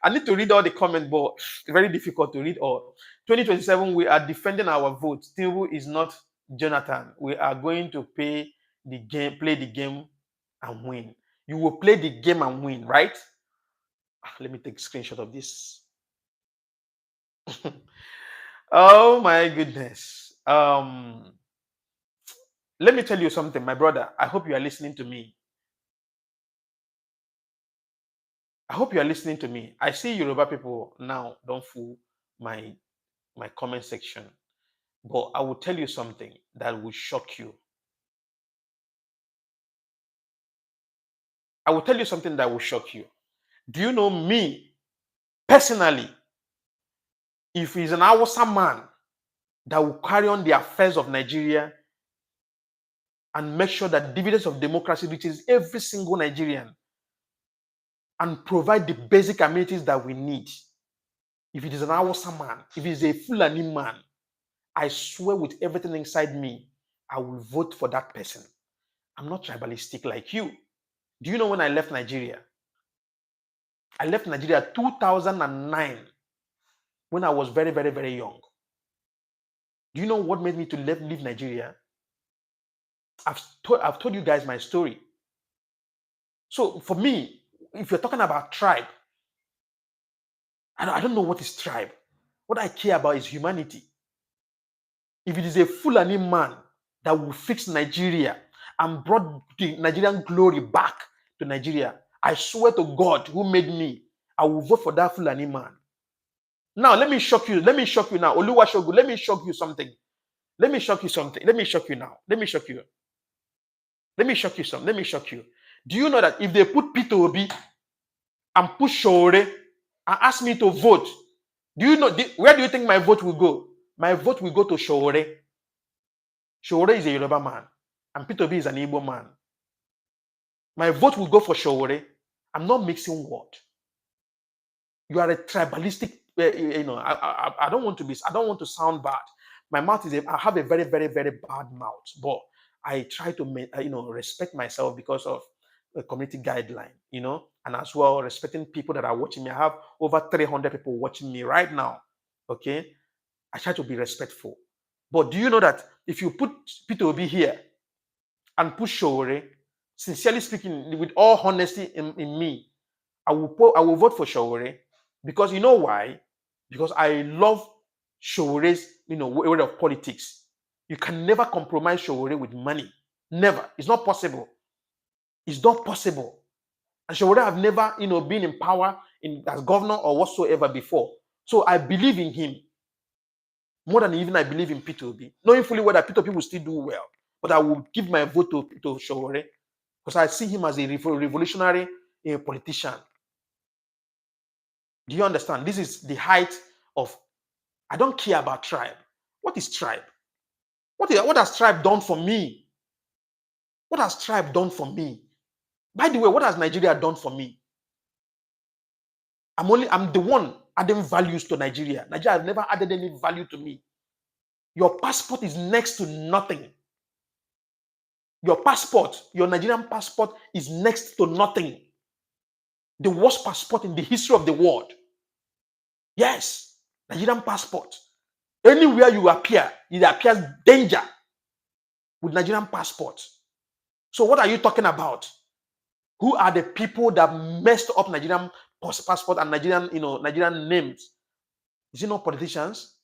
Speaker 1: I need to read all the comments, but it's very difficult to read all. 2027, we are defending our vote. Tinubu is not Jonathan. We are going to play the game, and win. You will play the game and win, right? Let me take a screenshot of this. Oh my goodness. Let me tell you something, my brother. I hope you are listening to me. I hope you are listening to me. I see Yoruba people now don't fool my comment section. But I will tell you something that will shock you. I will tell you something that will shock you. Do you know me personally? If he's an Hausa man that will carry on the affairs of Nigeria and make sure that dividends of democracy reaches every single Nigerian and provide the basic amenities that we need. If it is an Hausa man, if it is a Fulani man, I swear with everything inside me, I will vote for that person. I'm not tribalistic like you. Do you know when I left Nigeria? I left Nigeria 2009 when I was very, very, very young. Do you know what made me to leave Nigeria? I've told you guys my story. So for me, if you're talking about tribe, I don't know what is tribe. What I care about is humanity. If it is a Fulani man that will fix Nigeria and brought the Nigerian glory back to Nigeria, I swear to God who made me, I will vote for that Fulani man. Now, let me shock you. Let me shock you now. Oluwashogu, let me shock you something. Let me shock you something. Let me shock you now. Let me shock you. Let me shock you something. Let me shock you. Do you know that if they put Peter Obi and put Traoré and ask me to vote, do you know where do you think my vote will go? My vote will go to Traoré. Traoré is a Yoruba man, and Peter Obi is an Igbo man. My vote will go for Traoré. I'm not mixing words. You are a tribalistic. I don't want to be. I don't want to sound bad. My mouth is. I have a very, very, very bad mouth, but I try to, respect myself because of a community guideline, and as well respecting people that are watching me. I have over 300 people watching me right now. Okay, I try to be respectful. But do you know that if you put Peter Obi here and put Traoré, sincerely speaking, with all honesty in me, I will vote for Traoré because you know why? Because I love Traoré's way of politics. You can never compromise Traoré with money. Never. It's not possible. It's not possible. And Traoré have never been in power as governor or whatsoever before. So I believe in him more than even I believe in Peter Obi, knowing fully well that Peter Obi will still do well. But I will give my vote to Traoré because I see him as a revolutionary politician. Do you understand? This is the height of, I don't care about tribe. What is tribe? What has tribe done for me? What has tribe done for me? By the way, what has Nigeria done for me? I'm the one adding values to Nigeria. Nigeria has never added any value to me. Your passport is next to nothing. Your passport, your Nigerian passport is next to nothing. The worst passport in the history of the world. Yes, Nigerian passport. Anywhere you appear, it appears danger with Nigerian passport. So what are you talking about? Who are the people that messed up Nigerian passport and Nigerian names? Is it not politicians?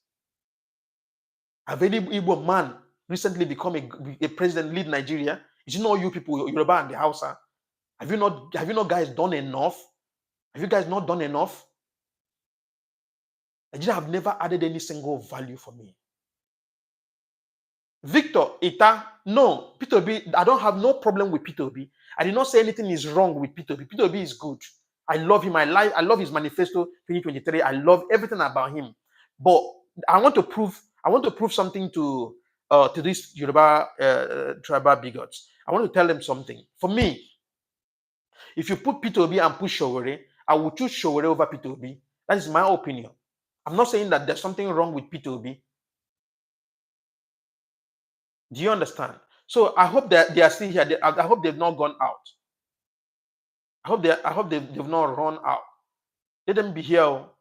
Speaker 1: Have any Igbo man recently become a president, lead Nigeria? Is it not you people, Yoruba and the Hausa? Have you not guys done enough? Have you guys not done enough? Nigeria have never added any single value for me. Victor Ita, no, Peter Obi, I don't have no problem with Peter Obi. I did not say anything is wrong with Peter Obi. Peter Obi is good. I love him. I love his manifesto 2023. I love everything about him. But I want to prove something to these Yoruba tribal bigots. I want to tell them something. For me, if you put Peter Obi and put Traoré, I will choose Traoré over Peter Obi. That is my opinion. I'm not saying that there's something wrong with Peter Obi. Do you understand? So I hope that they are still here. I hope they've not gone out. I hope they've not run out. Let them be here. Oh.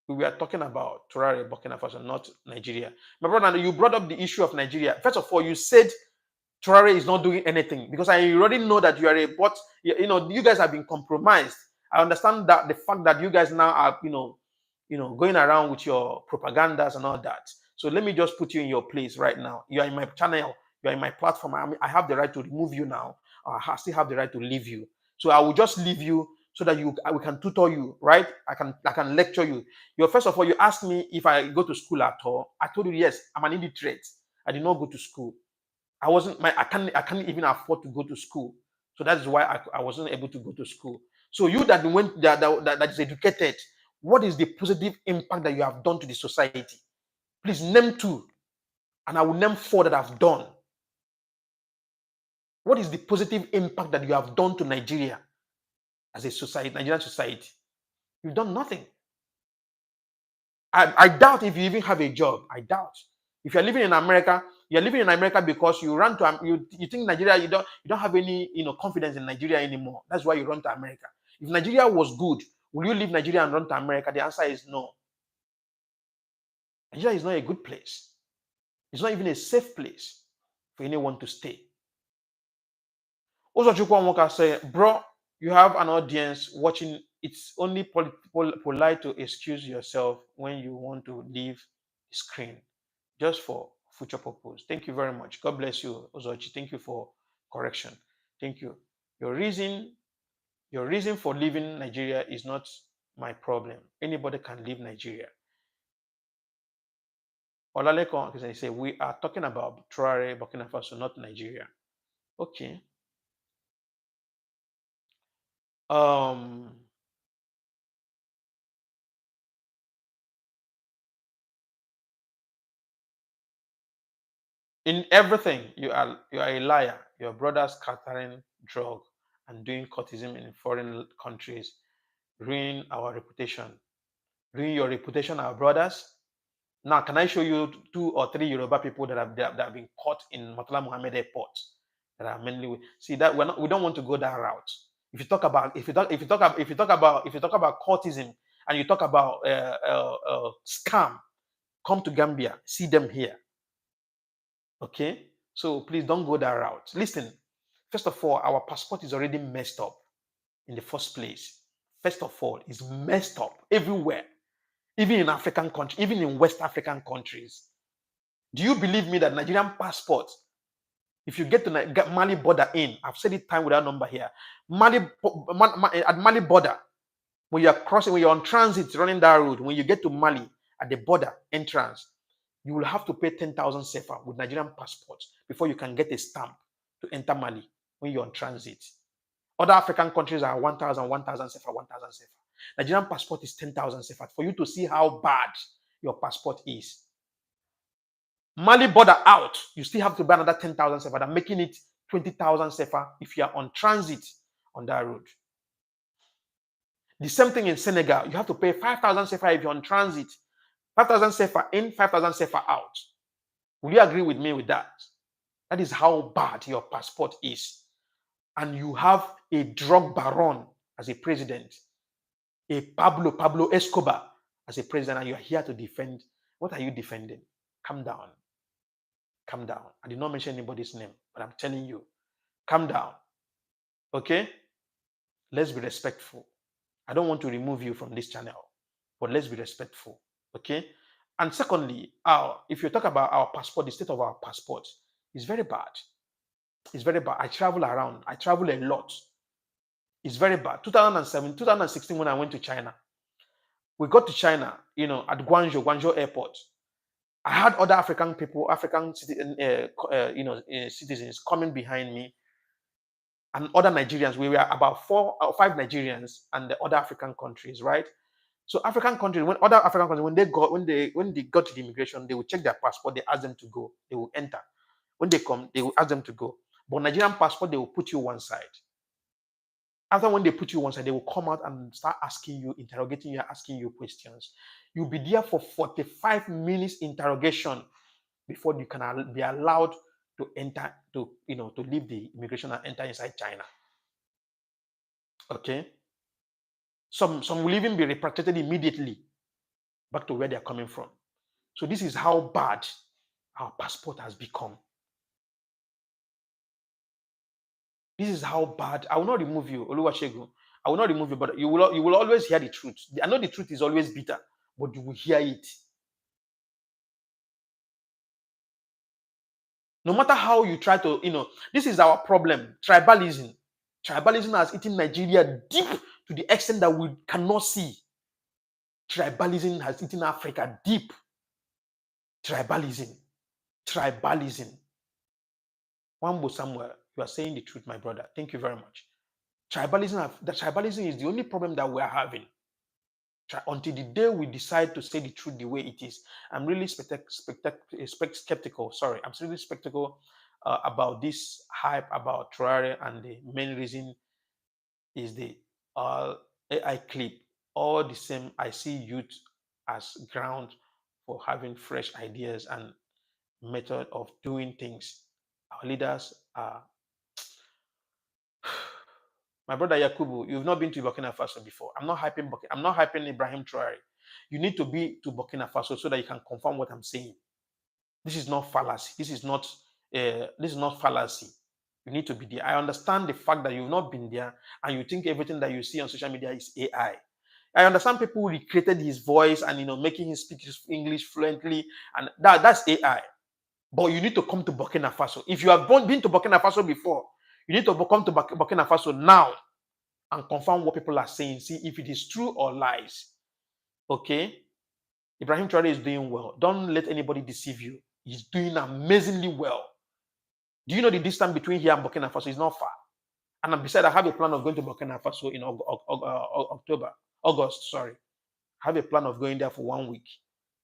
Speaker 1: We are talking about Traoré, Burkina Faso, not Nigeria. My brother, you brought up the issue of Nigeria. First of all, you said Traoré is not doing anything because I already know that you are a bot. You guys have been compromised. I understand that the fact that you guys now are, going around with your propagandas and all that. So let me just put you in your place right now. You are in my channel. You are in my platform. I have the right to remove you now. I still have the right to leave you. So I will just leave you so that we can tutor you, right? I can lecture you. First of all, you asked me if I go to school at all. I told you yes. I'm an illiterate. I did not go to school. I can't even afford to go to school. So that is why I wasn't able to go to school. So you that went that is educated, what is the positive impact that you have done to the society? Please name 2, and I will name 4 that I've done. What is the positive impact that you have done to Nigeria as a society, Nigerian society? You've done nothing. I doubt if you even have a job. I doubt. If you're living in America, you're living in America because you run to you think Nigeria, you don't have any confidence in Nigeria anymore. That's why you run to America. If Nigeria was good, will you leave Nigeria and run to America? The answer is no. Nigeria is not a good place. It's not even a safe place for anyone to stay. Also, Chukwuemeka say, bro, you have an audience watching. It's only polite to excuse yourself when you want to leave the screen, just for future purpose. Thank you very much. God bless you, Ozochi. Thank you for correction. Thank you. Your reason for leaving Nigeria is not my problem. Anybody can leave Nigeria. Olaleko can say we are talking about Traoré, Burkina Faso, not Nigeria. Okay. In everything, you are a liar. Your brother scattering drug and doing courtism in foreign countries, ruin our reputation. Ruin your reputation, our brothers. Now, can I show you 2 or 3 Yoruba people that have been caught in Murtala Muhammed Airport? That are mainly see that we don't want to go that route. If you talk about courtism and you talk about scam, come to Gambia, see them here. Okay, so please don't go that route. Listen, first of all, our passport is already messed up in the first place. First of all, it's messed up everywhere, even in African countries, even in West African countries. Do you believe me that Nigerian passport, if you get to Mali border in, I've said it time without number here, at Mali border, when you're crossing, when you're on transit running that road, when you get to Mali at the border entrance, you will have to pay 10,000 sefa with Nigerian passports before you can get a stamp to enter Mali when you're on transit. Other African countries are 1,000 sefa, 1,000 sefa. Nigerian passport is 10,000 sefa for you to see how bad your passport is. Mali border out, you still have to buy another 10,000 sefa, that making it 20,000 sefa if you are on transit on that road. The same thing in Senegal, you have to pay 5,000 sefa if you're on transit. 5,000 sefa in, 5,000 sefa out. Will you agree with me with that? That is how bad your passport is. And you have a drug baron as a president, a Pablo Escobar as a president, and you are here to defend. What are you defending? Calm down. Calm down. I did not mention anybody's name, but I'm telling you, calm down. Okay? Let's be respectful. I don't want to remove you from this channel, but let's be respectful. Okay? And secondly, if you talk about our passport, the state of our passport is very bad. It's very bad. I travel around. I travel a lot. It's very bad. 2016, when I went to China, we got to China, at Guangzhou Airport. I had other African people, citizens coming behind me, and other Nigerians. We were about 4 or 5 Nigerians and the other African countries, right? So African countries, when they got to the immigration, they will check their passport. They ask them to go. They will enter. When they come, they will ask them to go. But Nigerian passport, they will put you one side. After when they put you one side, they will come out and start asking you, interrogating you, asking you questions. You'll be there for 45 minutes interrogation before you can be allowed to enter, to leave the immigration and enter inside China. Okay. Some will even be repatriated immediately back to where they are coming from. So this is how bad our passport has become. This is how bad. I will not remove you, Oluwasegun. I will not remove you, but you will always hear the truth. I know the truth is always bitter, but you will hear it. No matter how you try to, this is our problem. Tribalism. Tribalism has eaten Nigeria deep to the extent that we cannot see. Tribalism has eaten Africa deep. Tribalism. Wambo Samuel, you are saying the truth, my brother. Thank you very much. Tribalism is the only problem that we are having. Until the day we decide to say the truth the way it is. I'm really skeptical. Sorry, I'm really skeptical about this hype about Traoré, and the main reason is the AI clip. All the same, I see youth as ground for having fresh ideas and method of doing things. Our leaders are. My brother Yakubu, you've not been to Burkina Faso before. I'm not hyping Ibrahim Traoré. You need to be to Burkina Faso so that you can confirm what I'm saying. This is not fallacy. This is not fallacy. You need to be there. I understand the fact that you've not been there and you think everything that you see on social media is AI. I understand people recreated his voice and making him speak English fluently, and that's AI. But you need to come to Burkina Faso. If you have been to Burkina Faso before, you need to come to Burkina Faso now and confirm what people are saying. See if it is true or lies. Okay? Ibrahim Traoré is doing well. Don't let anybody deceive you. He's doing amazingly well. Do you know the distance between here and Burkina Faso is not far? And besides, I have a plan of going to Burkina Faso in August. Sorry. I have a plan of going there for 1 week.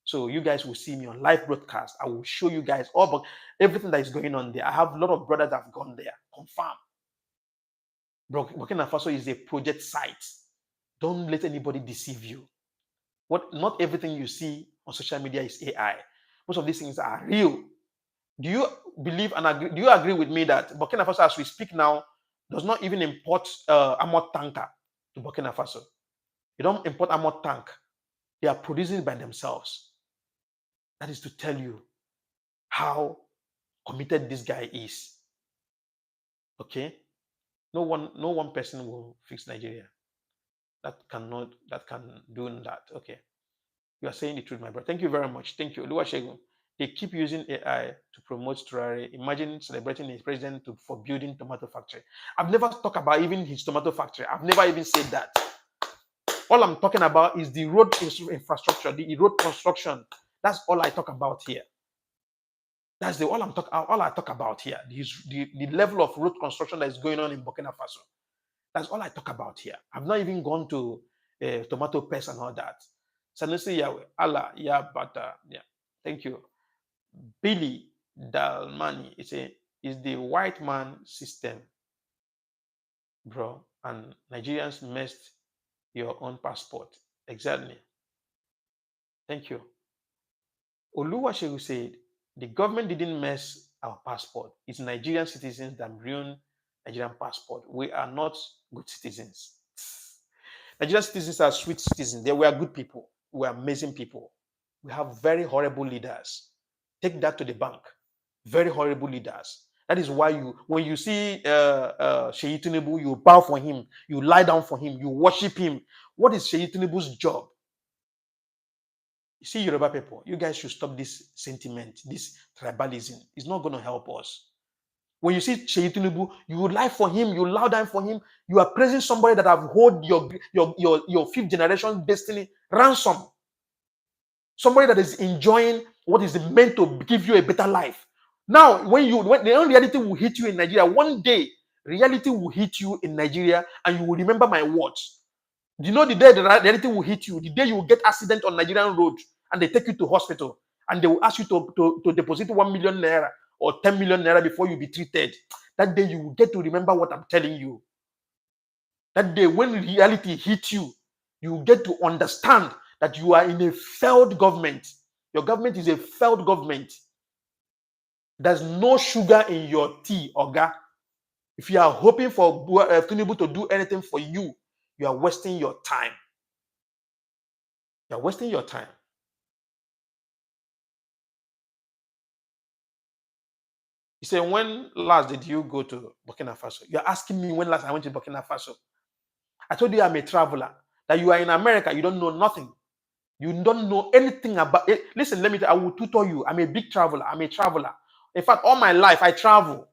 Speaker 1: So you guys will see me on live broadcast. I will show you guys everything that is going on there. I have a lot of brothers that have gone there. Confirm. Burkina Faso is a project site. Don't let anybody deceive you. Not everything you see on social media is AI. Most of these things are real. Do you believe and agree? Do you agree with me that Burkina Faso, as we speak now, does not even import armored tanker to Burkina Faso? They don't import armored tank. They are producing it by themselves. That is to tell you how committed this guy is. Okay? No one person will fix Nigeria. That can do that. Okay. You are saying the truth, my brother. Thank you very much. Thank you. Oluwasegun. They keep using AI to promote Traoré. Imagine celebrating his president for building tomato factory. I've never talked about even his tomato factory. I've never even said that. All I'm talking about is the road infrastructure, the road construction. That's all I talk about here. That's all I talk about here. The level of road construction that is going on in Burkina Faso. That's all I talk about here. I've not even gone to tomato pest and all that. Sanusi Yahweh, Allah, yeah, but yeah. Thank you. Billy Dalmani is the white man system, bro, and Nigerians messed your own passport. Exactly. Thank you. Oluwasegun said the government didn't mess our passport. It's Nigerian citizens that ruin Nigerian passport. We are not good citizens. Nigerian citizens are sweet citizens. They were good people. We are amazing people. We have very horrible leaders. Take that to the bank. Very horrible leaders. That is why when you see Seyi Tinubu, you bow for him, you lie down for him, you worship him. What is Seyi Tinubu's job? You see, Yoruba people, you guys should stop this sentiment, this tribalism. It's not going to help us. When you see Seyi Tinubu, you lie for him, you lie down for him. You are praising somebody that have hold your fifth generation destiny ransom. Somebody that is enjoying what is meant to give you a better life. Now, when the reality will hit you in Nigeria, one day reality will hit you in Nigeria, and you will remember my words. Do you know the day the reality will hit you? The day you will get accident on Nigerian road, and they take you to hospital, and they will ask you to deposit 1 million naira or 10 million naira before you be treated. That day you will get to remember what I'm telling you. That day when reality hits you, you will get to understand that you are in a failed government. Your government is a failed government. There's no sugar in your tea, Oga. If you are hoping for Tinubu to do anything for you, you are wasting your time. You are wasting your time. You say, when last did you go to Burkina Faso? You're asking me when last I went to Burkina Faso. I told you I'm a traveler. That you are in America, you don't know nothing. You don't know anything about it. Listen, let me tell you, I will tutor you. I'm a big traveler. I'm a traveler. In fact, all my life, I travel.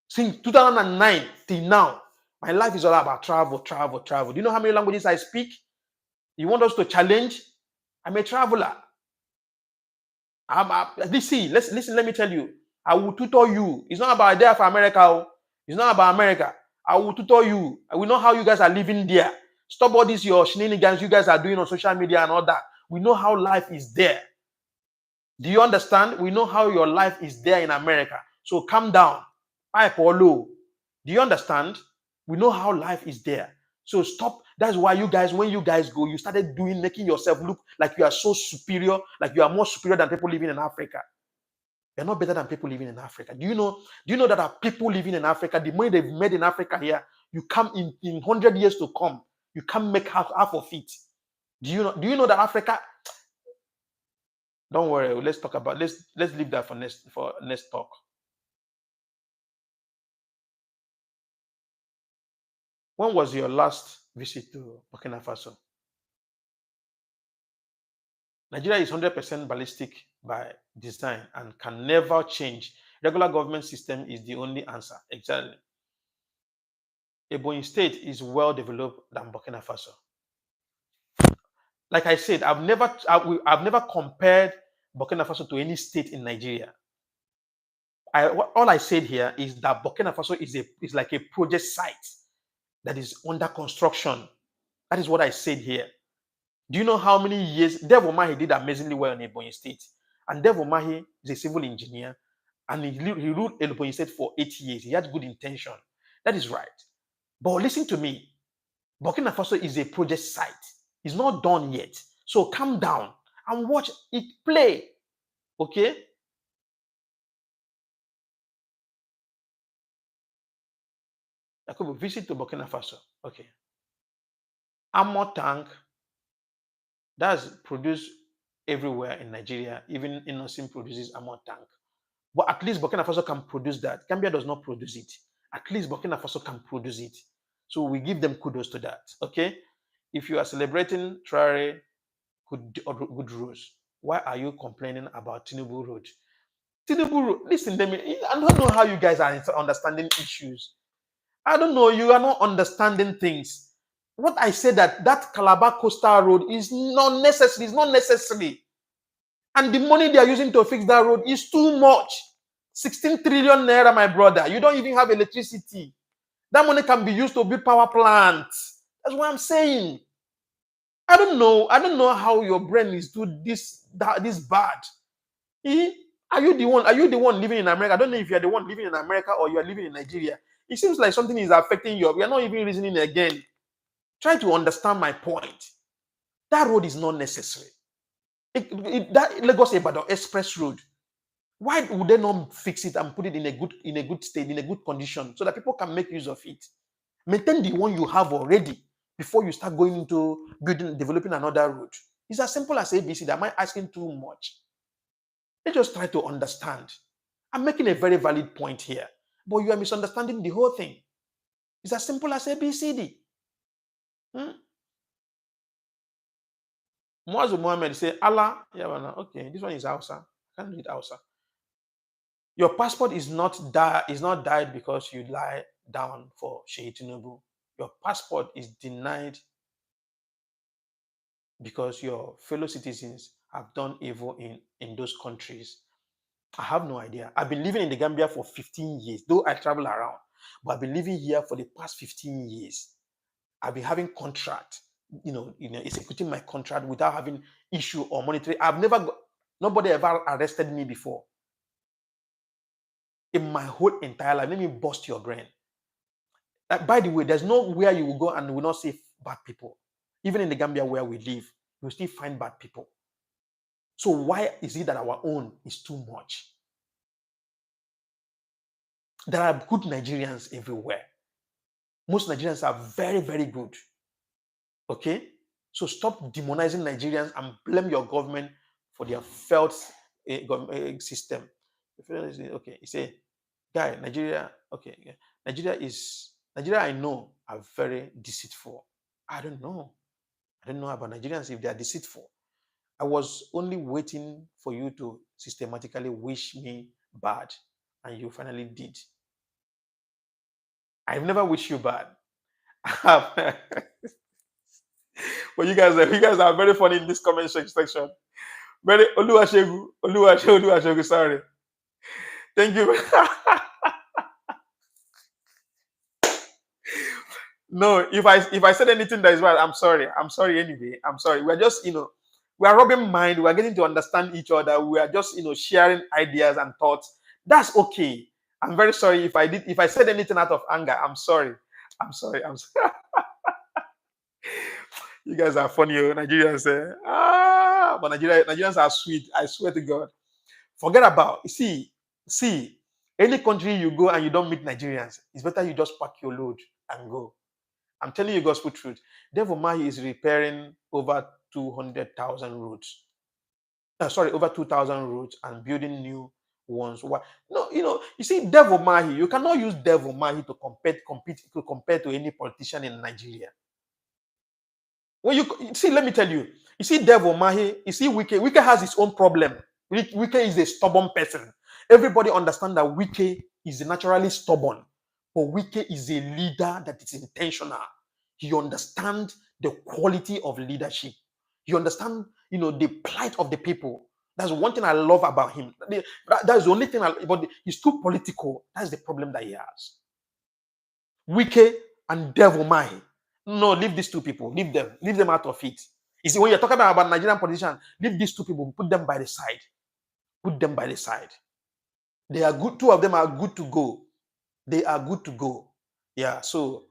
Speaker 1: Since 2009 till now, my life is all about travel, travel, travel. Do you know how many languages I speak? You want us to challenge? I'm a traveler. Listen, let me tell you. I will tutor you. It's not about there for America. It's not about America. I will tutor you. I will know how you guys are living there. Stop all these your shenanigans you guys are doing on social media and all that. We know how life is there. Do you understand? We know how your life is there in America. So calm down. Pipe or low. Do you understand? We know how life is there. So stop. That's why you guys, when you guys go, you started making yourself look like you are so superior, like you are more superior than people living in Africa. You're not better than people living in Africa. Do you know that our people living in Africa, the money they've made in Africa here, you come in 100 years to come, you can't make half of it. Do you know that Africa? Don't worry, let's talk about let's leave that for next talk. When was your last visit to Burkina Faso? Nigeria is 100% ballistic by design and can never change. Regular government system is the only answer. Exactly. Ebonyi State is well developed than Burkina Faso. Like I said, I've never compared Burkina Faso to any state in Nigeria. All I said here is that Burkina Faso is like a project site that is under construction. That is what I said here. Do you know how many years Dev Mahi did amazingly well in Ebonyi State? And Dev Mahi is a civil engineer, and he ruled Ebonyi State for 8 years. He had good intention. That is right. But listen to me. Burkina Faso is a project site. It's not done yet. So calm down and watch it play. Okay? I could visit to Burkina Faso. Okay. Armor tank that's produced everywhere in Nigeria. Even Innocent produces armor tank. But at least Burkina Faso can produce that. Gambia does not produce it. At least Burkina Faso can produce it. So we give them kudos to that. Okay? If you are celebrating Traoré good rules, why are you complaining about Tinubu Road? Tinubu Road, listen to me. I don't know how you guys are understanding issues. I don't know. You are not understanding things. What I said that Calabar Coastal Road is not necessary. It's not necessary. And the money they are using to fix that road is too much. 16 trillion naira, my brother. You don't even have electricity. That money can be used to build power plants. That's what I'm saying. I don't know how your brain is this bad. Are you the one living in America? I don't know if you're the one living in America or you're living in Nigeria. It seems like something is affecting you. You're not even reasoning again. Try to understand my point. That road is not necessary. That Lagos Ibadan Express Road, why would they not fix it and put it in a good state, in a good condition, so that people can make use of it? Maintain the one you have already before you start going into developing another road. It's as simple as ABC. Am I asking too much? Let's just try to understand. I'm making a very valid point here, but you are misunderstanding the whole thing. It's as simple as ABCD. Muazu Muhammad say, Allah, yeah, okay, this one is Hausa. I can't read Hausa. Your passport is not died because you lie down for Sheikh Tinubu. Your passport is denied because your fellow citizens have done evil in those countries. I have no idea. I've been living in the Gambia for 15 years, though I travel around, but I've been living here for the past 15 years. I've been having contract, executing my contract without having issue or monetary. Nobody ever arrested me before. In my whole entire life, let me bust your brain. By the way, there's nowhere you will go and will not see bad people. Even in the Gambia where we live, you will still find bad people. So why is it that our own is too much? There are good Nigerians everywhere. Most Nigerians are very, very good. Okay? So stop demonizing Nigerians and blame your government for their failed system. Okay, you say, guy, Nigeria, okay, yeah. Nigeria, I know, are very deceitful. I don't know. I don't know about Nigerians if they are deceitful. I was only waiting for you to systematically wish me bad, and you finally did. I've never wished you bad. But you guys are very funny in this comment section. Very Oluwashegu, sorry. Thank you. No, if I said anything that is bad, I'm sorry. I'm sorry anyway. I'm sorry. We're just, we are rubbing mind, we are getting to understand each other, we are just, sharing ideas and thoughts. That's okay. I'm very sorry if I said anything out of anger. I'm sorry. I'm sorry. I'm sorry. You guys are funny, Nigerians. But Nigerians are sweet. I swear to God. Forget about. See, any country you go and you don't meet Nigerians, it's better you just pack your load and go. I'm telling you gospel truth. Devil Mahi is repairing over 200,000 roads. Sorry, over 2,000 roads and building new ones. Why? No, you see, Devil Mahi, you cannot use Devil Mahi to compare to any politician in Nigeria. When you see, let me tell you, you see Devil Mahi, you see Wike has his own problem. Wike is a stubborn person. Everybody understand that Wike is naturally stubborn, but Wike is a leader that is intentional. He understands the quality of leadership. He understands, the plight of the people. That's one thing I love about him. That's the only thing. But he's too political. That's the problem that he has. Wike and Devil Mahi. No, leave these two people. Leave them out of it. You see, when you're talking about Nigerian politicians, leave these two people. Put them by the side. Put them by the side. They are good. Two of them are good to go. They are good to go. Yeah. So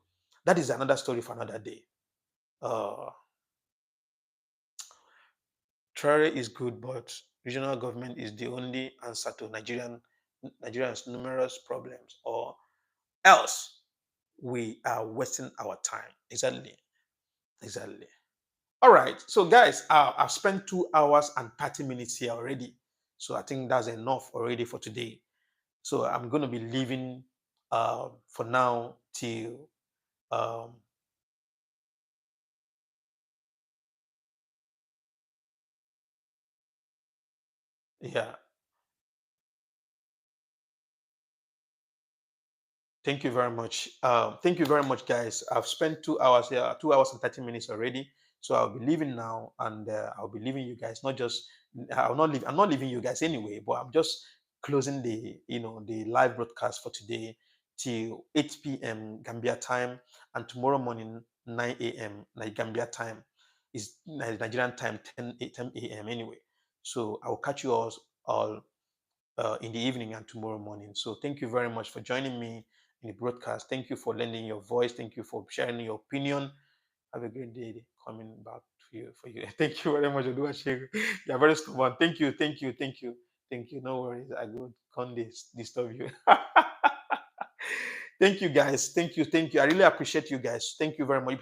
Speaker 1: that is another story for another day. Traoré is good, but regional government is the only answer to Nigeria's numerous problems, or else we are wasting our time. Exactly. All right. So, guys, I've spent 2 hours and 30 minutes here already. So I think that's enough already for today. So I'm going to be leaving for now till yeah. Thank you very much. Thank you very much, guys. I've spent 2 hours here, 2 hours and 30 minutes already. So I'll be leaving now, and I'll be leaving you guys. Not just I'll not leave. I'm not leaving you guys anyway, but I'm just closing the live broadcast for today till 8 p.m. Gambia time, and tomorrow morning 9 a.m. like Gambia time is Nigerian time 10 a.m. anyway. So I'll catch you all in the evening and tomorrow morning. So thank you very much for joining me in the broadcast. Thank you for lending your voice. Thank you for sharing your opinion. Have a great day coming back to you for you. Thank you very much, Oluwasegun. You're very stubborn. Thank you. No worries. I can't disturb you. Thank you, guys. Thank you. I really appreciate you guys. Thank you very much.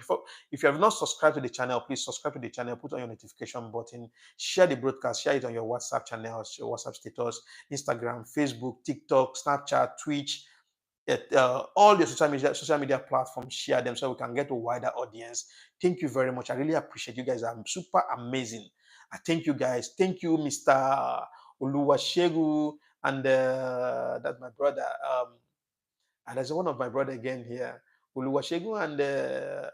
Speaker 1: If you have not subscribed to the channel, please subscribe to the channel. Put on your notification button. Share the broadcast. Share it on your WhatsApp channels, your WhatsApp status, Instagram, Facebook, TikTok, Snapchat, Twitch, all the social media platforms. Share them so we can get a wider audience. Thank you very much. I really appreciate you guys. I'm super amazing. I thank you guys. Thank you, Mr. Oluwashegu, and that's my brother. And there's one of my brother again here, Oluwashegu and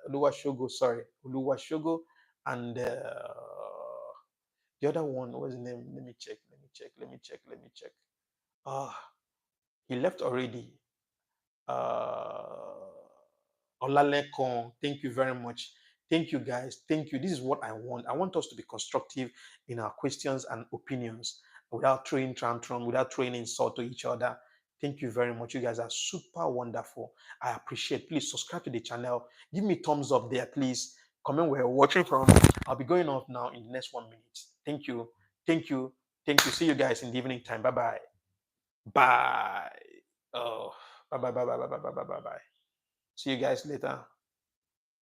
Speaker 1: Oluwashogo, sorry, Oluwashogo, and the other one, what's his name? Let me check. Ah, he left already. Olalekon, thank you very much. Thank you, guys. Thank you. This is what I want. I want us to be constructive in our questions and opinions without throwing tantrum, without throwing insult to each other. Thank you very much. You guys are super wonderful. I appreciate. Please subscribe to the channel. Give me thumbs up there, please. Comment where you're watching from. I'll be going off now in the next 1 minute. Thank you. See you guys in the evening time. Bye-bye. Bye. Oh, bye. Bye. See you guys later.